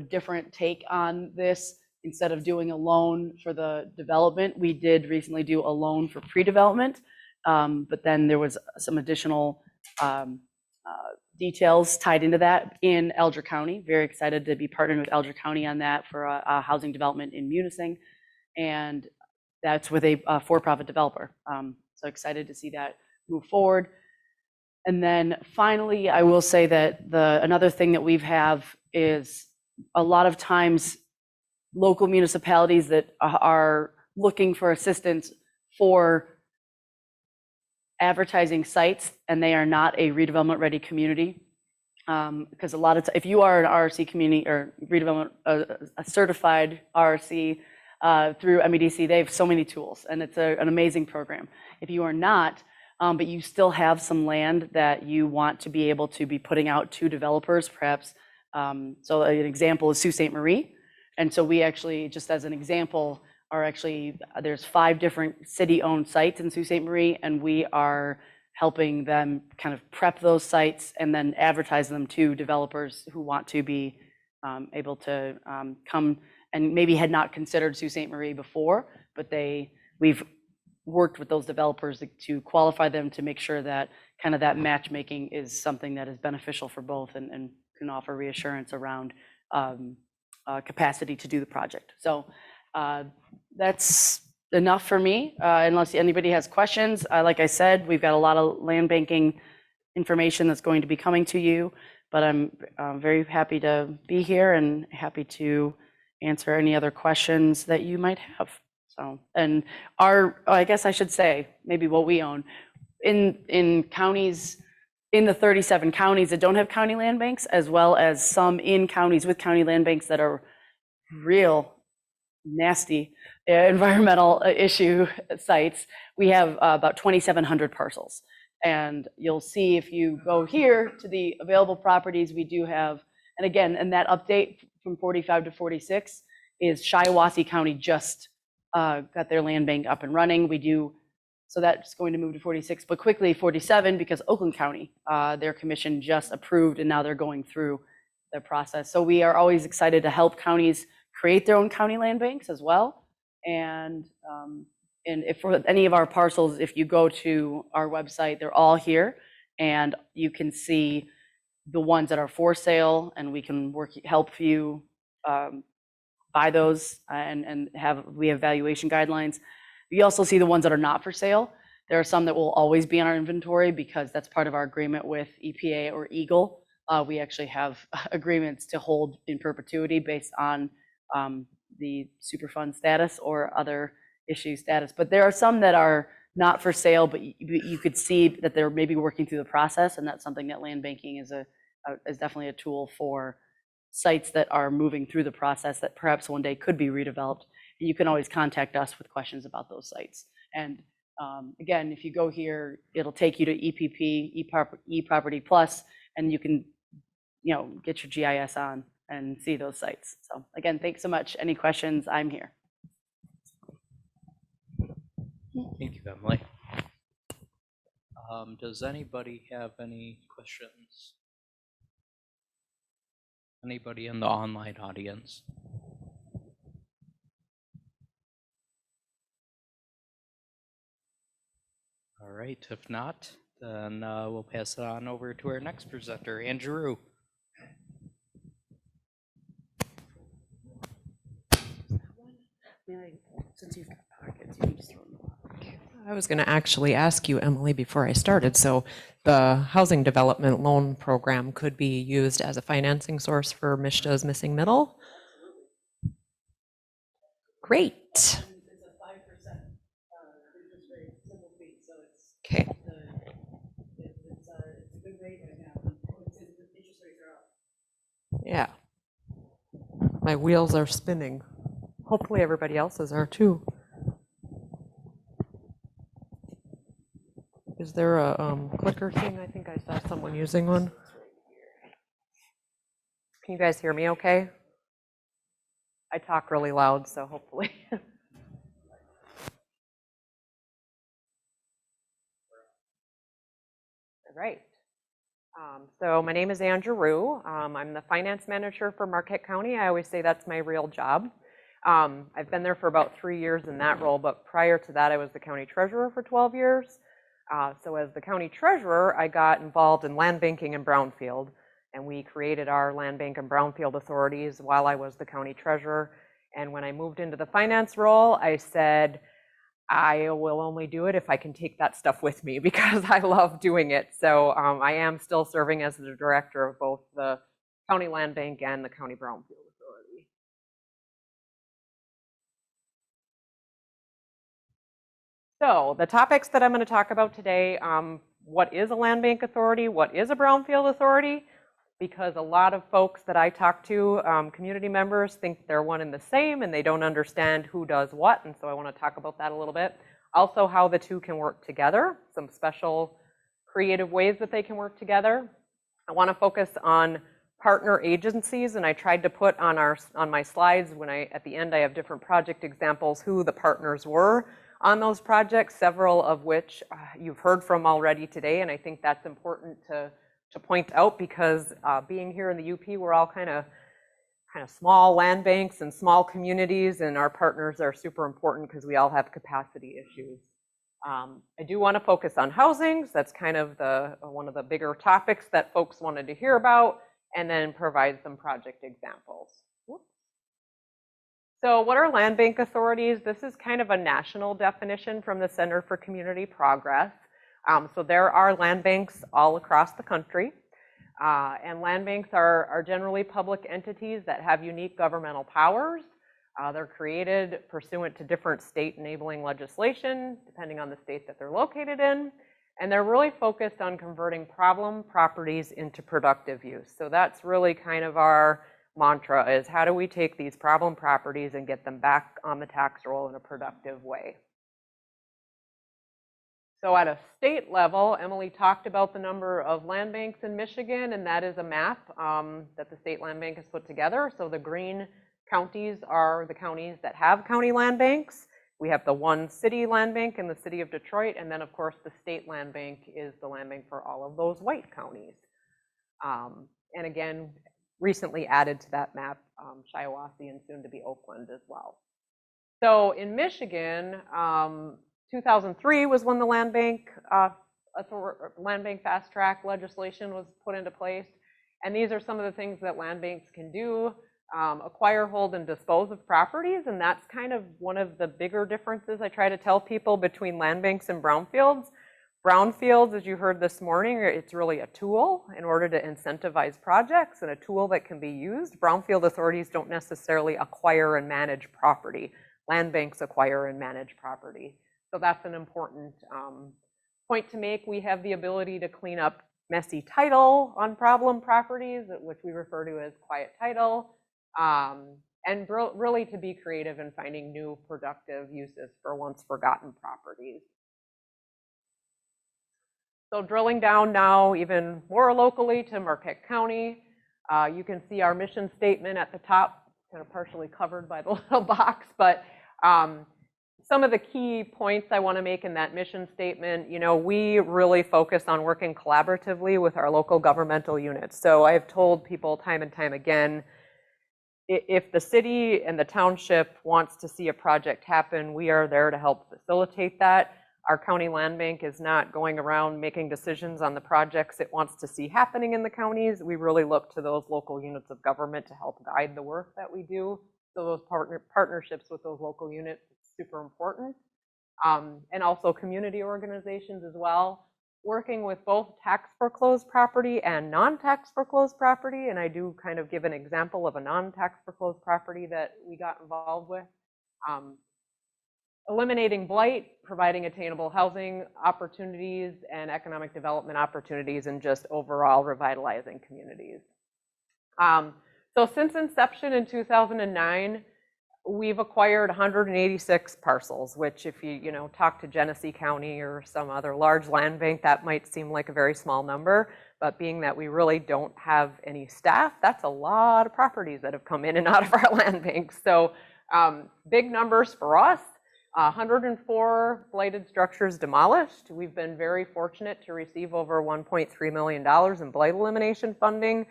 [SPEAKER 17] different take on this. Instead of doing a loan for the development, we did recently do a loan for pre-development. But then there was some additional details tied into that in Elgin County. Very excited to be partnering with Elgin County on that for a housing development in Munising. And that's with a for-profit developer. So excited to see that move forward. And then finally, I will say that another thing that we have is a lot of times local municipalities that are looking for assistance for advertising sites, and they are not a redevelopment ready community. Because a lot of if you are an RRC community or redevelopment, a certified RRC through MEDC, they have so many tools, and it's an amazing program. If you are not, but you still have some land that you want to be able to be putting out to developers, perhaps. So an example is Sault Ste. Marie. And so we actually, just as an example, there's 5 different city-owned sites in Sault Ste. Marie, and we are helping them kind of prep those sites and then advertise them to developers who want to be able to come and maybe had not considered Sault Ste. Marie before, but we've worked with those developers to qualify them to make sure that kind of that matchmaking is something that is beneficial for both and can offer reassurance around capacity to do the project. So that's enough for me, unless anybody has questions. Like I said, we've got a lot of land banking information that's going to be coming to you, but I'm very happy to be here and happy to answer any other questions that you might have. So, and I guess I should say, maybe what we own, in counties, in the 37 counties that don't have county land banks, as well as some in counties with county land banks that are real nasty environmental issue sites, we have about 2,700 parcels. And you'll see if you go here to the available properties, we do have, and again, and that update from 45 to 46 is Shiawassee County just got their land bank up and running. We do, so that's going to move to 46, but quickly 47, because Oakland County, their commission just approved and now they're going through the process. So we are always excited to help counties create their own county land banks as well. And if for any of our parcels, if you go to our website, they're all here, and you can see the ones that are for sale, and we can help you buy those, and we have valuation guidelines. You also see the ones that are not for sale. There are some that will always be in our inventory because that's part of our agreement with EPA or EGLE. We actually have agreements to hold in perpetuity based on the Superfund status or other issue status. But there are some that are not for sale, but you could see that they're maybe working through the process, and that's something that land banking is definitely a tool for sites that are moving through the process that perhaps one day could be redeveloped. And you can always contact us with questions about those sites. And again, if you go here, it'll take you to EPP, eProperty Plus, and you can, get your GIS on and see those sites. So again, thanks so much. Any questions? I'm here.
[SPEAKER 1] Thank you, Emily. Does anybody have any questions? Anybody in the online audience? All right, if not, then we'll pass it on over to our next presenter, Giroux.
[SPEAKER 17] Since you've got pockets, you can just throw them.
[SPEAKER 8] I was going to actually ask you, Emily, before I started. So the housing development loan program could be used as a financing source for MSHDA's missing middle. Great. It's a 5% interest rate, simple fee, so it's okay. It's a good rate right now. Interest rates are up. Yeah. My wheels are spinning. Hopefully everybody else's are too. Is there a clicker thing? I think I saw someone using one. Can you guys hear me okay? I talk really loud, so hopefully. All right. So my name is Giroux. I'm the finance manager for Marquette County. I always say that's my real job. I've been there for about 3 years in that role, but prior to that, I was the county treasurer for 12 years. So as the county treasurer, I got involved in land banking in Brownfield, and we created our land bank and Brownfield authorities while I was the county treasurer. And when I moved into the finance role, I said, I will only do it if I can take that stuff with me because I love doing it. So I am still serving as the director of both the county land bank and the county Brownfield authority. So the topics that I'm going to talk about today, what is a land bank authority? What is a Brownfield authority? Because a lot of folks that I talk to, community members, think they're one and the same and they don't understand who does what. And so I want to talk about that a little bit. Also how the two can work together, some special creative ways that they can work together. I want to focus on partner agencies, and I tried to put on my slides at the end I have different project examples who the partners were on those projects, several of which you've heard from already today, and I think that's important to point out because being here in the UP, we're all kind of kind of small land banks and small communities, and our partners are super important because we all have capacity issues. I do want to focus on housing. So that's kind of one of the bigger topics that folks wanted to hear about, and then provide some project examples. So what are land bank authorities? This is kind of a national definition from the Center for Community Progress. So there are land banks all across the country. And land banks are generally public entities that have unique governmental powers. They're created pursuant to different state enabling legislation, depending on the state that they're located in. And they're really focused on converting problem properties into productive use. So that's really kind of our mantra, is how do we take these problem properties and get them back on the tax roll in a productive way. So at a state level, Emily talked about the number of land banks in Michigan, and that is a map that the State Land Bank has put together. So the green counties are the counties that have county land banks. We have the one city land bank in the city of Detroit, and then of course the state land bank is the land bank for all of those white counties. And again, recently added to that map, Shiawassee and soon to be Oakland as well. So in Michigan, 2003 was when the land bank fast track legislation was put into place. And these are some of the things that land banks can do: acquire, hold, and dispose of properties. And that's kind of one of the bigger differences I try to tell people between land banks and brownfields. Brownfields, as you heard this morning, it's really a tool in order to incentivize projects and a tool that can be used. Brownfield authorities don't necessarily acquire and manage property. Land banks acquire and manage property. So that's an important point to make. We have the ability to clean up messy title on problem properties, which we refer to as quiet title, and really to be creative in finding new productive uses for once forgotten properties. So drilling down now even more locally to Marquette County, you can see our mission statement at the top, kind of partially covered by the little box, but some of the key points I want to make in that mission statement, we really focus on working collaboratively with our local governmental units. So I've told people time and time again, if the city and the township wants to see a project happen, we are there to help facilitate that. Our county land bank is not going around making decisions on the projects it wants to see happening in the counties. We really look to those local units of government to help guide the work that we do. So those partnerships with those local units is super important. And also community organizations as well, working with both tax foreclosed property and non-tax foreclosed property. And I do kind of give an example of a non-tax foreclosed property that we got involved with. Eliminating blight, providing attainable housing opportunities and economic development opportunities, and just overall revitalizing communities. So since inception in 2009, we've acquired 186 parcels, which if you talk to Genesee County or some other large land bank, that might seem like a very small number. But being that we really don't have any staff, that's a lot of properties that have come in and out of our land banks. So big numbers for us. 104 blighted structures demolished. We've been very fortunate to receive over $1.3 million in blight elimination funding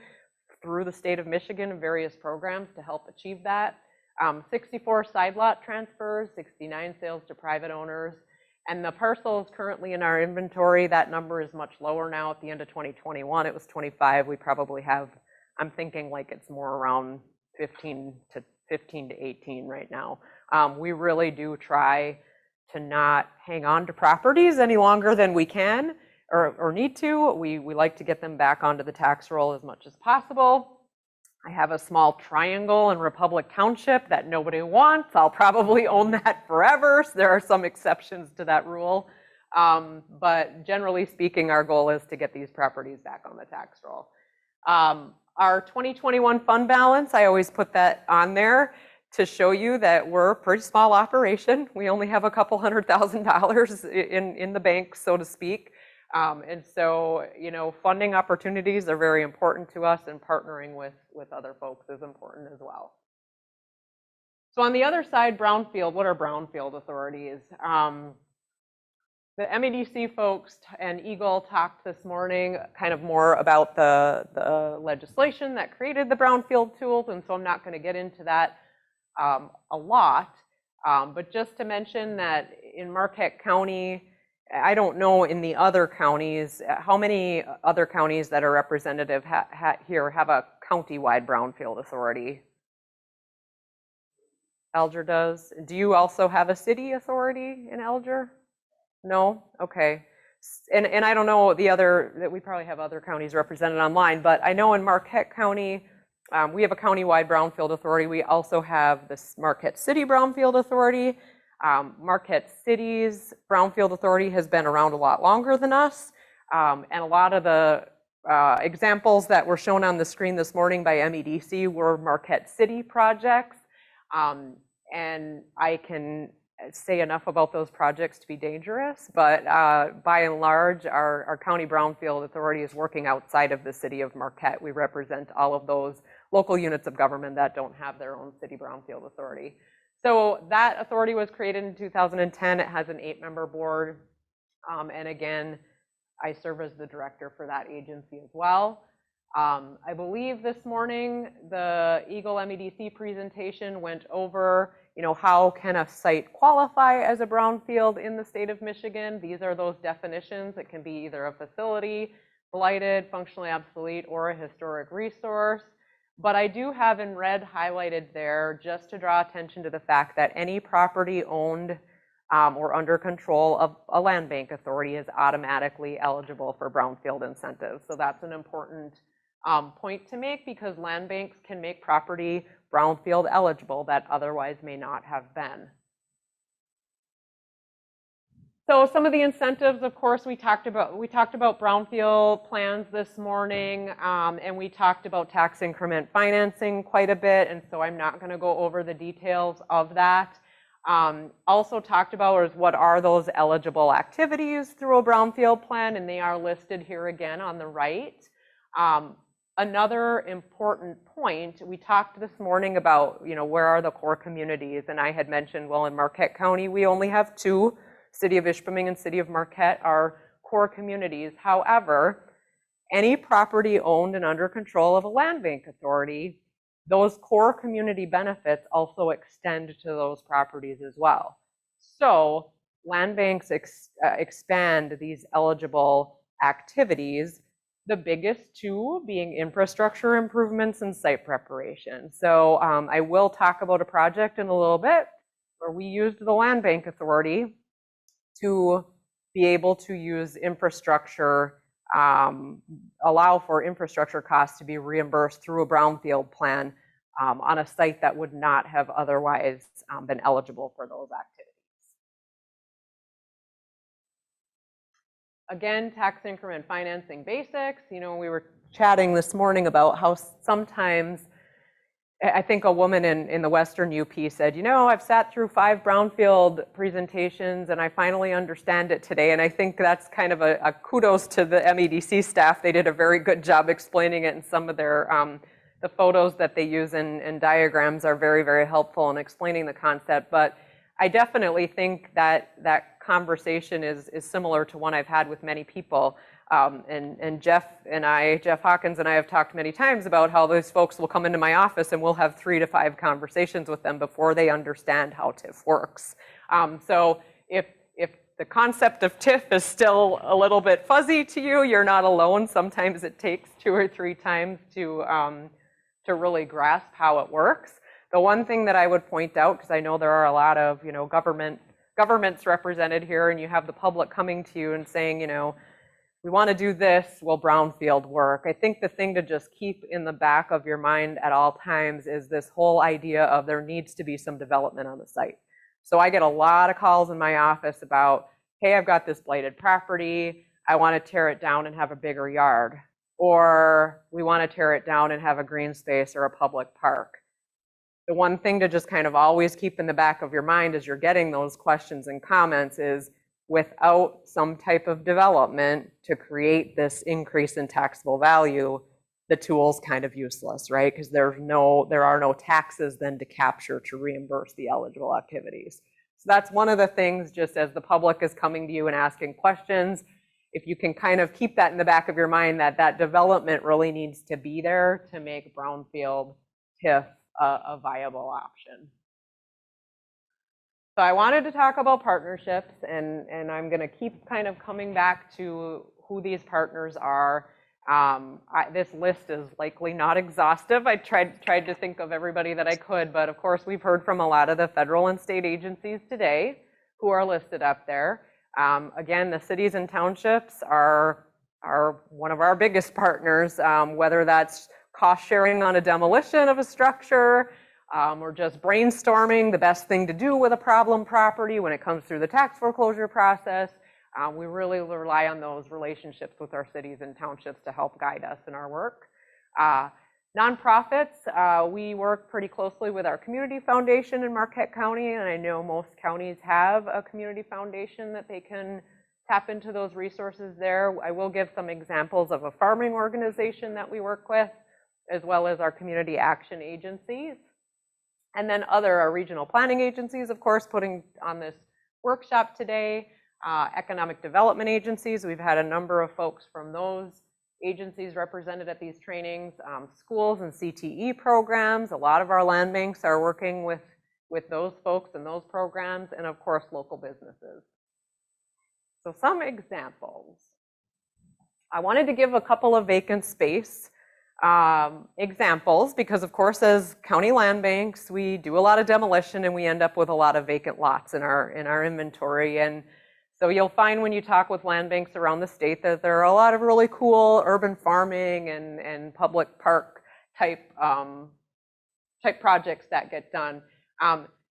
[SPEAKER 8] through the state of Michigan and various programs to help achieve that. 64 side lot transfers, 69 sales to private owners, and the parcels currently in our inventory, that number is much lower now. At the end of 2021, it was 25. We probably have, I'm thinking like it's more around 15 to 18 right now. We really do try to not hang on to properties any longer than we can or need to. We like to get them back onto the tax roll as much as possible. I have a small triangle in Republic Township that nobody wants. I'll probably own that forever. So there are some exceptions to that rule. But generally speaking, our goal is to get these properties back on the tax roll. Our 2021 fund balance, I always put that on there to show you that we're a pretty small operation. We only have a couple $100,000 in the bank, so to speak. And so, funding opportunities are very important to us, and partnering with other folks is important as well. So on the other side, brownfield, what are brownfield authorities? The MEDC folks and EGLE talked this morning kind of more about the legislation that created the Brownfield tools, and so I'm not going to get into that a lot. But just to mention that in Marquette County, I don't know in the other counties, how many other counties that are representative here have a county-wide Brownfield authority? Alger does. Do you also have a city authority in Alger? No? Okay. And I don't know the other, that we probably have other counties represented online, but I know in Marquette County, we have a county-wide Brownfield authority. We also have this Marquette City Brownfield Authority. Marquette City's Brownfield Authority has been around a lot longer than us. And a lot of the examples that were shown on the screen this morning by MEDC were Marquette City projects. And I can say enough about those projects to be dangerous, but by and large, our County Brownfield Authority is working outside of the city of Marquette. We represent all of those local units of government that don't have their own city Brownfield Authority. So that authority was created in 2010. It has an 8-member board. And again, I serve as the director for that agency as well. I believe this morning the EGLE MEDC presentation went over, how can a site qualify as a brownfield in the state of Michigan? These are those definitions. It can be either a facility, blighted, functionally obsolete, or a historic resource. But I do have in red highlighted there just to draw attention to the fact that any property owned or under control of a land bank authority is automatically eligible for brownfield incentives. So that's an important point to make, because land banks can make property brownfield eligible that otherwise may not have been. So some of the incentives, of course, we talked about brownfield plans this morning, and we talked about tax increment financing quite a bit, and so I'm not going to go over the details of that. Also talked about is what are those eligible activities through a brownfield plan, and they are listed here again on the right. Another important point, we talked this morning about, where are the core communities? And I had mentioned, well, in Marquette County, we only have 2, City of Ishpeming and City of Marquette are core communities. However, any property owned and under control of a land bank authority, those core community benefits also extend to those properties as well. So land banks expand these eligible activities, the biggest 2 being infrastructure improvements and site preparation. So I will talk about a project in a little bit where we used the land bank authority to be able to use infrastructure, allow for infrastructure costs to be reimbursed through a brownfield plan on a site that would not have otherwise been eligible for those activities. Again, tax increment financing basics. We were chatting this morning about how sometimes, I think a woman in the Western UP said, I've sat through 5 brownfield presentations and I finally understand it today. And I think that's kind of a kudos to the MEDC staff. They did a very good job explaining it, and some of their, the photos that they use and diagrams are very, very helpful in explaining the concept. But I definitely think that conversation is similar to one I've had with many people. And Jeff Hawkins and I have talked many times about how those folks will come into my office and we'll have 3 to 5 conversations with them before they understand how TIF works. So if the concept of TIF is still a little bit fuzzy to you, you're not alone. Sometimes it takes 2 or 3 times to really grasp how it works. The one thing that I would point out, because I know there are a lot of governments represented here, and you have the public coming to you and saying, we want to do this, will brownfield work? I think the thing to just keep in the back of your mind at all times is this whole idea of there needs to be some development on the site. So I get a lot of calls in my office about, hey, I've got this blighted property, I want to tear it down and have a bigger yard. Or we want to tear it down and have a green space or a public park. The one thing to just kind of always keep in the back of your mind as you're getting those questions and comments is, without some type of development to create this increase in taxable value, the tool's kind of useless, right? Because there are no taxes then to capture to reimburse the eligible activities. So that's one of the things, just as the public is coming to you and asking questions, if you can kind of keep that in the back of your mind, that that development really needs to be there to make brownfield TIF a viable option. So I wanted to talk about partnerships, and I'm going to keep kind of coming back to who these partners are. This list is likely not exhaustive. I tried to think of everybody that I could, but of course we've heard from a lot of the federal and state agencies today who are listed up there. Again, the cities and townships are one of our biggest partners, whether that's cost sharing on a demolition of a structure, or just brainstorming the best thing to do with a problem property when it comes through the tax foreclosure process. We really rely on those relationships with our cities and townships to help guide us in our work. Nonprofits, we work pretty closely with our community foundation in Marquette County, and I know most counties have a community foundation that they can tap into those resources there. I will give some examples of a farming organization that we work with, as well as our community action agencies. And then our regional planning agencies, of course, putting on this workshop today. Economic development agencies, we've had a number of folks from those agencies represented at these trainings. Schools and CTE programs, a lot of our land banks are working with those folks and those programs, and of course, local businesses. So some examples. I wanted to give a couple of vacant space examples, because of course, as county land banks, we do a lot of demolition and we end up with a lot of vacant lots in our inventory. And so you'll find when you talk with land banks around the state that there are a lot of really cool urban farming and public park type projects that get done.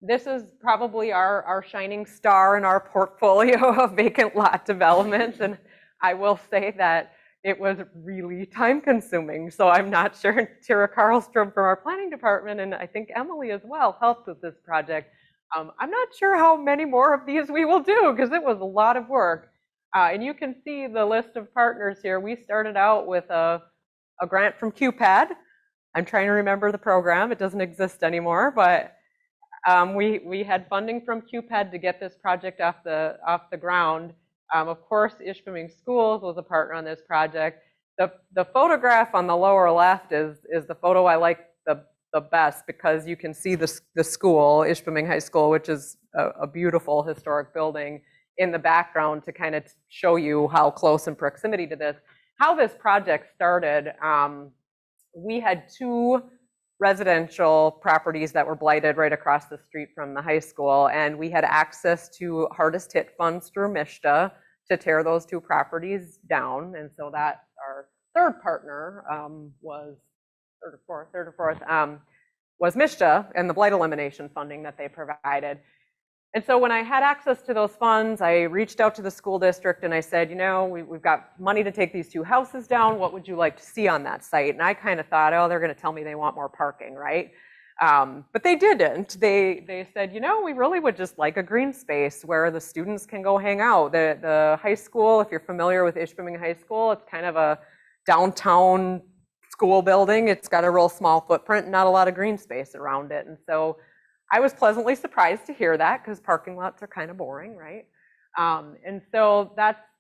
[SPEAKER 8] This is probably our shining star in our portfolio of vacant lot developments. And I will say that it was really time consuming. So I'm not sure Tara Karlstrom from our planning department, and I think Emily as well, helped with this project. I'm not sure how many more of these we will do, because it was a lot of work. And you can see the list of partners here. We started out with a grant from CUPPAD. I'm trying to remember the program. It doesn't exist anymore, but we had funding from CUPPAD to get this project off the ground. Of course, Ishpeming Schools was a partner on this project. The photograph on the lower left is the photo I like the best, because you can see the school, Ishpeming High School, which is a beautiful historic building, in the background to kind of show you how close in proximity to this. How this project started, we had 2 residential properties that were blighted right across the street from the high school, and we had access to hardest hit funds through MSHDA to tear those 2 properties down. And so that's our third partner, was third or fourth, was MSHDA and the blight elimination funding that they provided. And so when I had access to those funds, I reached out to the school district and I said, you know, we've got money to take these 2 houses down. What would you like to see on that site? And I kind of thought, oh, they're going to tell me they want more parking, right? But they didn't. They said, you know, we really would just like a green space where the students can go hang out. The high school, if you're familiar with Ishpeming High School, it's kind of a downtown school building. It's got a real small footprint and not a lot of green space around it. And so I was pleasantly surprised to hear that, because parking lots are kind of boring, right? And so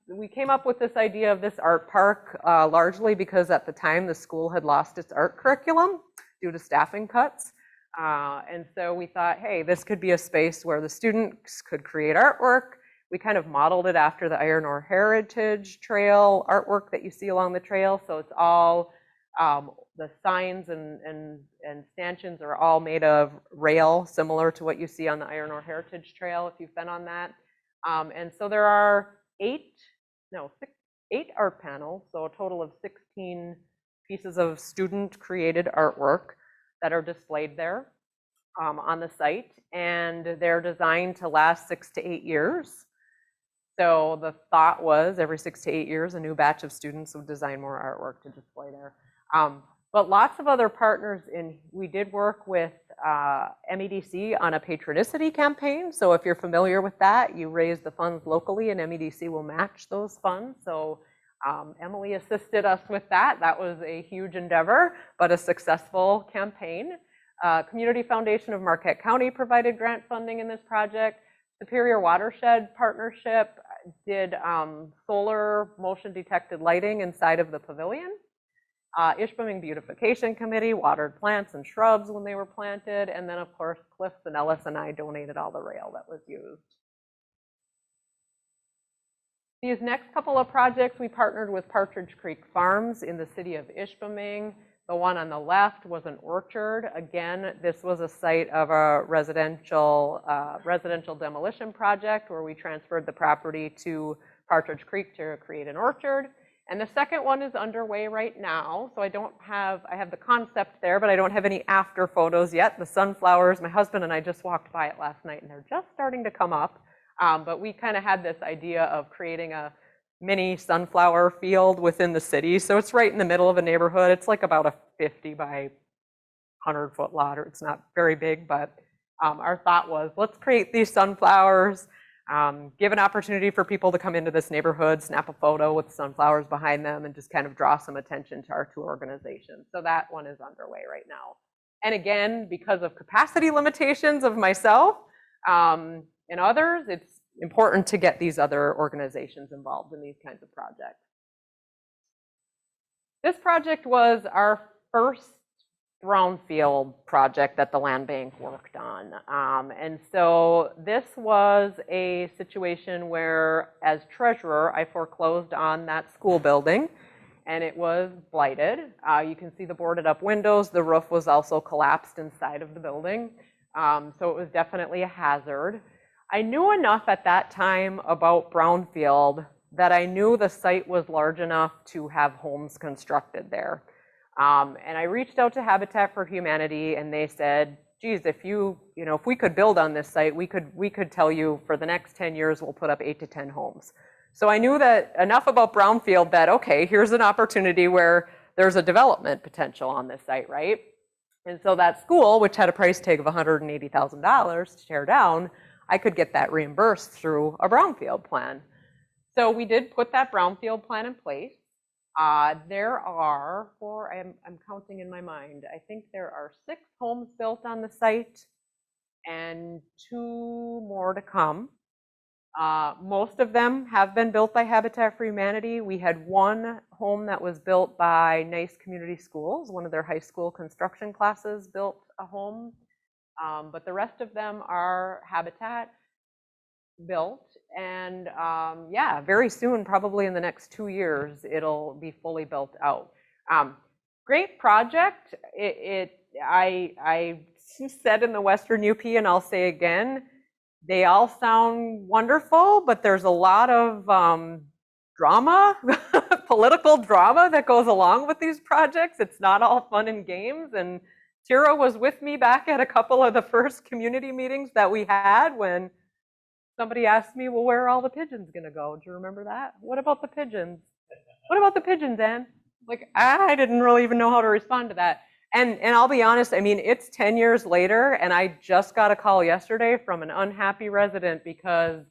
[SPEAKER 8] we came up with this idea of this art park, largely because at the time the school had lost its art curriculum due to staffing cuts. And so we thought, hey, this could be a space where the students could create artwork. We kind of modeled it after the Iron Ore Heritage Trail artwork that you see along the trail. So it's all, the signs and stanchions are all made of rail, similar to what you see on the Iron Ore Heritage Trail if you've been on that. And so there are 8 art panels, so a total of 16 pieces of student-created artwork that are displayed there on the site, and they're designed to last 6 to 8 years. So the thought was every 6 to 8 years, a new batch of students would design more artwork to display there. But lots of other partners we did work with MEDC on a patronicity campaign. So if you're familiar with that, you raise the funds locally and MEDC will match those funds. So Emily assisted us with that. That was a huge endeavor, but a successful campaign. Community Foundation of Marquette County provided grant funding in this project. Superior Watershed Partnership did solar motion detected lighting inside of the pavilion. Ishpeming Beautification Committee watered plants and shrubs when they were planted. And then, of course, Cliffs and Ellis and I donated all the rail that was used. These next couple of projects, we partnered with Partridge Creek Farms in the city of Ishpeming. The one on the left was an orchard. Again, this was a site of a residential demolition project where we transferred the property to Partridge Creek to create an orchard. And the second one is underway right now. So I have the concept there, but I don't have any after photos yet. The sunflowers, my husband and I just walked by it last night and they're just starting to come up. But we kind of had this idea of creating a mini sunflower field within the city. So it's right in the middle of a neighborhood. It's like about a 50 by 100-foot lot, or it's not very big, but our thought was, let's create these sunflowers, give an opportunity for people to come into this neighborhood, snap a photo with sunflowers behind them, and just kind of draw some attention to our two organizations. So that one is underway right now. And again, because of capacity limitations of myself and others, it's important to get these other organizations involved in these kinds of projects. This project was our first brownfield project that the land bank worked on. And so this was a situation where, as treasurer, I foreclosed on that school building and it was blighted. You can see the boarded up windows. The roof was also collapsed inside of the building. So it was definitely a hazard. I knew enough at that time about Brownfield that I knew the site was large enough to have homes constructed there. And I reached out to Habitat for Humanity and they said, geez, if we could build on this site, we could tell you for the next 10 years, we'll put up 8 to 10 homes. So I knew that enough about Brownfield that, okay, here's an opportunity where there's a development potential on this site, right? And so that school, which had a price tag of $180,000 to tear down, I could get that reimbursed through a brownfield plan. So we did put that brownfield plan in place. There are I'm counting in my mind, I think there are 6 homes built on the site and 2 more to come. Most of them have been built by Habitat for Humanity. We had 1 home that was built by Nice Community Schools. One of their high school construction classes built a home. But the rest of them are Habitat built. And yeah, very soon, probably in the next 2 years, it'll be fully built out. Great project. I said in the Western UP, and I'll say again, they all sound wonderful, but there's a lot of drama, political drama that goes along with these projects. It's not all fun and games. And Tira was with me back at a couple of the first community meetings that we had when somebody asked me, well, where are all the pigeons going to go? Do you remember that? What about the pigeons? What about the pigeons, Ann? Like, I didn't really even know how to respond to that. And I'll be honest, I mean, it's 10 years later, and I just got a call yesterday from an unhappy resident because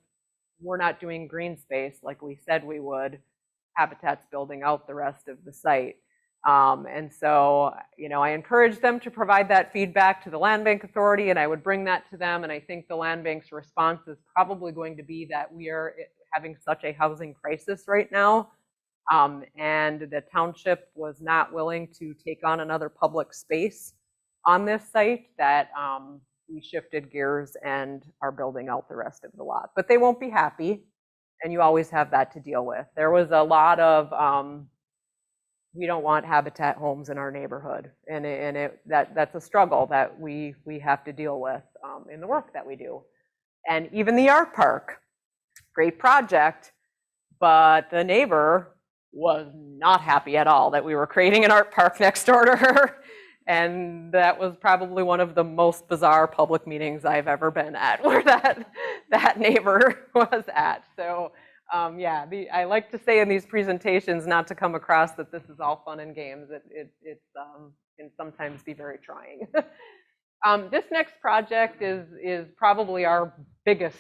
[SPEAKER 8] we're not doing green space like we said we would. Habitat's building out the rest of the site. And so, I encouraged them to provide that feedback to the Land Bank Authority, and I would bring that to them. And I think the Land Bank's response is probably going to be that we are having such a housing crisis right now. And the township was not willing to take on another public space on this site, that we shifted gears and are building out the rest of the lot. But they won't be happy, and you always have that to deal with. There was a lot of we don't want Habitat homes in our neighborhood, and that's a struggle that we have to deal with in the work that we do. And even the art park, great project, but the neighbor was not happy at all that we were creating an art park next door to her. And that was probably one of the most bizarre public meetings I've ever been at, where that neighbor was at. So yeah, I like to say in these presentations not to come across that this is all fun and games. It can sometimes be very trying. This next project is probably our biggest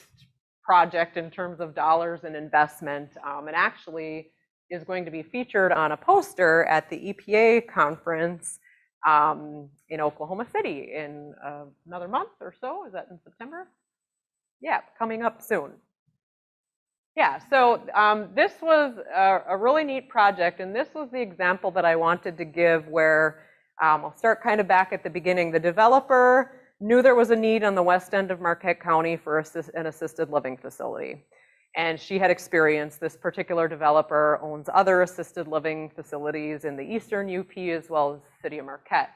[SPEAKER 8] project in terms of dollars and investment, and actually is going to be featured on a poster at the EPA conference in Oklahoma City in another month or so. Is that in September? Yeah, coming up soon. Yeah, so this was a really neat project, and this was the example that I wanted to give where I'll start kind of back at the beginning. The developer knew there was a need on the west end of Marquette County for an assisted living facility. And she had experience. This particular developer owns other assisted living facilities in the eastern UP as well as the city of Marquette.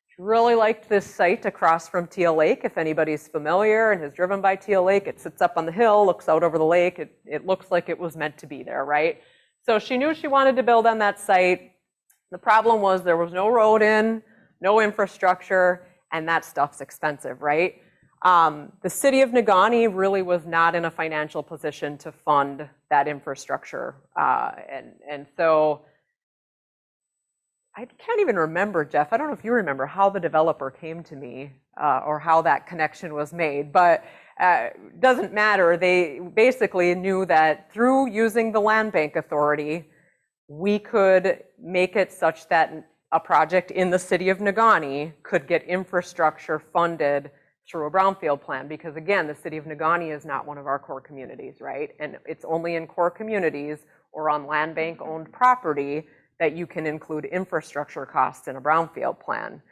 [SPEAKER 8] She really liked this site across from Teal Lake. If anybody's familiar and has driven by Teal Lake, it sits up on the hill, looks out over the lake. It looks like it was meant to be there, right? So she knew she wanted to build on that site. The problem was there was no road in, no infrastructure, and that stuff's expensive, right? The city of Negaunee really was not in a financial position to fund that infrastructure. And so I can't even remember, Jeff, I don't know if you remember how the developer came to me or how that connection was made, but doesn't matter. They basically knew that through using the Land Bank Authority, we could make it such that a project in the city of Negaunee could get infrastructure funded through a brownfield plan, because again, the city of Negaunee is not one of our core communities, right? And it's only in core communities or on land bank owned property that you can include infrastructure costs in a brownfield plan.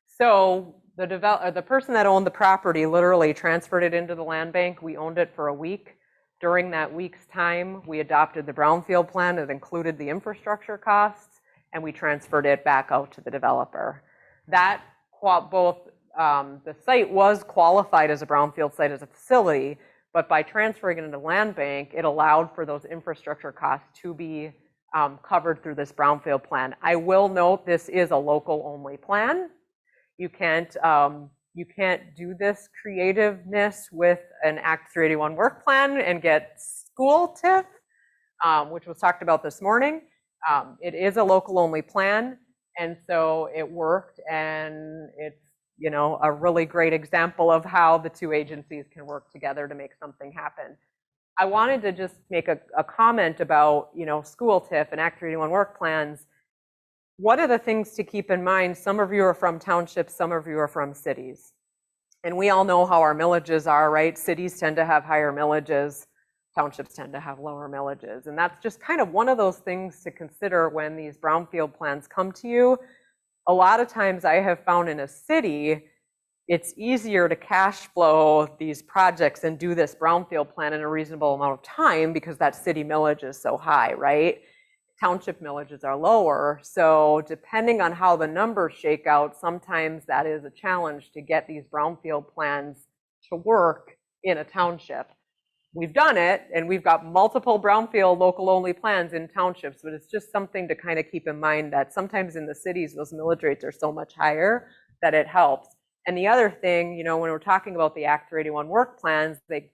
[SPEAKER 8] So the person that owned the property literally transferred it into the land bank. We owned it for a week. During that week's time, we adopted the brownfield plan that included the infrastructure costs, and we transferred it back out to the developer. That both the site was qualified as a brownfield site as a facility, but by transferring it into land bank, it allowed for those infrastructure costs to be covered through this brownfield plan. I will note this is a local only plan. You can't do this creativeness with an Act 381 work plan and get school TIF, which was talked about this morning. It is a local only plan, and so it worked, and it's a really great example of how the two agencies can work together to make something happen. I wanted to just make a comment about, school TIF and Act 381 work plans. What are the things to keep in mind? Some of you are from townships, some of you are from cities. And we all know how our millages are, right? Cities tend to have higher millages, townships tend to have lower millages. And that's just kind of one of those things to consider when these brownfield plans come to you. A lot of times I have found in a city, it's easier to cash flow these projects and do this brownfield plan in a reasonable amount of time because that city millage is so high, right? Township millages are lower. So depending on how the numbers shake out, sometimes that is a challenge to get these brownfield plans to work in a township. We've done it, and we've got multiple brownfield local only plans in townships, but it's just something to kind of keep in mind that sometimes in the cities, those millage rates are so much higher that it helps. And the other thing, when we're talking about the Act 381 work plans, they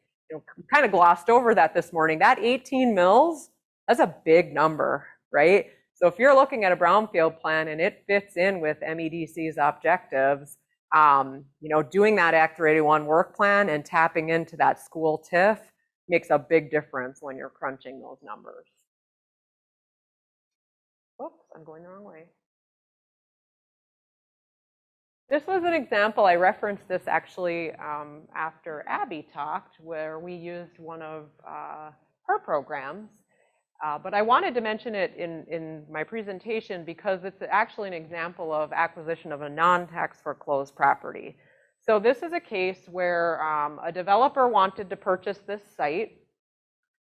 [SPEAKER 8] kind of glossed over that this morning. That 18 mills, that's a big number, right? So if you're looking at a brownfield plan and it fits in with MEDC's objectives, doing that Act 381 work plan and tapping into that school TIF makes a big difference when you're crunching those numbers. Oops, I'm going the wrong way. This was an example, I referenced this actually after Abbie talked, where we used one of her programs. But I wanted to mention it in my presentation because it's actually an example of acquisition of a non-tax foreclosed property. So this is a case where a developer wanted to purchase this site,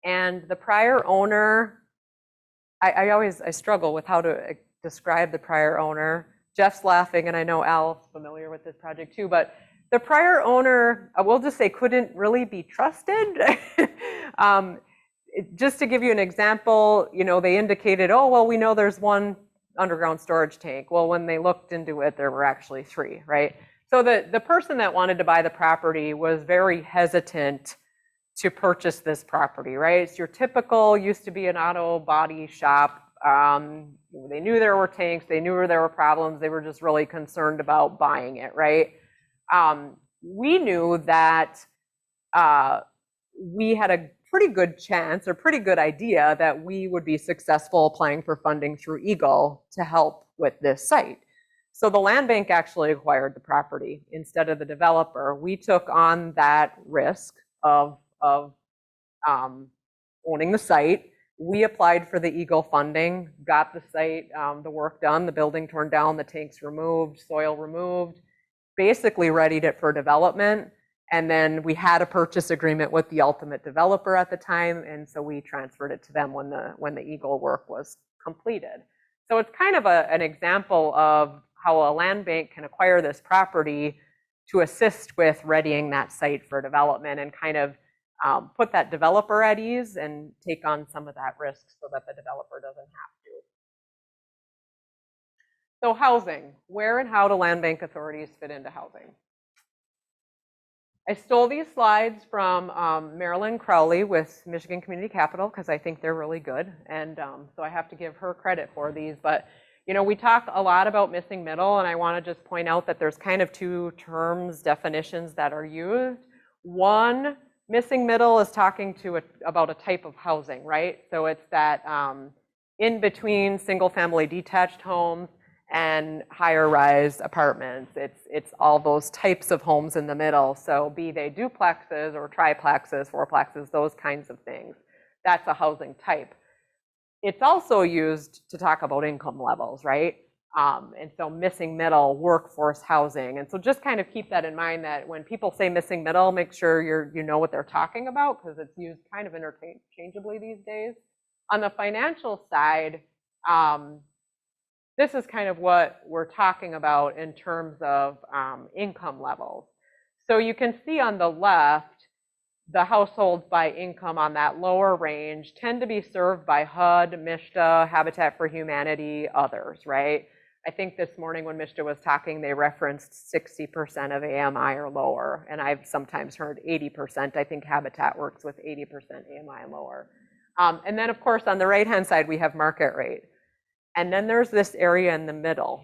[SPEAKER 8] and the prior owner, I struggle with how to describe the prior owner. Jeff's laughing, and I know Al's familiar with this project too, but the prior owner, we'll just say, couldn't really be trusted. Just to give you an example, they indicated, oh, well, we know there's one underground storage tank. Well, when they looked into it, there were actually 3, right? So the person that wanted to buy the property was very hesitant to purchase this property, right? It's your typical, used to be an auto body shop. They knew there were tanks, they knew there were problems, they were just really concerned about buying it, right? We knew that we had a pretty good chance or pretty good idea that we would be successful applying for funding through EGLE to help with this site. So the land bank actually acquired the property instead of the developer. We took on that risk of of owning the site. We applied for the EGLE funding, got the site, the work done, the building torn down, the tanks removed, soil removed, basically readied it for development. And then we had a purchase agreement with the ultimate developer at the time, and so we transferred it to them when the EGLE work was completed. So it's kind of an example of how a land bank can acquire this property to assist with readying that site for development and kind of put that developer at ease and take on some of that risk so that the developer doesn't have to. So housing, where and how do land bank authorities fit into housing? I stole these slides from Marilyn Crowley with Michigan Community Capital because I think they're really good. And so I have to give her credit for these. But, you know, we talk a lot about missing middle, and I want to just point out that there's kind of two terms, definitions that are used. One, missing middle is talking to about a type of housing, right? So it's that in between single family detached homes and higher rise apartments. It's all those types of homes in the middle. So be they duplexes or triplexes, fourplexes, those kinds of things. That's a housing type. It's also used to talk about income levels, right? And so missing middle, workforce housing. And so just kind of keep that in mind that when people say missing middle, make sure you know what they're talking about because it's used kind of interchangeably these days. On the financial side, this is kind of what we're talking about in terms of income levels. So you can see on the left, the households by income on that lower range tend to be served by HUD, MSHDA, Habitat for Humanity, others, right? I think this morning when MSHDA was talking, they referenced 60% of AMI or lower, and I've sometimes heard 80%. I think Habitat works with 80% AMI and lower. And then, of course, on the right-hand side, we have market rate. And then there's this area in the middle,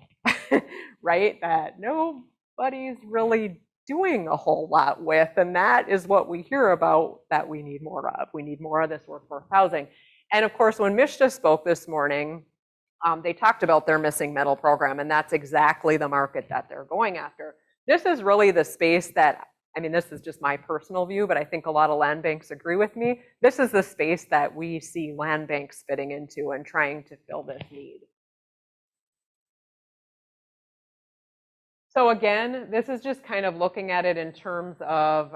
[SPEAKER 8] right, that nobody's really doing a whole lot with. And that is what we hear about that we need more of. We need more of this workforce housing. And of course, when MSHDA spoke this morning, they talked about their missing middle program, and that's exactly the market that they're going after. This is really the space that, I mean, this is just my personal view, but I think a lot of land banks agree with me. This is the space that we see land banks fitting into and trying to fill this need. So again, this is just kind of looking at it in terms of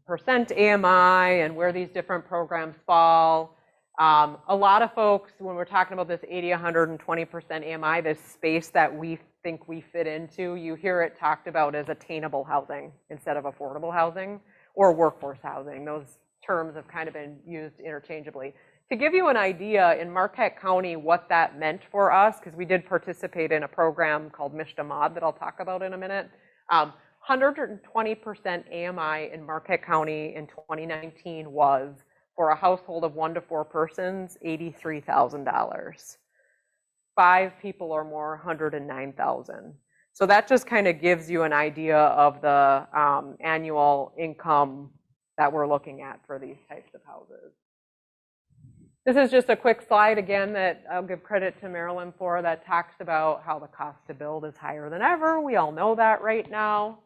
[SPEAKER 8] percent AMI and where these different programs fall. A lot of folks, when we're talking about this 80, 120% AMI, this space that we think we fit into, you hear it talked about as attainable housing instead of affordable housing or workforce housing. Those terms have kind of been used interchangeably. To give you an idea in Marquette County what that meant for us, because we did participate in a program called MSHDA Mod that I'll talk about in a minute, 120% AMI in Marquette County in 2019 was, for a household of 1 to 4 persons, $83,000. 5 people or more, $109,000. So that just kind of gives you an idea of the annual income that we're looking at for these types of houses. This is just a quick slide again that I'll give credit to Marilyn for, that talks about how the cost to build is higher than ever. We all know that right now.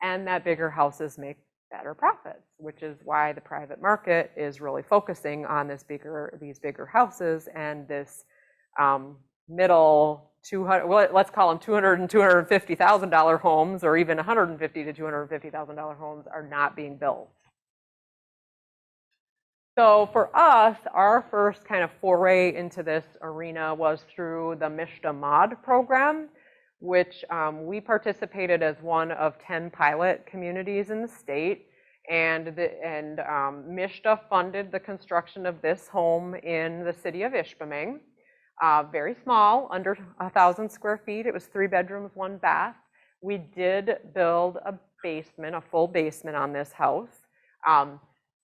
[SPEAKER 8] And that bigger houses make better profits, which is why the private market is really focusing on these bigger houses and this middle let's call them $200,000 and $250,000 homes, or even $150,000 to $250,000 homes are not being built. So for us, our first kind of foray into this arena was through the MSHDA Mod program, which we participated as one of 10 pilot communities in the state. And MSHDA funded the construction of this home in the city of Ishpeming. Very small, under 1,000 square feet. It was 3 bedrooms, 1 bath. We did build a basement, a full basement on this house.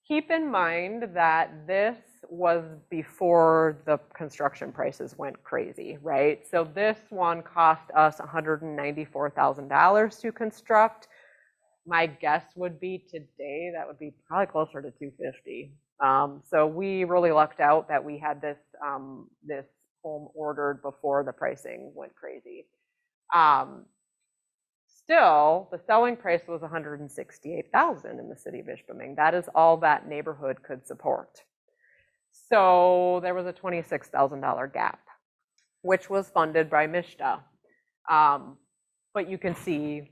[SPEAKER 8] Keep in mind that this was before the construction prices went crazy, right? So this one cost us $194,000 to construct. My guess would be today that would be probably closer to $250,000. So we really lucked out that we had this this home ordered before the pricing went crazy. Still, the selling price was $168,000 in the city of Ishpeming. That is all that neighborhood could support. So there was a $26,000 gap, which was funded by MSHDA. But you can see,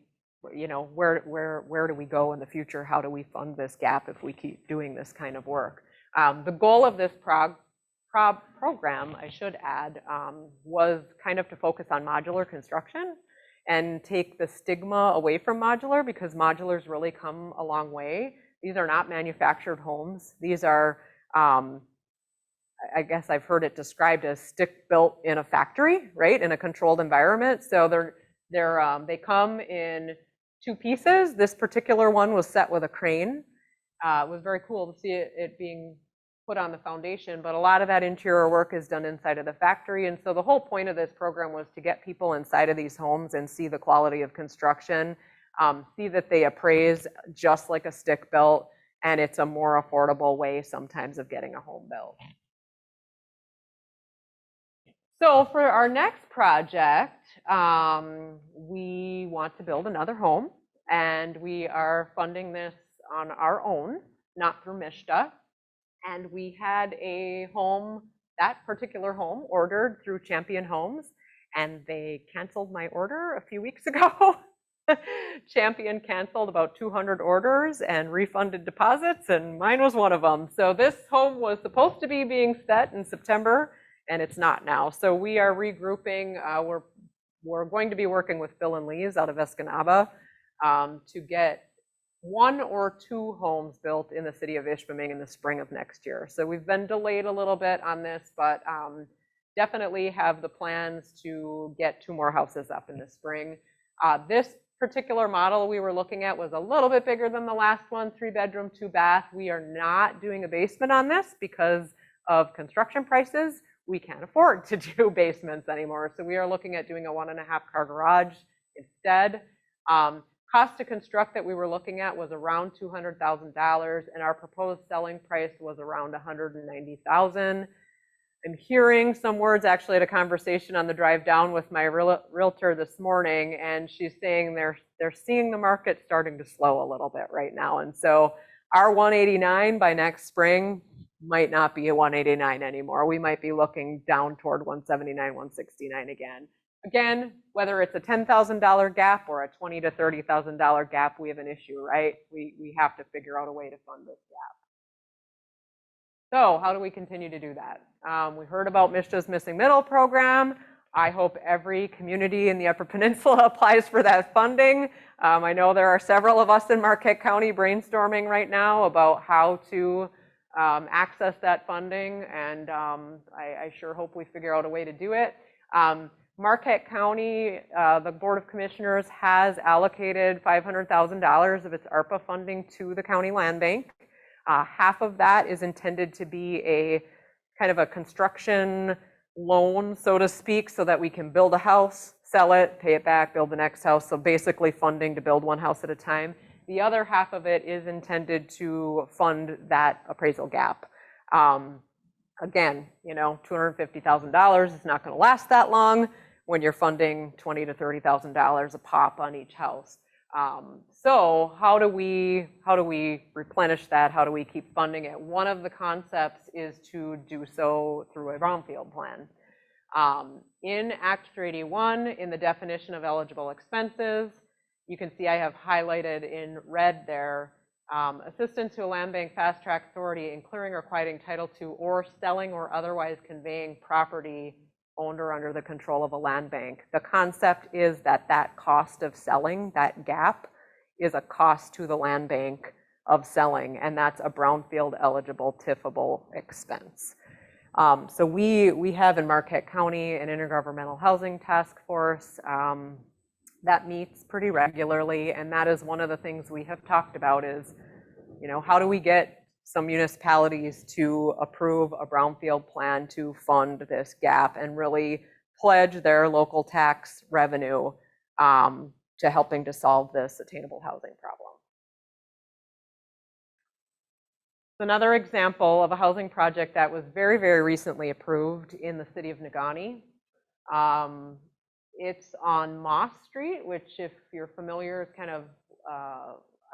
[SPEAKER 8] you know, where do we go in the future? How do we fund this gap if we keep doing this kind of work? The goal of this program, I should add, was kind of to focus on modular construction and take the stigma away from modular, because modulars really come a long way. These are not manufactured homes. These are, I guess I've heard it described as stick built in a factory, right? In a controlled environment. So they come in 2 pieces. This particular one was set with a crane. It was very cool to see it being put on the foundation, but a lot of that interior work is done inside of the factory. And so the whole point of this program was to get people inside of these homes and see the quality of construction, see that they appraise just like a stick built, and it's a more affordable way sometimes of getting a home built. So for our next project, we want to build another home, and we are funding this on our own, not through MSHDA. And we had a home, that particular home, ordered through Champion Homes, and they canceled my order a few weeks ago. Champion canceled about 200 orders and refunded deposits, and mine was one of them. So this home was supposed to be being set in September, and it's not now. So we are regrouping. We're going to be working with Phil and Lee's out of Escanaba to get 1 or 2 homes built in the city of Ishpeming in the spring of next year. So we've been delayed a little bit on this, but definitely have the plans to get 2 more houses up in the spring. This particular model we were looking at was a little bit bigger than the last one, 3-bedroom, 2-bath. We are not doing a basement on this because of construction prices. We can't afford to do basements anymore. So we are looking at doing a 1.5-car garage instead. Cost to construct that we were looking at was around $200,000, and our proposed selling price was around $190,000. I'm hearing some words, actually, at a conversation on the drive down with my realtor this morning, and she's saying they're seeing the market starting to slow a little bit right now. And so our 189 by next spring might not be a 189 anymore. We might be looking down toward 179, 169 again. Again, whether it's a $10,000 gap or a $20,000 to $30,000 gap, we have an issue, right? We have to figure out a way to fund this gap. So how do we continue to do that? We heard about MSHDA's Missing Middle program. I hope every community in the Upper Peninsula applies for that funding. I know there are several of us in Marquette County brainstorming right now about how to access that funding, and I sure hope we figure out a way to do it. Marquette County, the Board of Commissioners has allocated $500,000 of its ARPA funding to the County Land Bank. Half of that is intended to be a kind of a construction loan, so to speak, so that we can build a house, sell it, pay it back, build the next house. So basically funding to build 1 house at a time. The other half of it is intended to fund that appraisal gap. Again, you know, $250,000 is not going to last that long when you're funding $20,000 to $30,000 a pop on each house. So how do we replenish that? How do we keep funding it? One of the concepts is to do so through a brownfield plan. In Act 381, in the definition of eligible expenses, you can see I have highlighted in red there, assistance to a land bank fast track authority in clearing or quieting title to or selling or otherwise conveying property owned or under the control of a land bank. The concept is that that cost of selling, that gap, is a cost to the land bank of selling, and that's a brownfield eligible TIFable expense. So we have in Marquette County an intergovernmental housing task force that meets pretty regularly, and that is one of the things we have talked about is, you know, how do we get some municipalities to approve a brownfield plan to fund this gap and really pledge their local tax revenue to helping to solve this attainable housing problem. Another example of a housing project that was very, very recently approved in the city of Negaunee It's on Moss Street, which if you're familiar, is kind of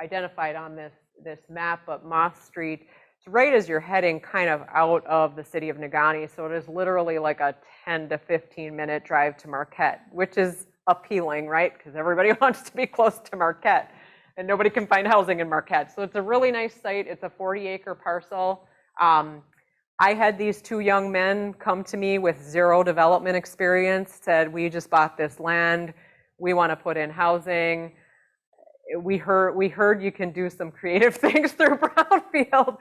[SPEAKER 8] identified on this map, but Moss Street, it's right as you're heading kind of out of the city of Negaunee. So it is literally like a 10 to 15 minute drive to Marquette, which is appealing, right? Because everybody wants to be close to Marquette and nobody can find housing in Marquette. So it's a really nice site. It's a 40-acre parcel. I had these two young men come to me with zero development experience, said, we just bought this land. We want to put in housing. We heard you can do some creative things through Brownfield.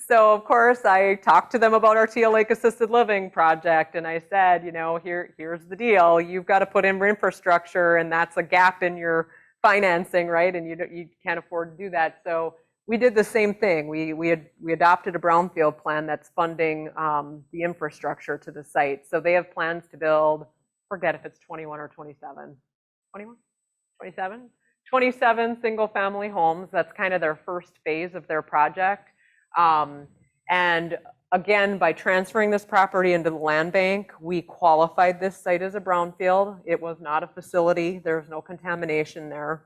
[SPEAKER 8] So of course I talked to them about our Teal Lake Assisted Living project. And I said, you know, here's the deal. You've got to put in infrastructure, and that's a gap in your financing, right? And you can't afford to do that. So we did the same thing. We adopted a Brownfield plan that's funding the infrastructure to the site. So they have plans to build, forget if it's 21 or 27, 21, 27? 27 single family homes. That's kind of their first phase of their project. And again, by transferring this property into the land bank, we qualified this site as a brownfield. It was not a facility. There's no contamination there.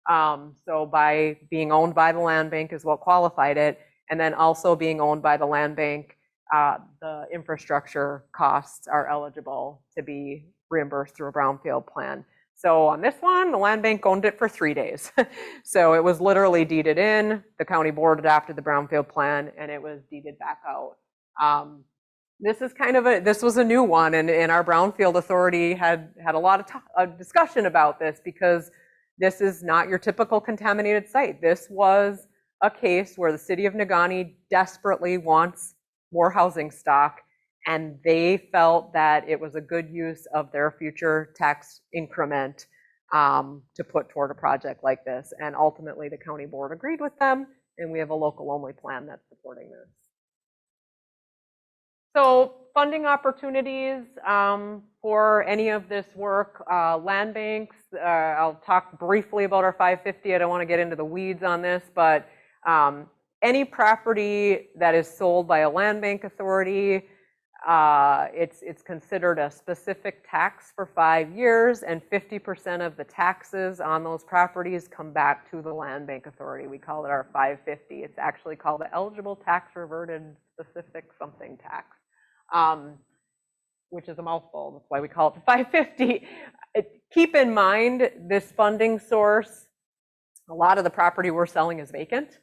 [SPEAKER 8] So by being owned by the land bank is what qualified it. And then also being owned by the land bank, the infrastructure costs are eligible to be reimbursed through a brownfield plan. So on this one, the land bank owned it for 3 days. So it was literally deeded in, the county board adopted the brownfield plan, and it was deeded back out. This is kind of this was a new one, and our brownfield authority had a lot of discussion about this, because this is not your typical contaminated site. This was a case where the city of Negaunee desperately wants more housing stock, and they felt that it was a good use of their future tax increment to put toward a project like this. And ultimately, the county board agreed with them, and we have a local only plan that's supporting this. So funding opportunities for any of this work, land banks, I'll talk briefly about our 550. I don't want to get into the weeds on this, but any property that is sold by a land bank authority, it's considered a specific tax for 5 years, and 50% of the taxes on those properties come back to the land bank authority. We call it our 550. It's actually called the eligible tax reverted specific something tax, which is a mouthful. That's why we call it the 550. Keep in mind, this funding source, a lot of the property we're selling is vacant.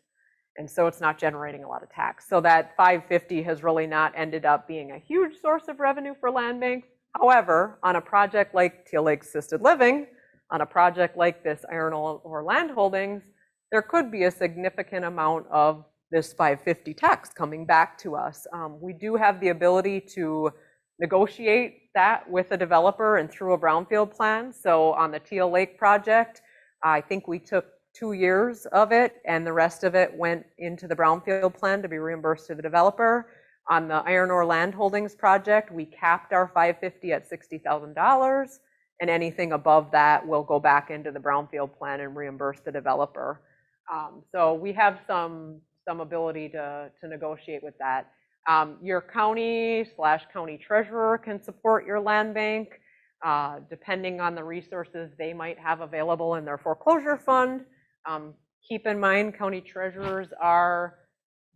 [SPEAKER 8] And so it's not generating a lot of tax. So that 550 has really not ended up being a huge source of revenue for land banks. However, on a project like Teal Lake Assisted Living, on a project like this iron ore land holdings, there could be a significant amount of this 550 tax coming back to us. We do have the ability to negotiate that with a developer and through a brownfield plan. So on the Teal Lake project, I think we took 2 years of it, and the rest of it went into the brownfield plan to be reimbursed to the developer. On the iron ore land holdings project, we capped our 550 at $60,000, and anything above that will go back into the brownfield plan and reimburse the developer. So we have some ability to negotiate with that. Your county/county treasurer can support your land bank, depending on the resources they might have available in their foreclosure fund. Keep in mind, county treasurers are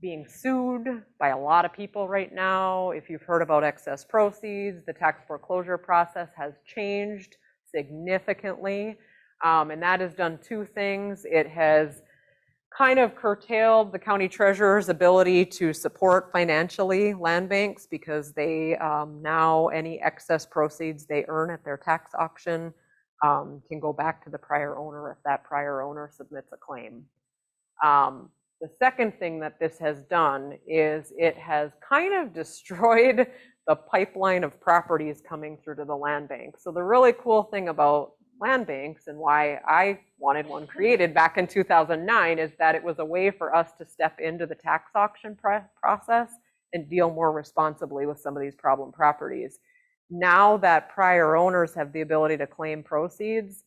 [SPEAKER 8] being sued by a lot of people right now. If you've heard about excess proceeds, the tax foreclosure process has changed significantly. And that has done two things. It has kind of curtailed the county treasurer's ability to support financially land banks, because they now any excess proceeds they earn at their tax auction can go back to the prior owner if that prior owner submits a claim. The second thing that this has done is it has kind of destroyed the pipeline of properties coming through to the land bank. So the really cool thing about land banks, and why I wanted one created back in 2009, is that it was a way for us to step into the tax auction process and deal more responsibly with some of these problem properties. Now that prior owners have the ability to claim proceeds,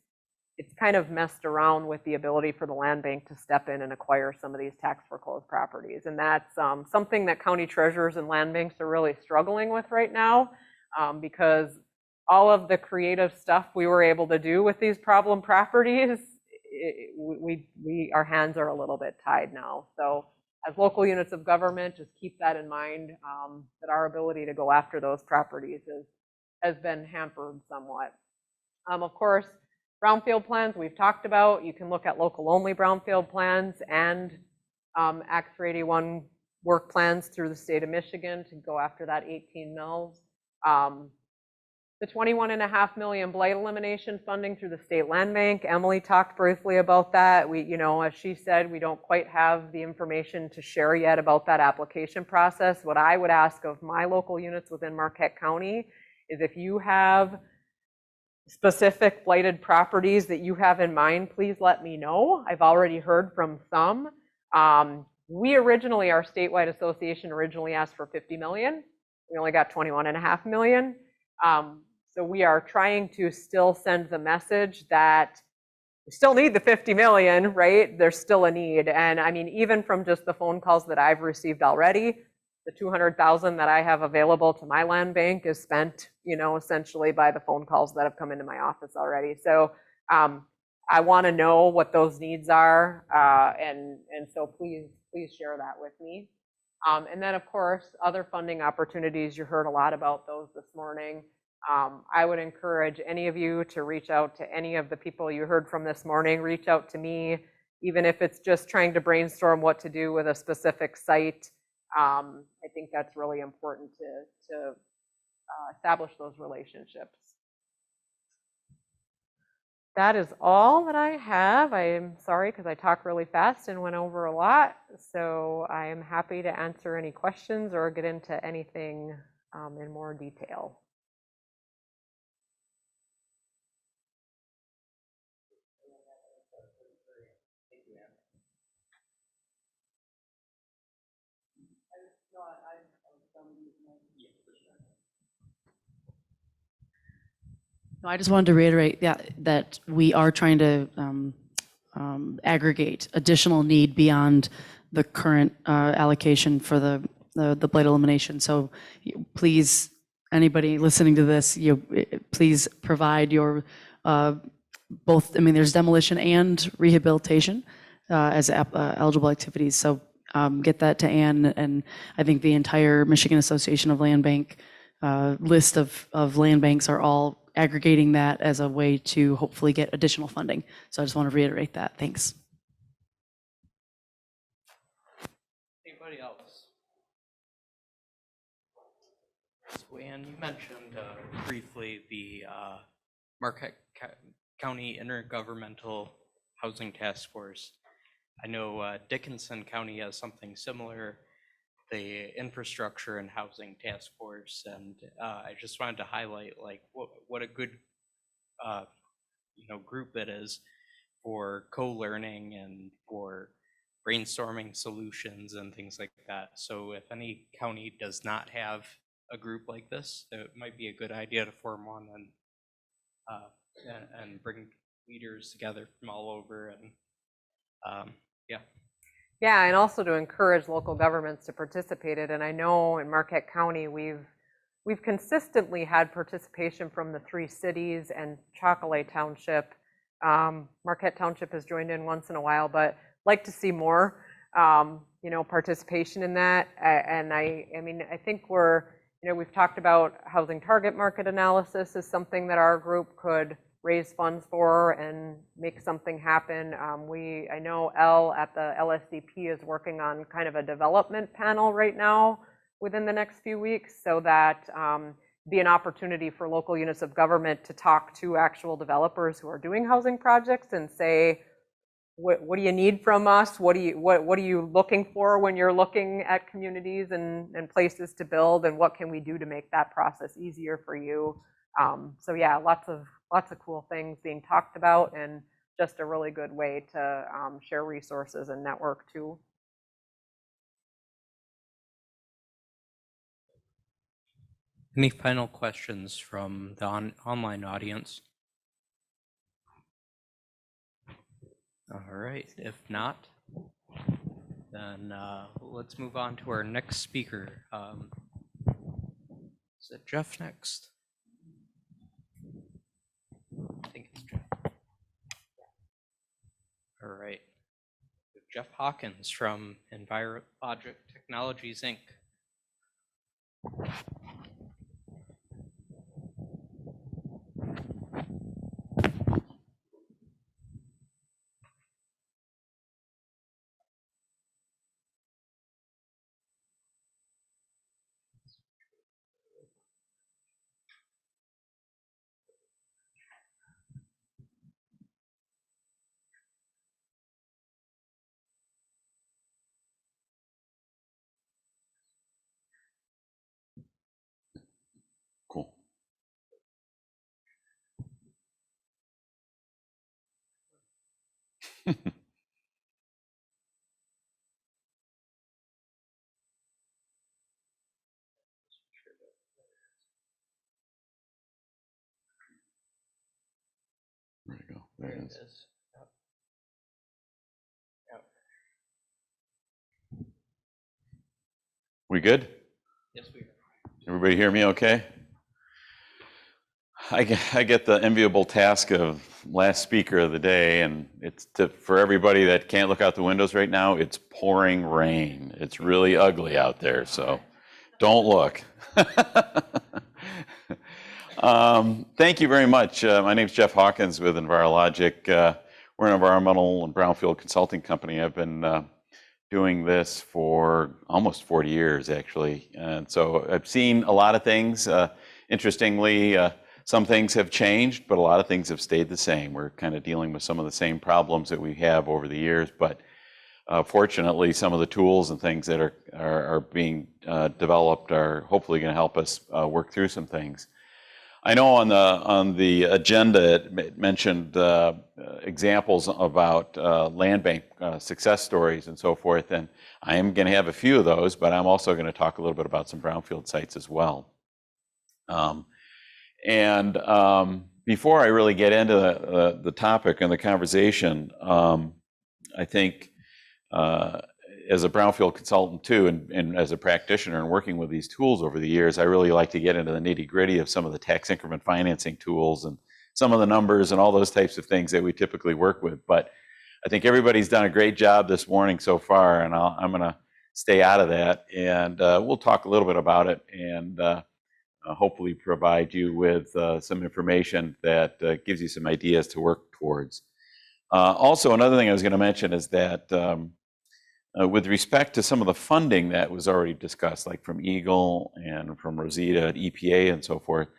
[SPEAKER 8] it's kind of messed around with the ability for the land bank to step in and acquire some of these tax foreclosed properties. And that's something that county treasurers and land banks are really struggling with right now, because all of the creative stuff we were able to do with these problem properties, our hands are a little bit tied now. So as local units of government, just keep that in mind, that our ability to go after those properties has been hampered somewhat. Of course, brownfield plans we've talked about. You can look at local only brownfield plans and Act 381 work plans through the state of Michigan to go after that 18 mills. The 21.5 million blight elimination funding through the state land bank. Emily talked briefly about that. We, as she said, we don't quite have the information to share yet about that application process. What I would ask of my local units within Marquette County is if you have specific blighted properties that you have in mind, please let me know. I've already heard from some. We originally, our statewide association originally asked for 50 million. We only got 21.5 million. So we are trying to still send the message that we still need the 50 million, right? There's still a need. And I mean, even from just the phone calls that I've received already, the 200,000 that I have available to my land bank is spent, essentially by the phone calls that have come into my office already. So I want to know what those needs are. And so please share that with me. And then, of course, other funding opportunities. You heard a lot about those this morning. I would encourage any of you to reach out to any of the people you heard from this morning. Reach out to me, even if it's just trying to brainstorm what to do with a specific site. I think that's really important to establish those relationships. That is all that I have. I am sorry because I talked really fast and went over a lot. So I am happy to answer any questions or get into anything in more detail.
[SPEAKER 17] No, I just wanted to reiterate that we are trying to aggregate additional need beyond the current allocation for the blight elimination. So please, anybody listening to this, please provide your both. I mean, there's demolition and rehabilitation as eligible activities. So get that to Ann, and I think the entire Michigan Association of Land Bank list of land banks are all aggregating that as a way to hopefully get additional funding. So I just want to reiterate that. Thanks.
[SPEAKER 1] Anybody else? So Ann, you mentioned briefly the Marquette County Intergovernmental Housing Task Force. I know Dickinson County has something similar, the Infrastructure and Housing Task Force, and I just wanted to highlight like what a good group it is for co-learning and for brainstorming solutions and things like that. So if any county does not have a group like this, it might be a good idea to form one and bring leaders together from all over and yeah.
[SPEAKER 8] Yeah, and also to encourage local governments to participate in. And I know in Marquette County, we've consistently had participation from the 3 cities and Chocolate Township. Marquette Township has joined in once in a while, but like to see more, participation in that. And I mean, I think we've talked about housing target market analysis is something that our group could raise funds for and make something happen. I know Elle at the LSDP is working on kind of a development panel right now within the next few weeks, so that be an opportunity for local units of government to talk to actual developers who are doing housing projects and say, what do you need from us? What are you looking for when you're looking at communities and places to build, and what can we do to make that process easier for you? So yeah, lots of cool things being talked about, and just a really good way to share resources and network too.
[SPEAKER 1] Any final questions from the online audience? All right, if not, then let's move on to our next speaker. Is it Jeff next? All right. Jeff Hawkins from Envirologic Technologies, Inc.
[SPEAKER 12] Cool. There you go. There it is. We good?
[SPEAKER 1] Yes, we are.
[SPEAKER 12] Everybody hear me okay? I get the enviable task of last speaker of the day, and it's for everybody that can't look out the windows right now, it's pouring rain. It's really ugly out there, so don't look. Thank you very much. My name is Jeff Hawkins with Envirologic. We're an environmental and brownfield consulting company. I've been doing this for almost 40 years, actually. And so I've seen a lot of things. Interestingly, some things have changed, but a lot of things have stayed the same. We're kind of dealing with some of the same problems that we have over the years, but fortunately, some of the tools and things that are being developed are hopefully going to help us work through some things. I know on the agenda it mentioned examples about land bank success stories and so forth, and I am going to have a few of those, but I'm also going to talk a little bit about some brownfield sites as well. Before I really get into the topic and the conversation, I think as a brownfield consultant too, and as a practitioner and working with these tools over the years, I really like to get into the nitty-gritty of some of the tax increment financing tools and some of the numbers and all those types of things that we typically work with. But I think everybody's done a great job this morning so far, and I'm going to stay out of that, and we'll talk a little bit about it and hopefully provide you with some information that gives you some ideas to work towards. Also, another thing I was going to mention is that with respect to some of the funding that was already discussed, like from EGLE and from Rosita, EPA, and so forth,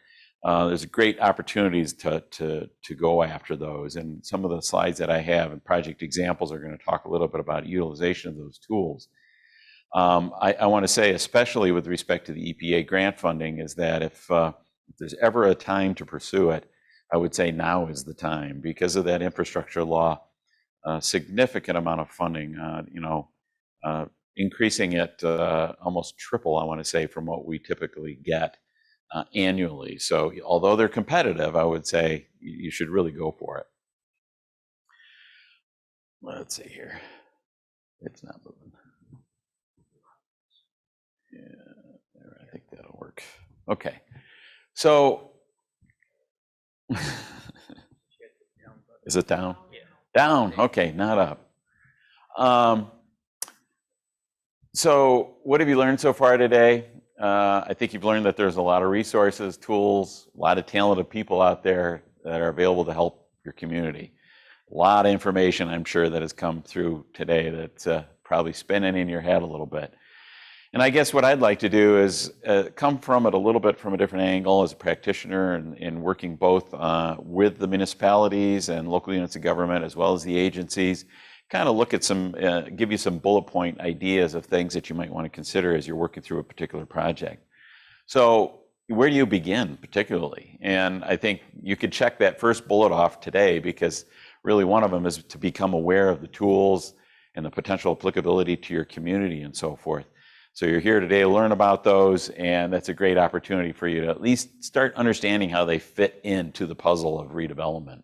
[SPEAKER 12] there's great opportunities to go after those. And some of the slides that I have and project examples are going to talk a little bit about utilization of those tools. I want to say, especially with respect to the EPA grant funding, is that if there's ever a time to pursue it, I would say now is the time because of that infrastructure law, significant amount of funding, increasing it almost triple, I want to say, from what we typically get annually. So although they're competitive, I would say you should really go for it. Let's see here. It's not moving. Yeah, there, I think that'll work. Okay. So is it down? Down. Okay, not up. So what have you learned so far today? I think you've learned that there's a lot of resources, tools, a lot of talented people out there that are available to help your community. A lot of information, I'm sure, that has come through today that's probably spinning in your head a little bit. And I guess what I'd like to do is come from it a little bit from a different angle as a practitioner and working both with the municipalities and local units of government as well as the agencies, kind of look at some, give you some bullet point ideas of things that you might want to consider as you're working through a particular project. So where do you begin particularly? And I think you could check that first bullet off today because really one of them is to become aware of the tools and the potential applicability to your community and so forth. So you're here today to learn about those, and that's a great opportunity for you to at least start understanding how they fit into the puzzle of redevelopment.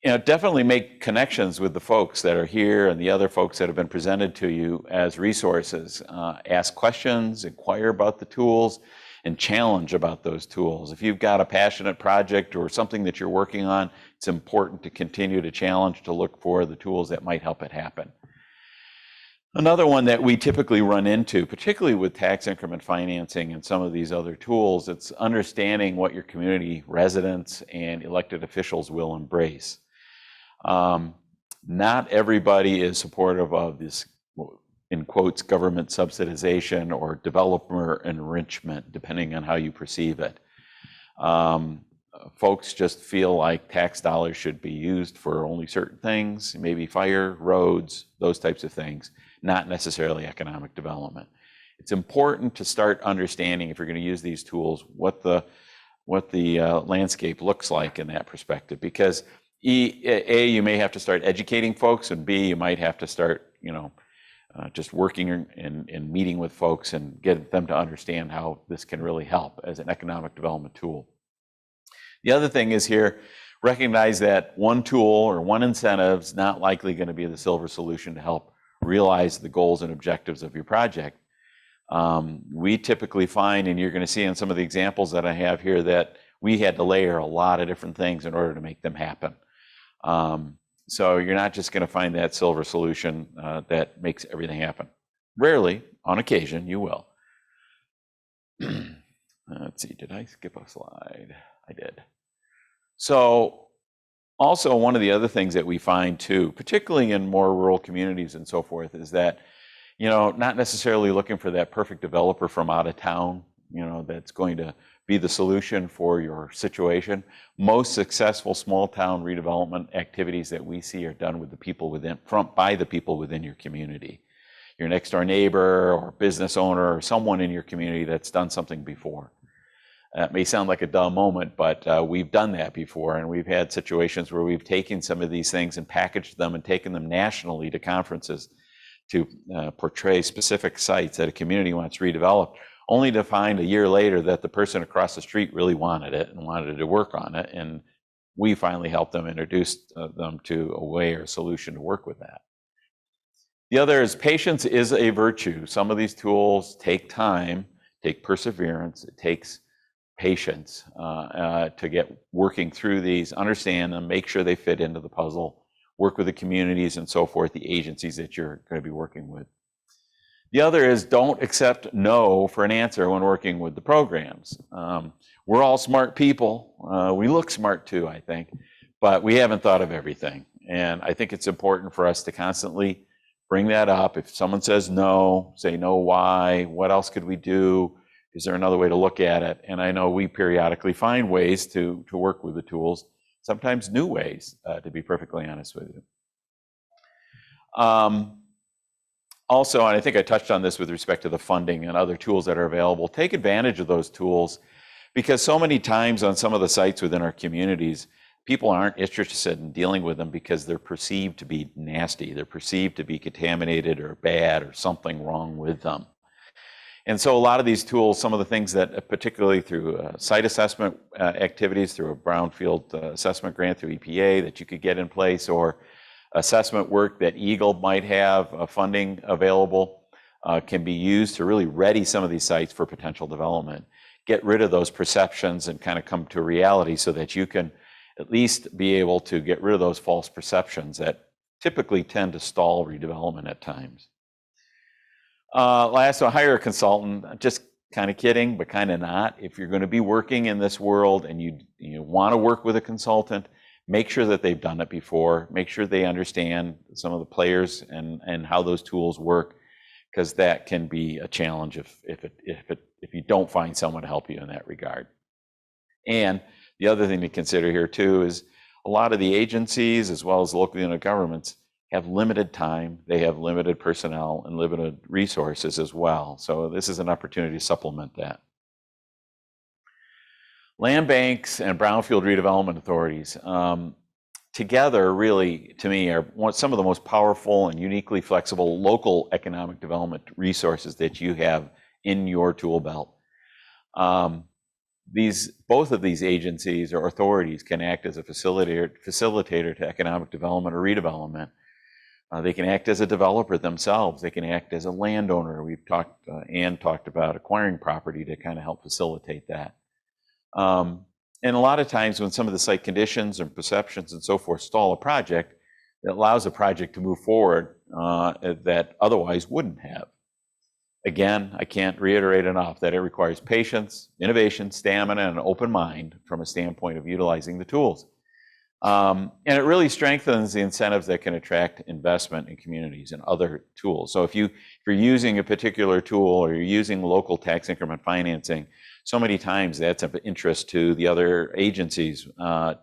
[SPEAKER 12] Definitely make connections with the folks that are here and the other folks that have been presented to you as resources. Ask questions, inquire about the tools, and challenge about those tools. If you've got a passionate project or something that you're working on, it's important to continue to challenge, to look for the tools that might help it happen. Another one that we typically run into, particularly with tax increment financing and some of these other tools, it's understanding what your community residents and elected officials will embrace. Not everybody is supportive of this, in quotes, government subsidization or developer enrichment, depending on how you perceive it. Folks just feel like tax dollars should be used for only certain things, maybe fire, roads, those types of things, not necessarily economic development. It's important to start understanding, if you're going to use these tools, what the landscape looks like in that perspective, because A, you may have to start educating folks, and B, you might have to start, just working and meeting with folks and get them to understand how this can really help as an economic development tool. The other thing is here, recognize that one tool or one incentive is not likely going to be the silver solution to help realize the goals and objectives of your project. We typically find, and you're going to see in some of the examples that I have here, that we had to layer a lot of different things in order to make them happen. So you're not just going to find that silver solution that makes everything happen. Rarely, on occasion, you will. Let's see, did I skip a slide? I did. So also, one of the other things that we find too, particularly in more rural communities and so forth, is that, not necessarily looking for that perfect developer from out of town, that's going to be the solution for your situation. Most successful small town redevelopment activities that we see are done with the people by the people within your community. Your next door neighbor or business owner or someone in your community that's done something before. That may sound like a dumb moment, but we've done that before, and we've had situations where we've taken some of these things and packaged them and taken them nationally to conferences to portray specific sites that a community wants redeveloped, only to find a year later that the person across the street really wanted it and wanted to work on it, and we finally helped them introduce them to a way or a solution to work with that. The other is patience is a virtue. Some of these tools take time, take perseverance, it takes patience to get working through these, understand them, make sure they fit into the puzzle, work with the communities and so forth, the agencies that you're going to be working with. The other is don't accept no for an answer when working with the programs. We're all smart people. We look smart too, I think, but we haven't thought of everything. And I think it's important for us to constantly bring that up. If someone says no, say no, why? What else could we do? Is there another way to look at it? And I know we periodically find ways to work with the tools, sometimes new ways, to be perfectly honest with you. Also, and I think I touched on this with respect to the funding and other tools that are available, take advantage of those tools, because so many times on some of the sites within our communities, people aren't interested in dealing with them because they're perceived to be nasty. They're perceived to be contaminated or bad or something wrong with them. And so a lot of these tools, some of the things that, particularly through site assessment activities, through a Brownfield assessment grant through EPA that you could get in place, or assessment work that EGLE might have funding available, can be used to really ready some of these sites for potential development. Get rid of those perceptions and kind of come to reality so that you can at least be able to get rid of those false perceptions that typically tend to stall redevelopment at times. Last, so hire a consultant. Just kind of kidding, but kind of not. If you're going to be working in this world and you want to work with a consultant, make sure that they've done it before. Make sure they understand some of the players and how those tools work, because that can be a challenge if you don't find someone to help you in that regard. And the other thing to consider here too is a lot of the agencies, as well as local unit governments, have limited time, they have limited personnel and limited resources as well. So this is an opportunity to supplement that. Land banks and brownfield redevelopment authorities together really, to me, are some of the most powerful and uniquely flexible local economic development resources that you have in your tool belt. Both of these agencies or authorities can act as a facilitator to economic development or redevelopment. They can act as a developer themselves. They can act as a landowner. We've talked, Ann talked about acquiring property to kind of help facilitate that. And a lot of times when some of the site conditions and perceptions and so forth stall a project, it allows a project to move forward that otherwise wouldn't have. Again, I can't reiterate enough that it requires patience, innovation, stamina, and an open mind from a standpoint of utilizing the tools. And it really strengthens the incentives that can attract investment in communities and other tools. So if you're using a particular tool or you're using local tax increment financing, so many times that's of interest to the other agencies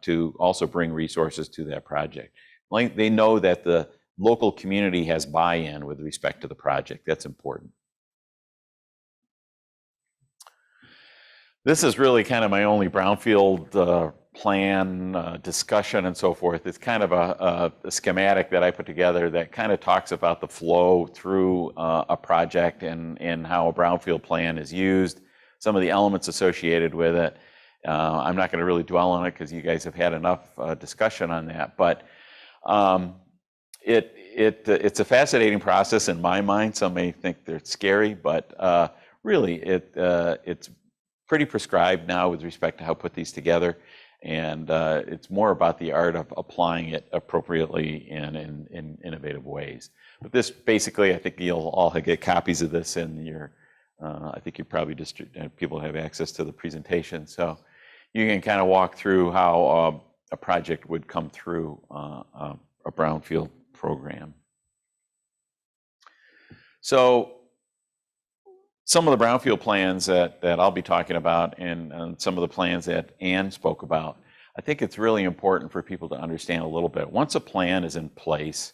[SPEAKER 12] to also bring resources to that project. Like they know that the local community has buy-in with respect to the project. That's important. This is really kind of my only brownfield plan discussion and so forth. It's kind of a schematic that I put together that kind of talks about the flow through a project and how a brownfield plan is used, some of the elements associated with it. I'm not going to really dwell on it because you guys have had enough discussion on that, but it's a fascinating process in my mind. Some may think they're scary, but really it's pretty prescribed now with respect to how to put these together. And it's more about the art of applying it appropriately and in innovative ways. But this basically, I think you'll all get copies of this in your, I think you probably people have access to the presentation. So you can kind of walk through how a project would come through a brownfield program. So some of the brownfield plans that I'll be talking about and some of the plans that Ann spoke about, I think it's really important for people to understand a little bit. Once a plan is in place,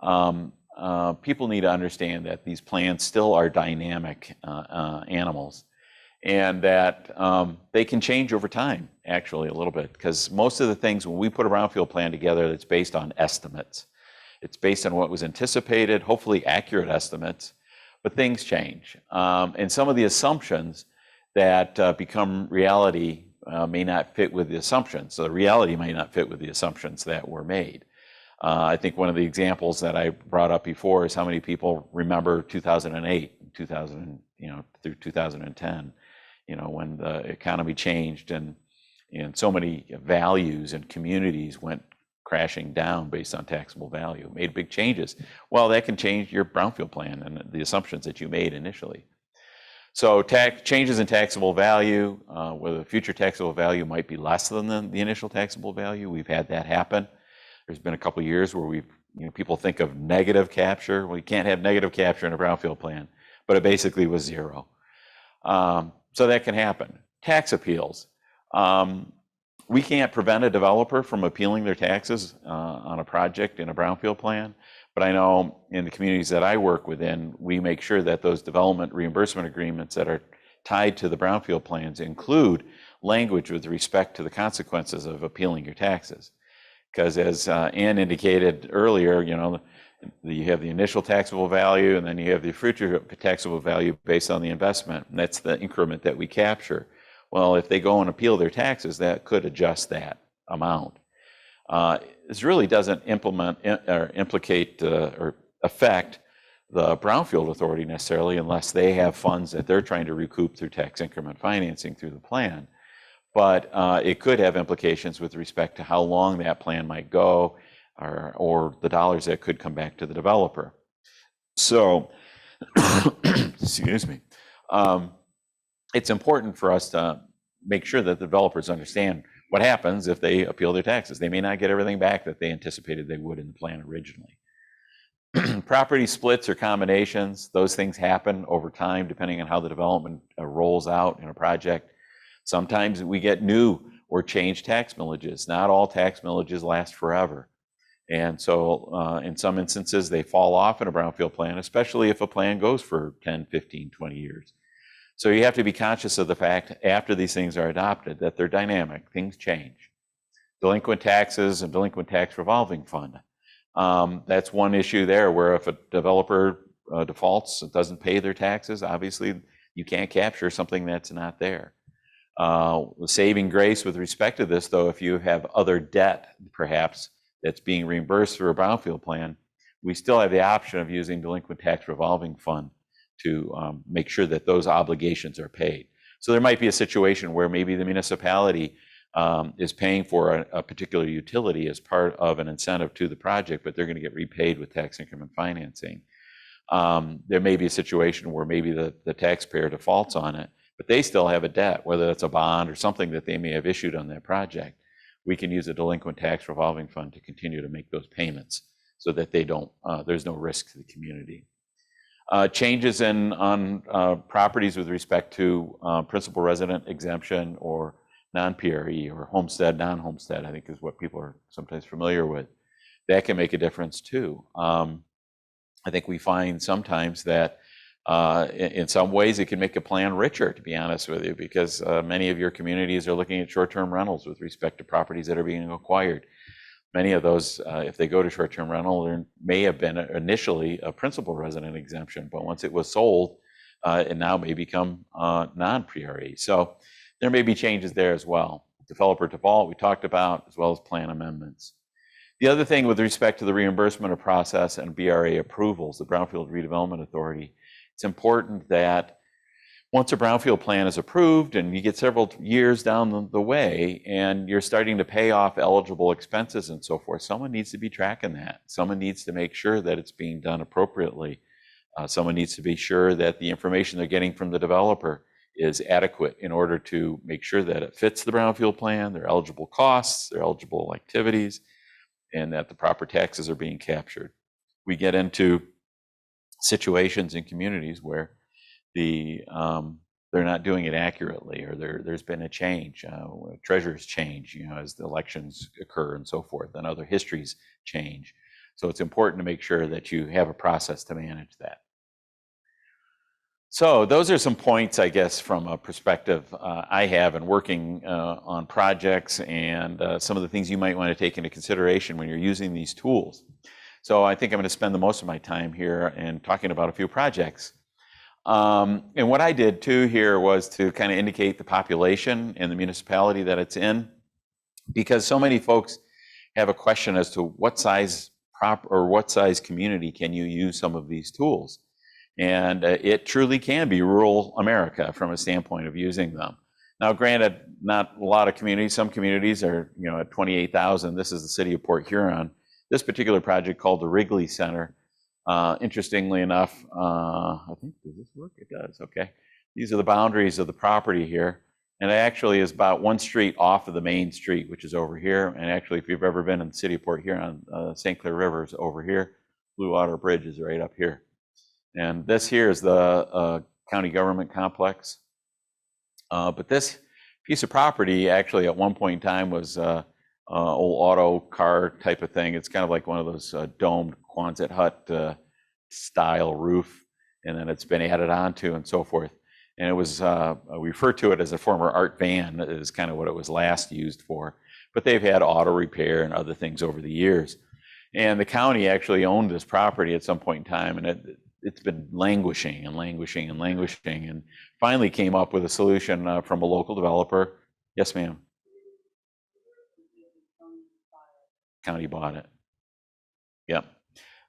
[SPEAKER 12] people need to understand that these plans still are dynamic animals and that they can change over time, actually, a little bit. Because most of the things, when we put a brownfield plan together, it's based on estimates. It's based on what was anticipated, hopefully accurate estimates. But things change. And some of the assumptions that become reality may not fit with the assumptions. So the reality may not fit with the assumptions that were made. I think one of the examples that I brought up before is how many people remember 2008, 2000, through 2010, when the economy changed and so many values and communities went crashing down based on taxable value, made big changes. Well, that can change your brownfield plan and the assumptions that you made initially. So changes in taxable value, where the future taxable value might be less than the initial taxable value. We've had that happen. There's been a couple of years where people think of negative capture. Well, you can't have negative capture in a brownfield plan, but it basically was zero. So that can happen. Tax appeals. We can't prevent a developer from appealing their taxes on a project in a brownfield plan, but I know in the communities that I work within, we make sure that those development reimbursement agreements that are tied to the brownfield plans include language with respect to the consequences of appealing your taxes. Because as Ann indicated earlier, you have the initial taxable value and then you have the future taxable value based on the investment, and that's the increment that we capture. Well, if they go and appeal their taxes, that could adjust that amount. This really doesn't implicate or affect the Brownfield Authority necessarily unless they have funds that they're trying to recoup through tax increment financing through the plan. But it could have implications with respect to how long that plan might go or the dollars that could come back to the developer. So, excuse me. It's important for us to make sure that the developers understand what happens if they appeal their taxes. They may not get everything back that they anticipated they would in the plan originally. Property splits or combinations, those things happen over time depending on how the development rolls out in a project. Sometimes we get new or changed tax millages. Not all tax millages last forever. And so in some instances, they fall off in a brownfield plan, especially if a plan goes for 10, 15, 20 years. So you have to be conscious of the fact after these things are adopted that they're dynamic, things change. Delinquent taxes and delinquent tax revolving fund. That's one issue there where if a developer defaults, doesn't pay their taxes, obviously you can't capture something that's not there. The saving grace with respect to this, though, if you have other debt perhaps that's being reimbursed through a brownfield plan, we still have the option of using delinquent tax revolving fund to make sure that those obligations are paid. So there might be a situation where maybe the municipality is paying for a particular utility as part of an incentive to the project, but they're going to get repaid with tax increment financing. There may be a situation where maybe the taxpayer defaults on it, but they still have a debt, whether that's a bond or something that they may have issued on that project. We can use a delinquent tax revolving fund to continue to make those payments so that they don't, there's no risk to the community. Changes on properties with respect to principal resident exemption or non-PRE or homestead, non-homestead, I think is what people are sometimes familiar with. That can make a difference too. I think we find sometimes that in some ways it can make a plan richer, to be honest with you, because many of your communities are looking at short-term rentals with respect to properties that are being acquired. Many of those, if they go to short-term rental, there may have been initially a principal resident exemption, but once it was sold, it now may become non-PRE. So there may be changes there as well. Developer default we talked about, as well as plan amendments. The other thing with respect to the reimbursement of process and BRA approvals, the Brownfield Redevelopment Authority, it's important that once a brownfield plan is approved and you get several years down the way and you're starting to pay off eligible expenses and so forth, someone needs to be tracking that. Someone needs to make sure that it's being done appropriately. Someone needs to be sure that the information they're getting from the developer is adequate in order to make sure that it fits the brownfield plan, their eligible costs, their eligible activities, and that the proper taxes are being captured. We get into situations in communities where they're not doing it accurately, or there's been a change, treasurers change, as the elections occur and so forth, and other histories change. So it's important to make sure that you have a process to manage that. So those are some points, I guess, from a perspective I have in working on projects and some of the things you might want to take into consideration when you're using these tools. So I think I'm going to spend the most of my time here in talking about a few projects. And what I did too here was to kind of indicate the population and the municipality that it's in, because so many folks have a question as to what size what size community can you use some of these tools. And it truly can be rural America from a standpoint of using them. Now, granted, not a lot of communities. Some communities are, at 28,000. This is the city of Port Huron. This particular project called the Wrigley Center. Interestingly enough, I think, does this work? It does, okay. These are the boundaries of the property here. And it actually is about one street off of the main street, which is over here. And actually, if you've ever been in the city of Port Huron, St. Clair River is over here. Blue Water Bridge is right up here. And this here is the county government complex. But this piece of property actually at one point in time was old auto car type of thing. It's kind of like one of those domed Quonset hut style roof. And then it's been added onto and so forth. And it was, we refer to it as a former art van, is kind of what it was last used for. But they've had auto repair and other things over the years. And the county actually owned this property at some point in time, and it's been languishing and languishing and languishing, and finally came up with a solution from a local developer. Yes, ma'am. County bought it. Yep.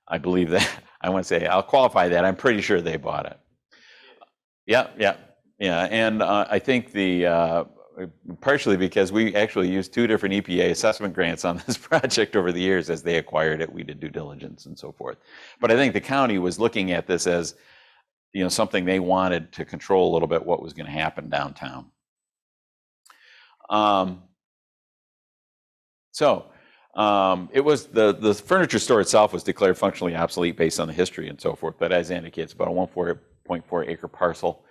[SPEAKER 12] I believe that. I want to say, I'll qualify that. I'm pretty sure they bought it. Yeah. And I think partially because we actually used 2 different EPA assessment grants on this project over the years. As they acquired it, we did due diligence and so forth. But I think the county was looking at this as, something they wanted to control a little bit what was going to happen downtown. It was the furniture store itself was declared functionally obsolete based on the history and so forth. But as indicates, about a 1.4 acre parcel,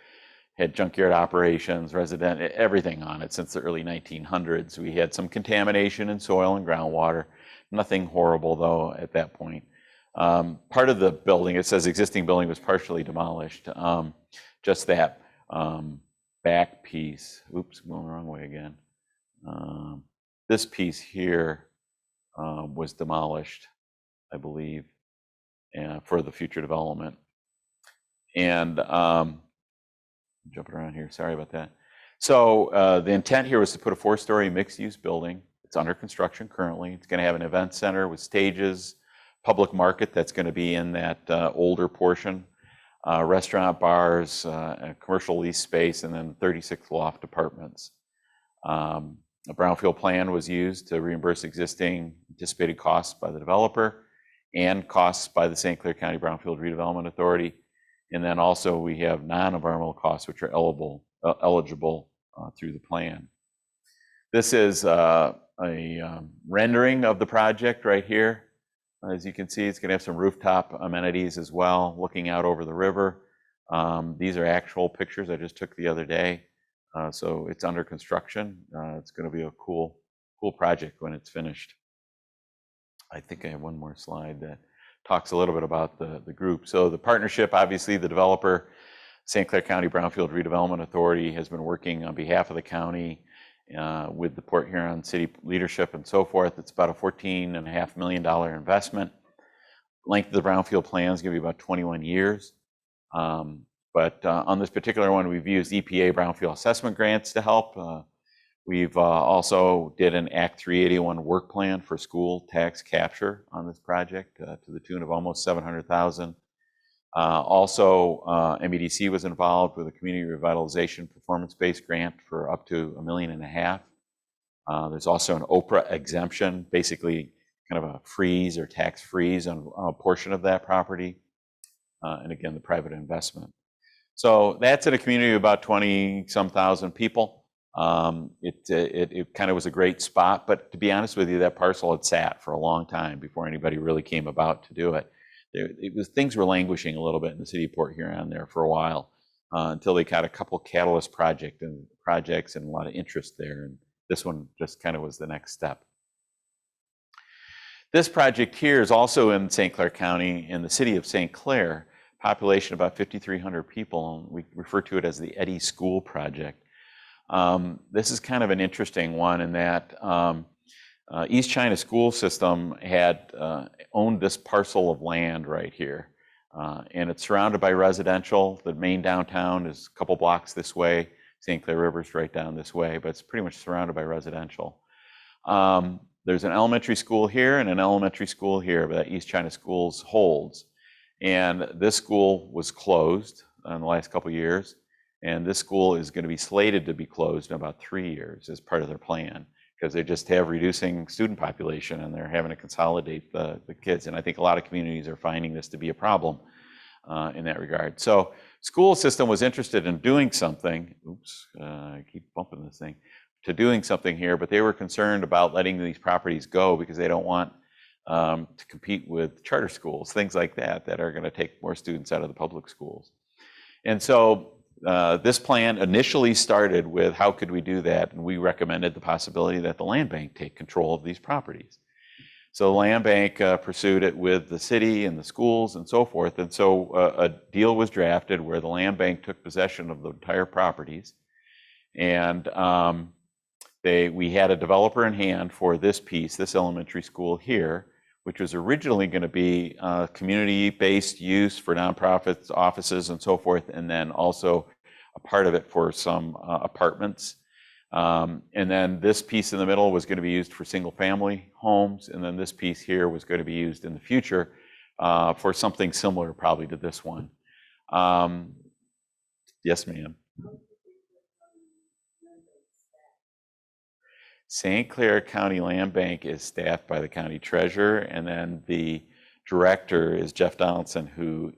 [SPEAKER 12] had junkyard operations, everything on it since the early 1900s. We had some contamination in soil and groundwater. Nothing horrible though at that point. Part of the building, it says existing building was partially demolished. Just that back piece. Oops, I'm going the wrong way again. This piece here was demolished, I believe, for the future development. And jumping around here, sorry about that. So the intent here was to put a 4-story mixed-use building. It's under construction currently. It's going to have an event center with stages, public market that's going to be in that older portion, restaurant, bars, commercial lease space, and then 36 loft apartments. A brownfield plan was used to reimburse existing anticipated costs by the developer and costs by the St. Clair County Brownfield Redevelopment Authority. And then also we have non-environmental costs which are eligible through the plan. This is a rendering of the project right here. As you can see, it's going to have some rooftop amenities as well, looking out over the river. These are actual pictures I just took the other day. So it's under construction. It's going to be a cool project when it's finished. I think I have one more slide that talks a little bit about the group. So the partnership, obviously the developer, St. Clair County Brownfield Redevelopment Authority, has been working on behalf of the county with the Port Huron City leadership and so forth. It's about a $14.5 million investment. Length of the Brownfield plan is going to be about 21 years. But on this particular one, we've used EPA Brownfield assessment grants to help. We've also did an Act 381 work plan for school tax capture on this project to the tune of almost $700,000. Also, MEDC was involved with a community revitalization performance-based grant for up to $1.5 million. There's also an OPRA exemption, basically kind of a freeze or tax freeze on a portion of that property. And again, the private investment. So that's in a community of about 20-some thousand people. It kind of was a great spot, but to be honest with you, that parcel had sat for a long time before anybody really came about to do it. Things were languishing a little bit in the city of Port Huron there for a while until they got a couple catalyst projects and a lot of interest there. And this one just kind of was the next step. This project here is also in St. Clair County in the city of St. Clair, population about 5,300 people. And we refer to it as the Eddy School Project. This is kind of an interesting one in that East China School System had owned this parcel of land right here. And it's surrounded by residential. The main downtown is a couple blocks this way. St. Clair River's right down this way, but it's pretty much surrounded by residential. There's an elementary school here and an elementary school here that East China Schools holds. And this school was closed in the last couple of years. And this school is going to be slated to be closed in about 3 years as part of their plan, because they just have reducing student population and they're having to consolidate the kids. And I think a lot of communities are finding this to be a problem in that regard. So school system was interested in doing something. Oops, I keep bumping this thing. To doing something here, but they were concerned about letting these properties go because they don't want to compete with charter schools, things like that are going to take more students out of the public schools. And so this plan initially started with how could we do that, and we recommended the possibility that the land bank take control of these properties. So the land bank pursued it with the city and the schools and so forth, and so a deal was drafted where the land bank took possession of the entire properties, and we had a developer in hand for this piece, this elementary school here, which was originally going to be community-based use for nonprofits, offices, and so forth, and then also a part of it for some apartments. And then this piece in the middle was going to be used for single-family homes, and then this piece here was going to be used in the future for something similar probably to this one. Yes, ma'am. St. Clair County Land Bank is staffed by the county treasurer, and then the director is Jeff Donaldson, who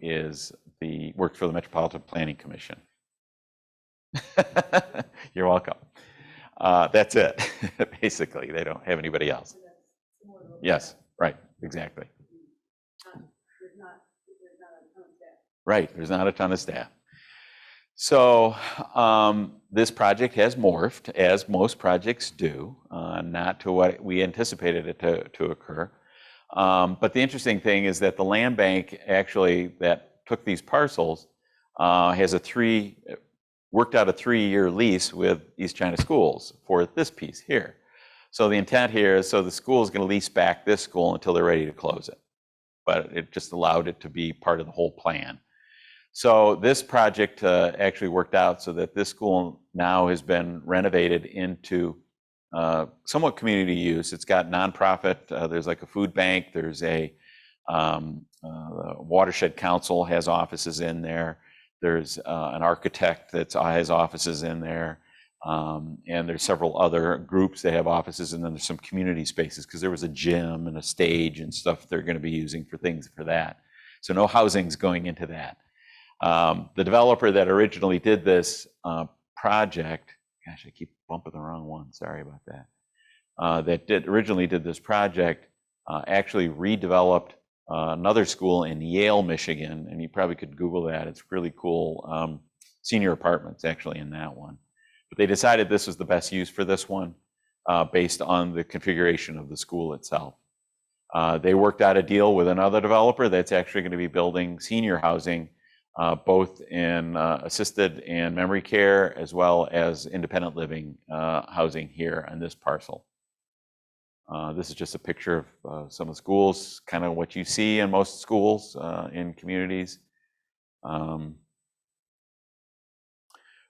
[SPEAKER 12] works for the Metropolitan Planning Commission. You're welcome. That's it, basically. They don't have anybody else. Yes, right, exactly. Right, there's not a ton of staff. So this project has morphed, as most projects do, not to what we anticipated it to occur. But the interesting thing is that the land bank actually that took these parcels has worked out a 3-year lease with East China Schools for this piece here. So the intent here is so the school is going to lease back this school until they're ready to close it. But it just allowed it to be part of the whole plan. So this project actually worked out so that this school now has been renovated into somewhat community use. It's got nonprofit, there's like a food bank, there's a The Watershed Council has offices in there. There's an architect that has offices in there. And there's several other groups that have offices, and then there's some community spaces because there was a gym and a stage and stuff they're going to be using for things for that. So no housing's going into that. The developer that originally did this project, gosh, I keep bumping the wrong one. Sorry about that. Originally did this project, actually redeveloped another school in Yale, Michigan, and you probably could Google that. It's really cool. Senior apartments actually in that one. But they decided this was the best use for this one based on the configuration of the school itself. They worked out a deal with another developer that's actually going to be building senior housing, both in assisted and memory care, as well as independent living housing here on this parcel. This is just a picture of some of the schools, kind of what you see in most schools in communities.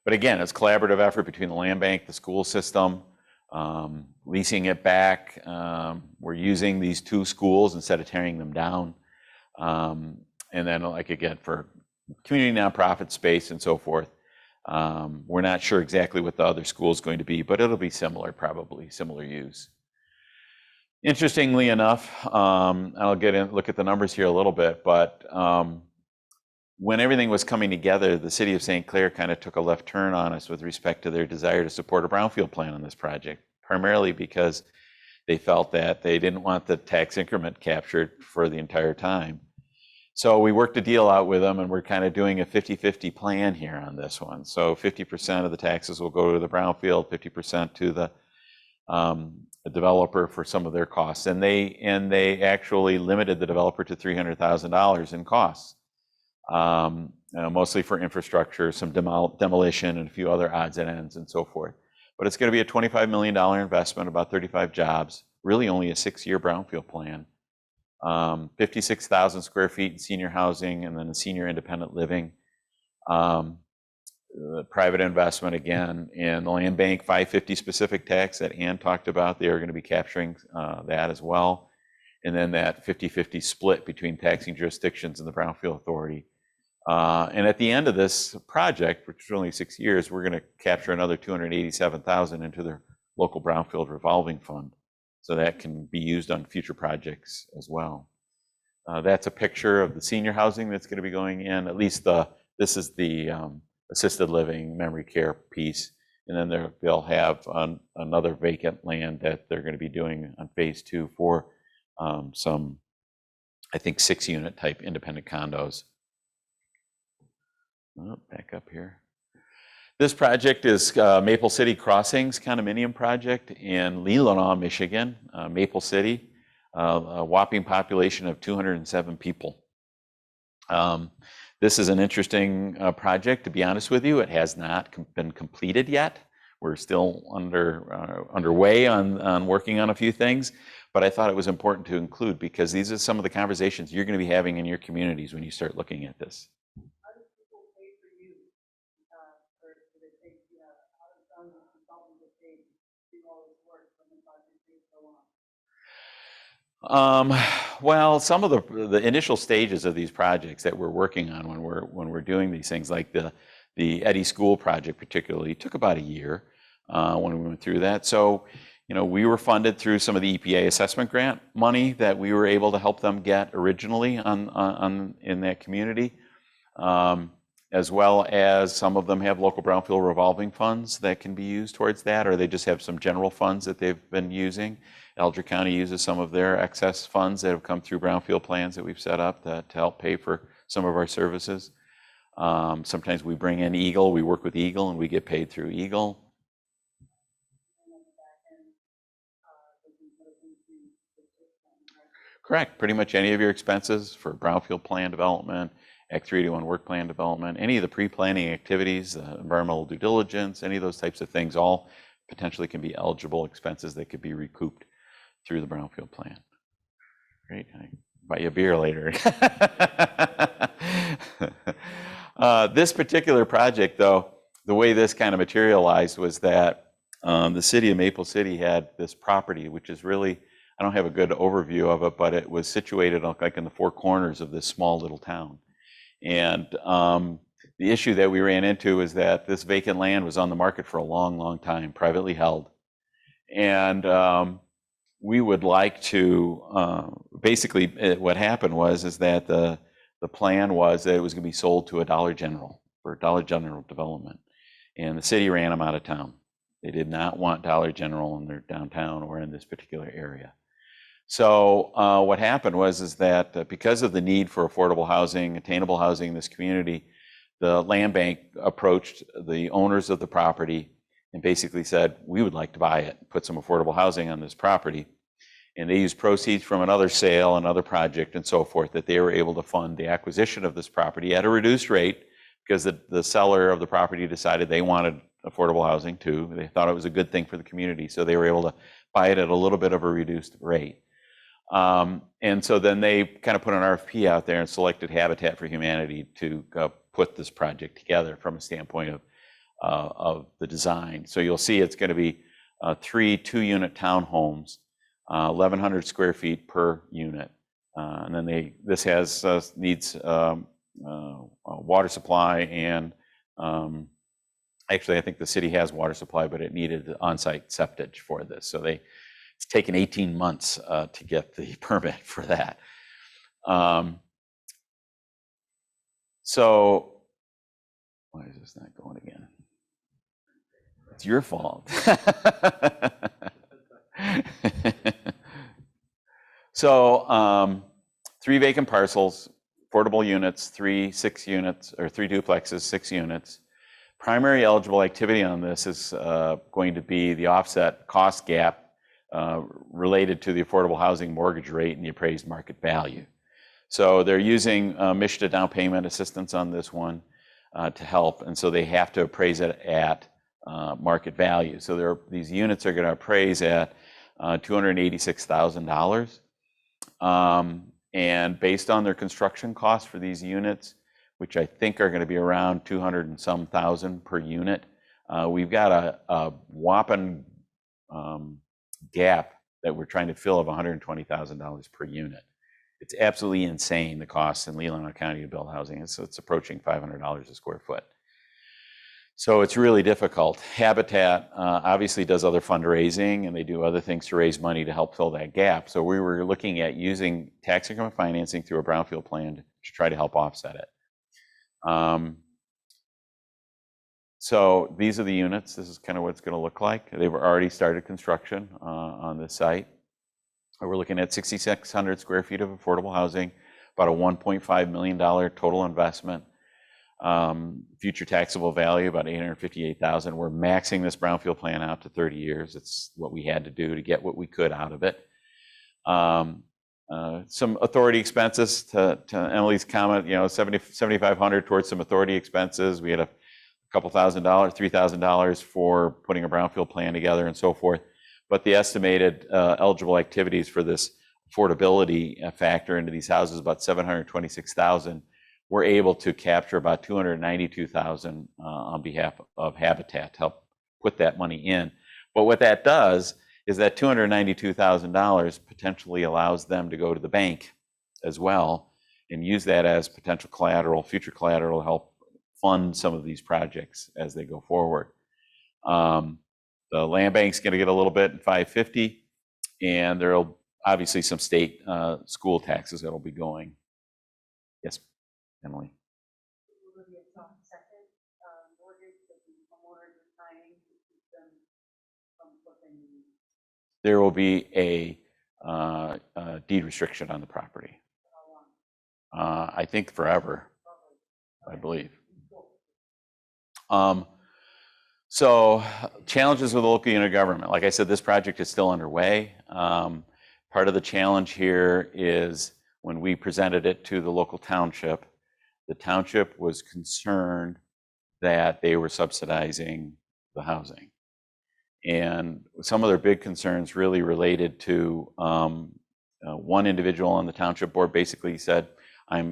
[SPEAKER 12] But again, it's a collaborative effort between the land bank, the school system, leasing it back. We're using these 2 schools instead of tearing them down. And then, like again, for community nonprofit space and so forth, we're not sure exactly what the other school is going to be, but it'll be similar, probably similar use. Interestingly enough, I'll look at the numbers here a little bit, but when everything was coming together, the city of St. Clair kind of took a left turn on us with respect to their desire to support a brownfield plan on this project, primarily because they felt that they didn't want the tax increment captured for the entire time. So we worked a deal out with them, and we're kind of doing a 50-50 plan here on this one. So 50% of the taxes will go to the brownfield, 50% to the developer for some of their costs. And they actually limited the developer to $300,000 in costs. Mostly for infrastructure, some demolition, and a few other odds and ends and so forth. But it's going to be a $25 million investment, about 35 jobs, really only a 6-year brownfield plan. 56,000 square feet in senior housing, and then a senior independent living. The private investment again, and the land bank 550 specific tax that Ann talked about, they are going to be capturing that as well. And then that 50-50 split between taxing jurisdictions and the Brownfield Authority. And at the end of this project, which is only 6 years, we're going to capture another $287,000 into their local Brownfield revolving fund. So that can be used on future projects as well. That's a picture of the senior housing that's going to be going in. At least this is the assisted living memory care piece. And then they'll have another vacant land that they're going to be doing on phase 2 for some, I think, 6-unit type independent condos. Back up here. This project is Maple City Crossings condominium project in Leelanau, Michigan. Maple City, a whopping population of 207 people. This is an interesting project, to be honest with you. It has not been completed yet. We're still underway on working on a few things, but I thought it was important to include because these are some of the conversations you're going to be having in your communities when you start looking at this. Well, some of the initial stages of these projects that we're working on when we're doing these things, like the Eddy School project particularly, took about a year when we went through that. So, we were funded through some of the EPA assessment grant money that we were able to help them get originally in that community, as well as some of them have local brownfield revolving funds that can be used towards that, or they just have some general funds that they've been using. Eldrick County uses some of their excess funds that have come through brownfield plans that we've set up to help pay for some of our services. Sometimes we bring in EGLE, we work with EGLE, and we get paid through EGLE. Correct. Pretty much any of your expenses for brownfield plan development, Act 381 work plan development, any of the pre-planning activities, environmental due diligence, any of those types of things, all potentially can be eligible expenses that could be recouped through the brownfield plan. Great. I buy you a beer later. This particular project, though, the way this kind of materialized was that the city of Maple City had this property, which is really I don't have a good overview of it, but it was situated like in the four corners of this small little town. And the issue that we ran into is that this vacant land was on the market for a long, long time, privately held. And we would like to, basically what happened is that the plan was that it was going to be sold to a Dollar General for Dollar General development. And the city ran them out of town. They did not want Dollar General in their downtown or in this particular area. So what happened is that because of the need for affordable housing, attainable housing in this community, the land bank approached the owners of the property and basically said, we would like to buy it, put some affordable housing on this property. And they used proceeds from another sale, another project, and so forth, that they were able to fund the acquisition of this property at a reduced rate, because the seller of the property decided they wanted affordable housing too. They thought it was a good thing for the community, so they were able to buy it at a little bit of a reduced rate. And so then they kind of put an RFP out there and selected Habitat for Humanity to put this project together from a standpoint of the design. So you'll see it's going to be 3 2-unit townhomes, 1,100 square feet per unit. And then this needs water supply, and actually I think the city has water supply, but it needed on-site septic for this. So it's taken 18 months to get the permit for that. So why is this not going again? It's your fault. So 3 vacant parcels, affordable units, 3 6 units, or 3 duplexes, 6 units. Primary eligible activity on this is going to be the offset cost gap related to the affordable housing mortgage rate and the appraised market value. So they're using MSHDA down payment assistance on this one to help, and so they have to appraise it at market value. So these units are going to appraise at $286,000. And based on their construction costs for these units, which I think are going to be around 200 and some thousand per unit, we've got a whopping gap that we're trying to fill of $120,000 per unit. It's absolutely insane, the costs in Leelanau County to build housing. It's approaching $500 a square foot. So it's really difficult. Habitat obviously does other fundraising, and they do other things to raise money to help fill that gap. So we were looking at using tax increment financing through a brownfield plan to try to help offset it. So these are the units. This is kind of what it's going to look like. They've already started construction on this site. We're looking at 6,600 square feet of affordable housing, about a $1.5 million total investment. Future taxable value about $858,000. We're maxing this brownfield plan out to 30 years. It's what we had to do to get what we could out of it. Some authority expenses, to Emily's comment, $7,500 towards some authority expenses. We had a couple $1,000, $3,000 for putting a brownfield plan together and so forth. But the estimated eligible activities for this affordability factor into these houses, about $726,000. We're able to capture about $292,000 on behalf of Habitat to help put that money in. But what that does is that $292,000 potentially allows them to go to the bank as well and use that as potential collateral, future collateral, to help fund some of these projects as they go forward. The land bank's going to get a little bit in $550, and there'll obviously some state school taxes that'll be going. Yes, Emily. There will be a deed restriction on the property. I think forever, I believe. So challenges with local unit government. Like I said, this project is still underway. Part of the challenge here is when we presented it to the local township, the township was concerned that they were subsidizing the housing. And some of their big concerns really related to one individual on the township board basically said, I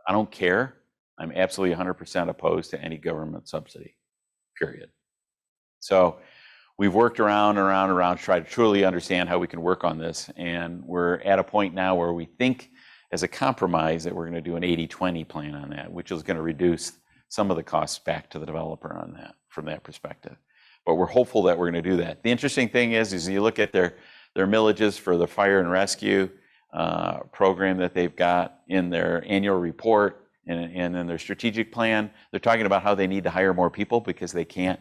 [SPEAKER 12] don't care. I'm absolutely 100% opposed to any government subsidy, period. So we've worked around and around and around to try to truly understand how we can work on this. And we're at a point now where we think as a compromise that we're going to do an 80-20 plan on that, which is going to reduce some of the costs back to the developer on that, from that perspective. But we're hopeful that we're going to do that. The interesting thing is you look at their millages for the fire and rescue program that they've got in their annual report and in their strategic plan. They're talking about how they need to hire more people because they can't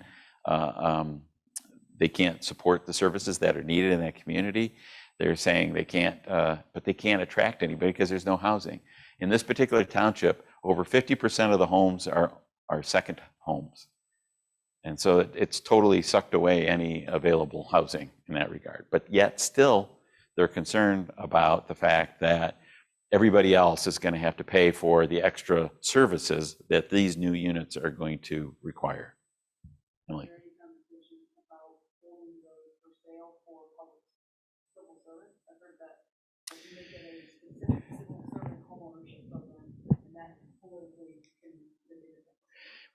[SPEAKER 12] support the services that are needed in that community. They're saying they can't, but they can't attract anybody because there's no housing. In this particular township, over 50% of the homes are second homes. And so it's totally sucked away any available housing in that regard. But yet still, they're concerned about the fact that everybody else is going to have to pay for the extra services that these new units are going to require. Emily.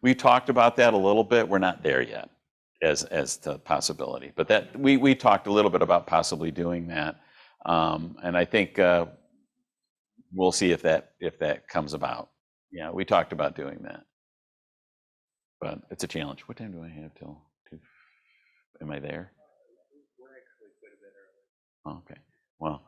[SPEAKER 12] We talked about that a little bit. We're not there yet as to possibility, but that we talked a little bit about possibly doing that, and I think we'll see if that comes about. Yeah, we talked about doing that, but it's a challenge. What time do I have till 2? Am I there? Okay. Well,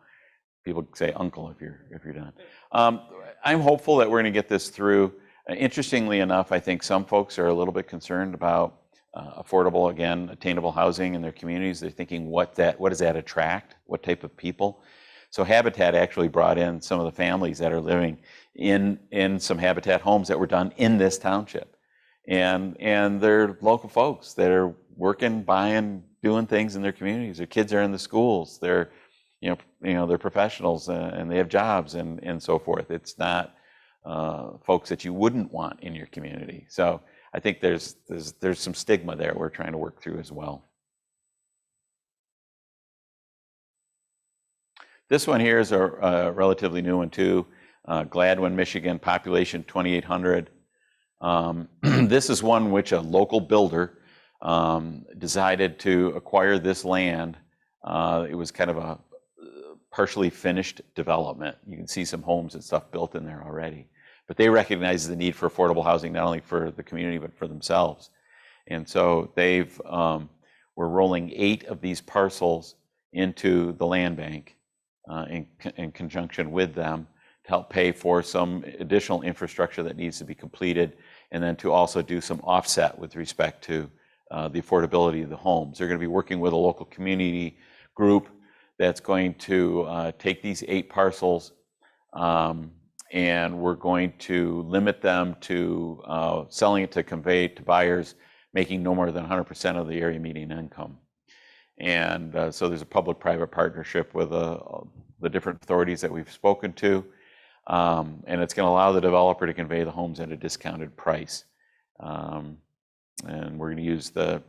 [SPEAKER 12] people say uncle if you're done. I'm hopeful that we're going to get this through. Interestingly enough, I think some folks are a little bit concerned about affordable, again, attainable housing in their communities. They're thinking, what does that attract? What type of people? So Habitat actually brought in some of the families that are living in some Habitat homes that were done in this township, and they're local folks that are working, buying, doing things in their communities. Their kids are in the schools. They're they're professionals and they have jobs and so forth. It's not folks that you wouldn't want in your community. So I think there's some stigma there we're trying to work through as well. This one here is a relatively new one too. Gladwin, Michigan, population 2,800. This is one which a local builder decided to acquire this land. It was kind of a partially finished development. You can see some homes and stuff built in there already. But they recognize the need for affordable housing, not only for the community, but for themselves. And so we're rolling 8 of these parcels into the land bank in conjunction with them to help pay for some additional infrastructure that needs to be completed, and then to also do some offset with respect to the affordability of the homes. They're going to be working with a local community group that's going to take these 8 parcels and we're going to limit them to selling it to convey to buyers making no more than 100% of the area median income. And so there's a public-private partnership with the different authorities that we've spoken to, and it's going to allow the developer to convey the homes at a discounted price. And we're going to use the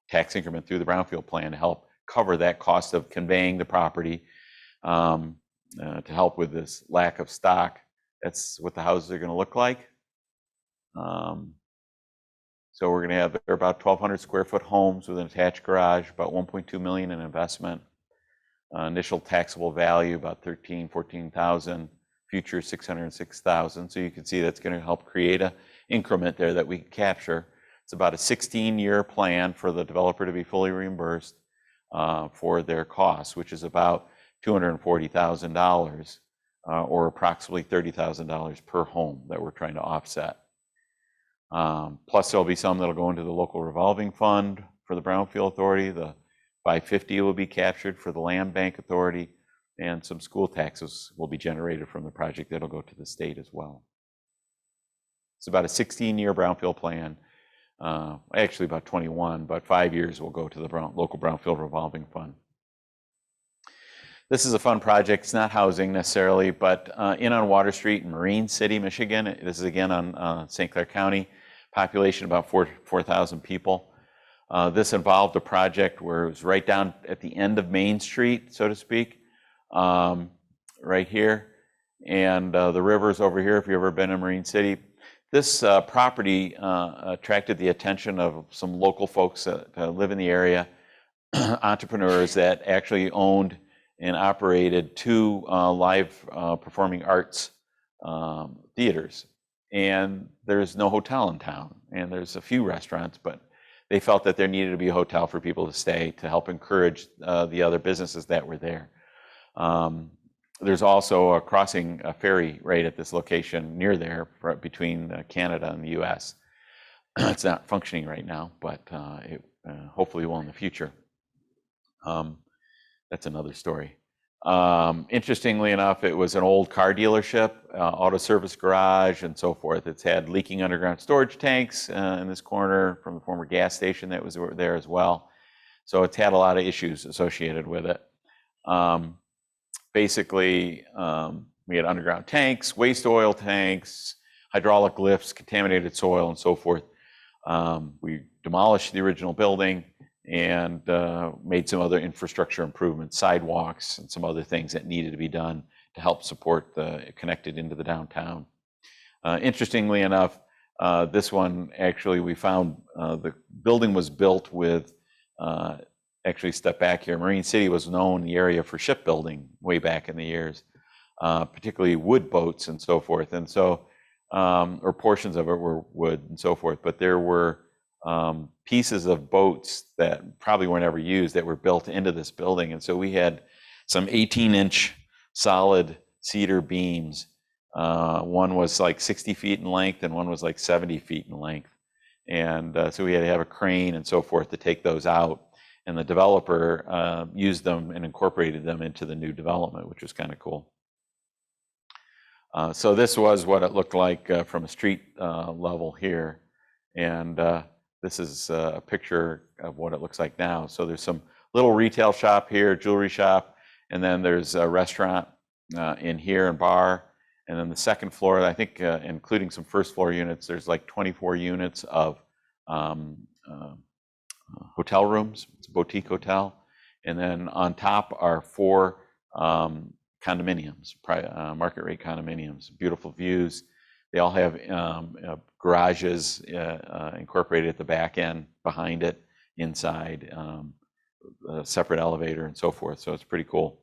[SPEAKER 12] tax increment through the Brownfield plan to help cover that cost of conveying the property, to help with this lack of stock. That's what the houses are going to look like. So we're going to have, they're about 1,200 square foot homes with an attached garage, about $1.2 million in investment. Initial taxable value about $14,000, future $606,000. So you can see that's going to help create an increment there that we can capture. It's about a 16-year plan for the developer to be fully reimbursed for their costs, which is about $240,000 or approximately $30,000 per home that we're trying to offset. Plus there'll be some that'll go into the local revolving fund for the Brownfield Authority. The $550 will be captured for the Land Bank Authority, and some school taxes will be generated from the project that'll go to the state as well. It's about a 16-year Brownfield plan. Actually about 21, but 5 years will go to the local Brownfield revolving fund. This is a fun project. It's not housing necessarily, but in on Water Street in Marine City, Michigan. This is again on St. Clair County. Population about 4,000 people. This involved a project where it was right down at the end of Main Street, so to speak, right here. And the river's over here if you've ever been in Marine City. This property attracted the attention of some local folks that live in the area. entrepreneurs that actually owned and operated 2 live performing arts theaters. And there's no hotel in town, and there's a few restaurants, but they felt that there needed to be a hotel for people to stay to help encourage the other businesses that were there. There's also a crossing a ferry right at this location near there between Canada and the US. It's not functioning right now, but it hopefully will in the future. That's another story. Interestingly enough, it was an old car dealership, auto service garage, and so forth. It's had leaking underground storage tanks in this corner from the former gas station that was there as well. So it's had a lot of issues associated with it. Basically, we had underground tanks, waste oil tanks, hydraulic lifts, contaminated soil, and so forth. We demolished the original building and made some other infrastructure improvements, sidewalks, and some other things that needed to be done to help support connected into the downtown. Interestingly enough, this one actually we found the building was built with, actually step back here, Marine City was known in the area for shipbuilding way back in the years, particularly wood boats and so forth. And so, or portions of it were wood and so forth, but there were pieces of boats that probably weren't ever used that were built into this building. And so we had some 18-inch solid cedar beams. One was like 60 feet in length and one was like 70 feet in length. And so we had to have a crane and so forth to take those out. And the developer used them and incorporated them into the new development, which was kind of cool. So this was what it looked like from a street level here. And this is a picture of what it looks like now. So there's some little retail shop here, jewelry shop, and then there's a restaurant in here and bar. And then the second floor, I think including some first floor units, there's like 24 units of hotel rooms. It's a boutique hotel. And then on top are 4 condominiums, market rate condominiums, beautiful views. They all have garages incorporated at the back end, behind it, inside, a separate elevator and so forth. So it's pretty cool.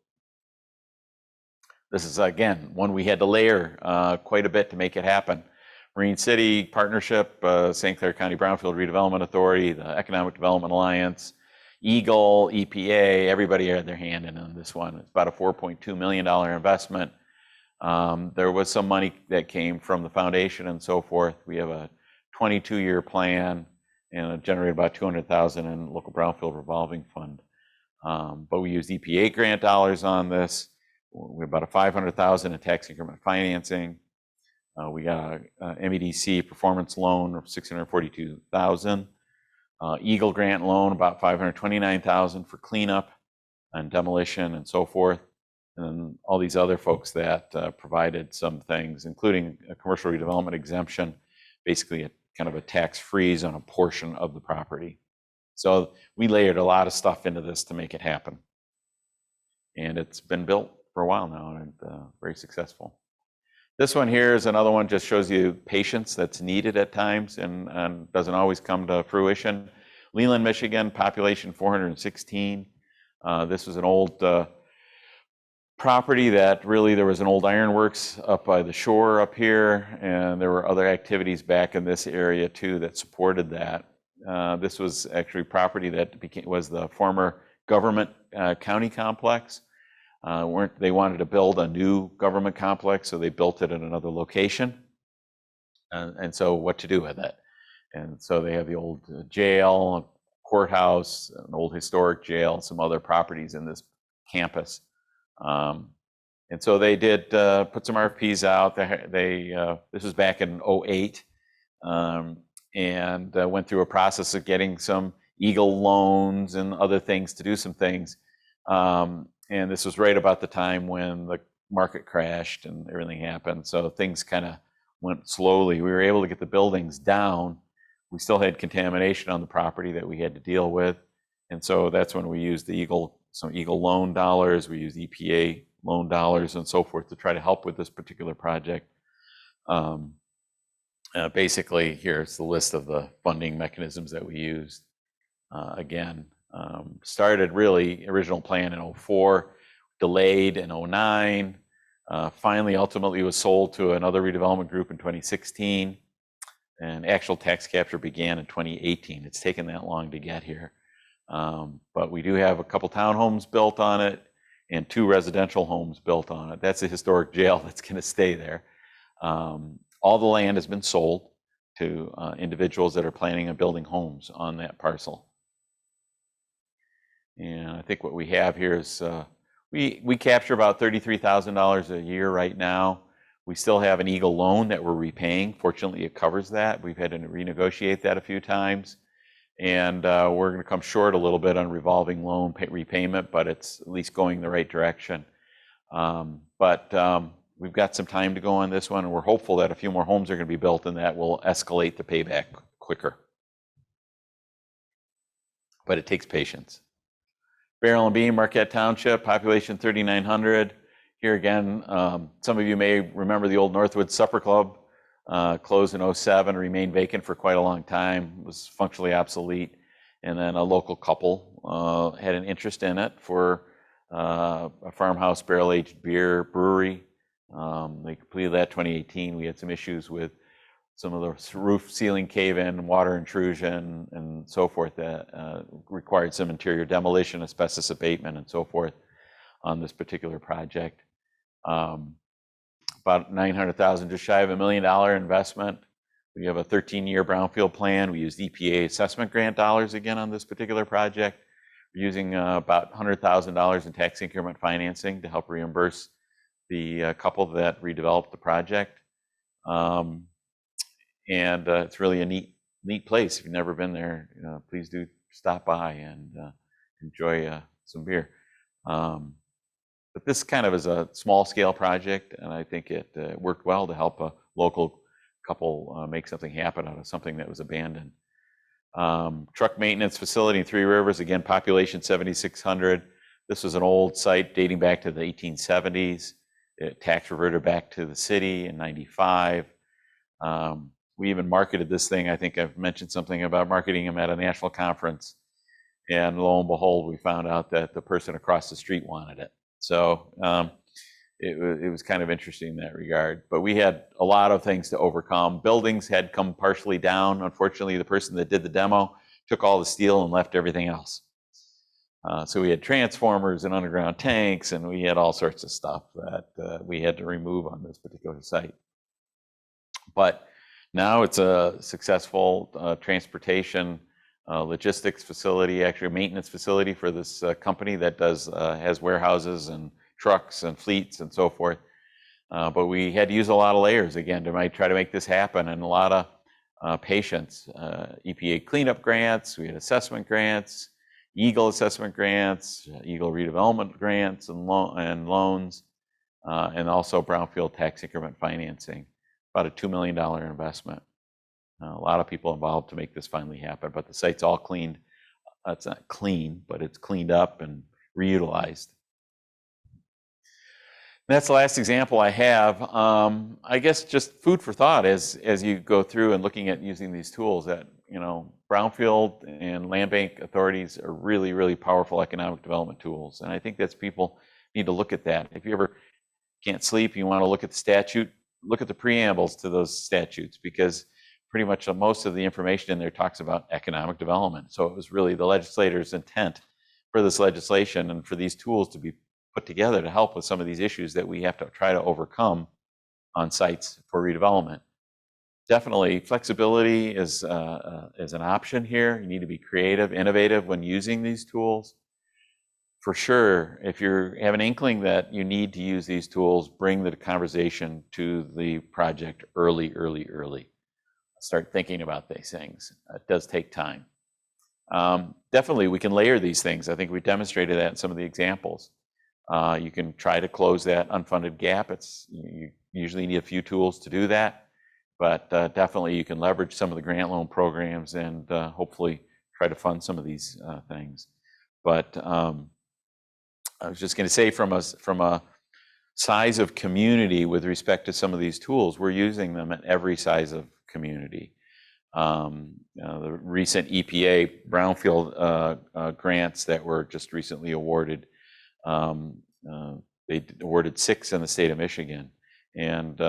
[SPEAKER 12] This is, again, one we had to layer quite a bit to make it happen. Marine City Partnership, St. Clair County Brownfield Redevelopment Authority, the Economic Development Alliance, EGLE, EPA, everybody had their hand in on this one. It's about a $4.2 million investment. There was some money that came from the foundation and so forth. We have a 22-year plan and it generated about $200,000 in local Brownfield revolving fund. But we used EPA grant dollars on this. We have about a $500,000 in tax increment financing. We got a MEDC performance loan of $642,000. EGLE grant loan about $529,000 for cleanup and demolition and so forth. And then all these other folks that provided some things, including a commercial redevelopment exemption, basically a kind of a tax freeze on a portion of the property. So we layered a lot of stuff into this to make it happen. And it's been built for a while now and very successful. This one here is another one, just shows you patience that's needed at times and doesn't always come to fruition. Leland, Michigan, population 416. This was an old property that really, there was an old ironworks up by the shore up here, and there were other activities back in this area too that supported that. This was actually property that was the former government county complex. They wanted to build a new government complex, so they built it in another location. And so what to do with it? And so they have the old jail, courthouse, an old historic jail, some other properties in this campus. And so they did put some RFPs out. This was back in 2008, and went through a process of getting some EGLE loans and other things to do some things. And this was right about the time when the market crashed and everything happened. So things kind of went slowly. We were able to get the buildings down. We still had contamination on the property that we had to deal with. And so that's when we used the some EGLE loan dollars. We used EPA loan dollars and so forth to try to help with this particular project. Basically, here's the list of the funding mechanisms that we used. Again, Started really original plan in 04, delayed in 09, finally ultimately was sold to another redevelopment group in 2016, and actual tax capture began in 2018. It's taken that long to get here. But we do have a couple townhomes built on it and 2 residential homes built on it. That's a historic jail that's going to stay there. All the land has been sold to individuals that are planning on building homes on that parcel. And I think what we have here is we capture about $33,000 a year right now. We still have an EGLE loan that we're repaying. Fortunately, it covers that. We've had to renegotiate that a few times. And we're going to come short a little bit on revolving loan repayment, but it's at least going the right direction. We've got some time to go on this one, and we're hopeful that a few more homes are going to be built, and that will escalate the payback quicker. But it takes patience. Barrel and Beam, Marquette Township, population 3,900. Here again, some of you may remember the old Northwood Supper Club. Closed in 07, remained vacant for quite a long time, was functionally obsolete. And then a local couple had an interest in it for a farmhouse barrel-aged beer brewery. They completed that 2018. We had some issues with some of the roof ceiling cave-in, water intrusion, and so forth that required some interior demolition, asbestos abatement, and so forth on this particular project. About $900,000, just shy of $1 million investment. We have a 13-year brownfield plan. We used EPA assessment grant dollars again on this particular project. We're using about $100,000 in tax increment financing to help reimburse the couple that redeveloped the project. It's really a neat place. If you've never been there, please do stop by and enjoy some beer. But this kind of is a small scale project, and I think it worked well to help a local couple make something happen out of something that was abandoned. Truck maintenance facility in Three Rivers, again, population 7,600. This was an old site dating back to the 1870s. It tax reverted back to the city in 95. We even marketed this thing. I think I've mentioned something about marketing them at a national conference. And lo and behold, we found out that the person across the street wanted it. So it was kind of interesting in that regard. But we had a lot of things to overcome. Buildings had come partially down. Unfortunately, the person that did the demo took all the steel and left everything else. So we had transformers and underground tanks, and we had all sorts of stuff that we had to remove on this particular site. But now it's a successful transportation logistics facility, actually a maintenance facility for this company that has warehouses and trucks and fleets and so forth. But we had to use a lot of layers again to try to make this happen, and a lot of patience. EPA cleanup grants, we had assessment grants, EGLE assessment grants, EGLE redevelopment grants and loans, and also brownfield tax increment financing, about a $2 million investment. A lot of people involved to make this finally happen, but the site's all cleaned. It's not clean, but it's cleaned up and reutilized. And that's the last example I have. I guess just food for thought as you go through and looking at using these tools, that Brownfield and Land Bank authorities are really, really powerful economic development tools. And I think that's people need to look at that. If you ever can't sleep, you want to look at the statute, look at the preambles to those statutes, because pretty much most of the information in there talks about economic development. So it was really the legislator's intent for this legislation and for these tools to be put together to help with some of these issues that we have to try to overcome on sites for redevelopment. Definitely flexibility is an option here. You need to be creative, innovative when using these tools. For sure, if you have an inkling that you need to use these tools, bring the conversation to the project early. Start thinking about these things. It does take time. Definitely, we can layer these things. I think we demonstrated that in some of the examples. You can try to close that unfunded gap. You usually need a few tools to do that, but definitely you can leverage some of the grant loan programs and hopefully try to fund some of these things. But I was just going to say, from a size of community with respect to some of these tools, we're using them at every size of community. The recent EPA Brownfield grants that were just recently awarded, they awarded 6 in the state of Michigan. And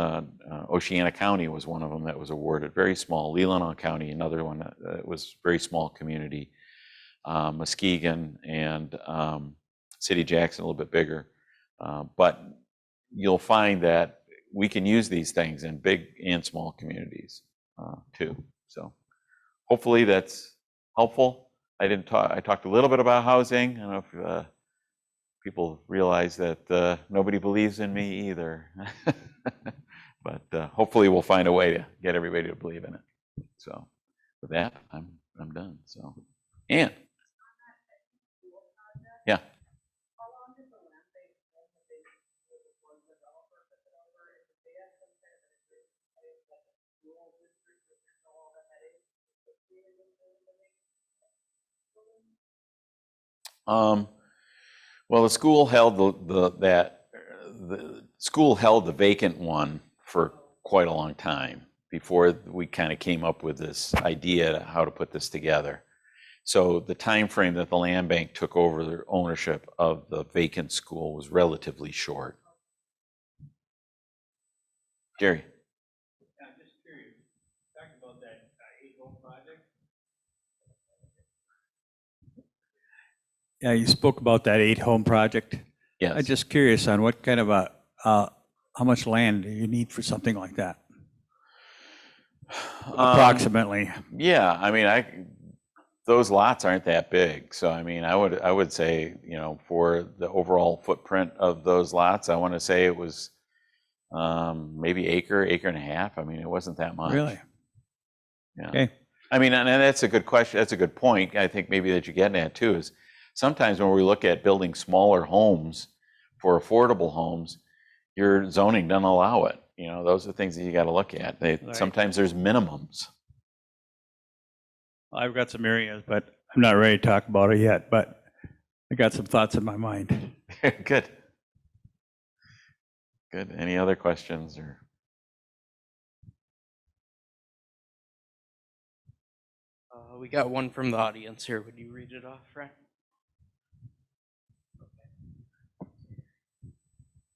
[SPEAKER 12] Oceana County was one of them that was awarded, very small. Leelanau County, another one that was very small community. Muskegon and City Jackson, a little bit bigger. But you'll find that we can use these things in big and small communities too. So hopefully that's helpful. I talked a little bit about housing. I don't know if people realize that nobody believes in me either. But hopefully we'll find a way to get everybody to believe in it. So with that, I'm done. So, Ann. Yeah. Well, the school held the school held the vacant one for quite a long time before we kind of came up with this idea how to put this together. So the time frame that the land bank took over their ownership of the vacant school was relatively short. Jerry.
[SPEAKER 6] I'm just curious, talking about that EGLE project. Yeah, you spoke about that 8-home project.
[SPEAKER 12] Yes.
[SPEAKER 6] I'm just curious on what kind of how much land do you need for something like that? Approximately.
[SPEAKER 12] Yeah, I mean, those lots aren't that big. So I mean, I would say, you know, for the overall footprint of those lots, I want to say it was maybe acre and a half. I mean, it wasn't that much.
[SPEAKER 6] Really?
[SPEAKER 12] Yeah.
[SPEAKER 6] Okay.
[SPEAKER 12] I mean, and that's a good question. That's a good point. I think maybe that you're getting at too is sometimes when we look at building smaller homes for affordable homes, your zoning doesn't allow it. You know, those are things that you got to look at.
[SPEAKER 6] Right.
[SPEAKER 12] Sometimes there's minimums.
[SPEAKER 6] I've got some areas, but I'm not ready to talk about it yet, but I got some thoughts in my mind.
[SPEAKER 12] Good. Good. Any other questions or?
[SPEAKER 1] We got one from the audience here. Would you read it off, Frank?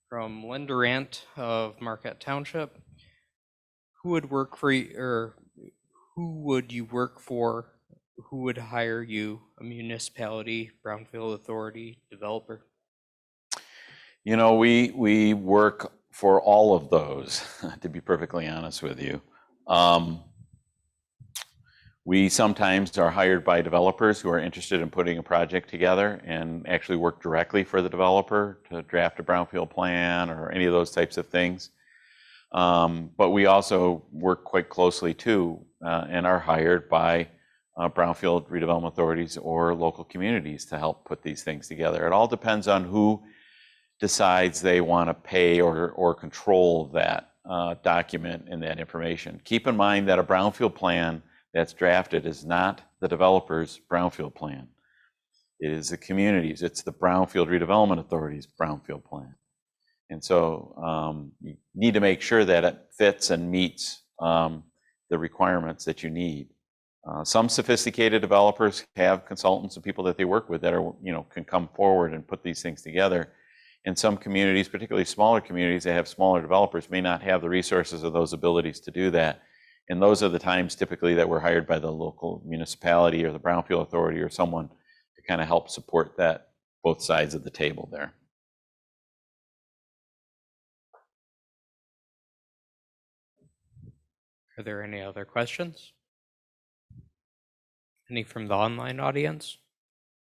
[SPEAKER 1] From Lynn Durant of Marquette Township. Who would work for you, or who would you work for? Who would hire you? A municipality, Brownfield Authority, developer?
[SPEAKER 12] You know, we work for all of those, to be perfectly honest with you. We sometimes are hired by developers who are interested in putting a project together and actually work directly for the developer to draft a brownfield plan or any of those types of things. But we also work quite closely too and are hired by brownfield redevelopment authorities or local communities to help put these things together. It all depends on who decides they want to pay or control that document and that information. Keep in mind that a brownfield plan that's drafted is not the developer's brownfield plan. It is the community's. It's the Brownfield Redevelopment Authority's brownfield plan. And so you need to make sure that it fits and meets the requirements that you need. Some sophisticated developers have consultants and people that they work with that are, you know, can come forward and put these things together. In some communities, particularly smaller communities that have smaller developers, may not have the resources or those abilities to do that. And those are the times typically that we're hired by the local municipality or the Brownfield Authority or someone to kind of help support that, both sides of the table there.
[SPEAKER 1] Are there any other questions? Any from the online audience?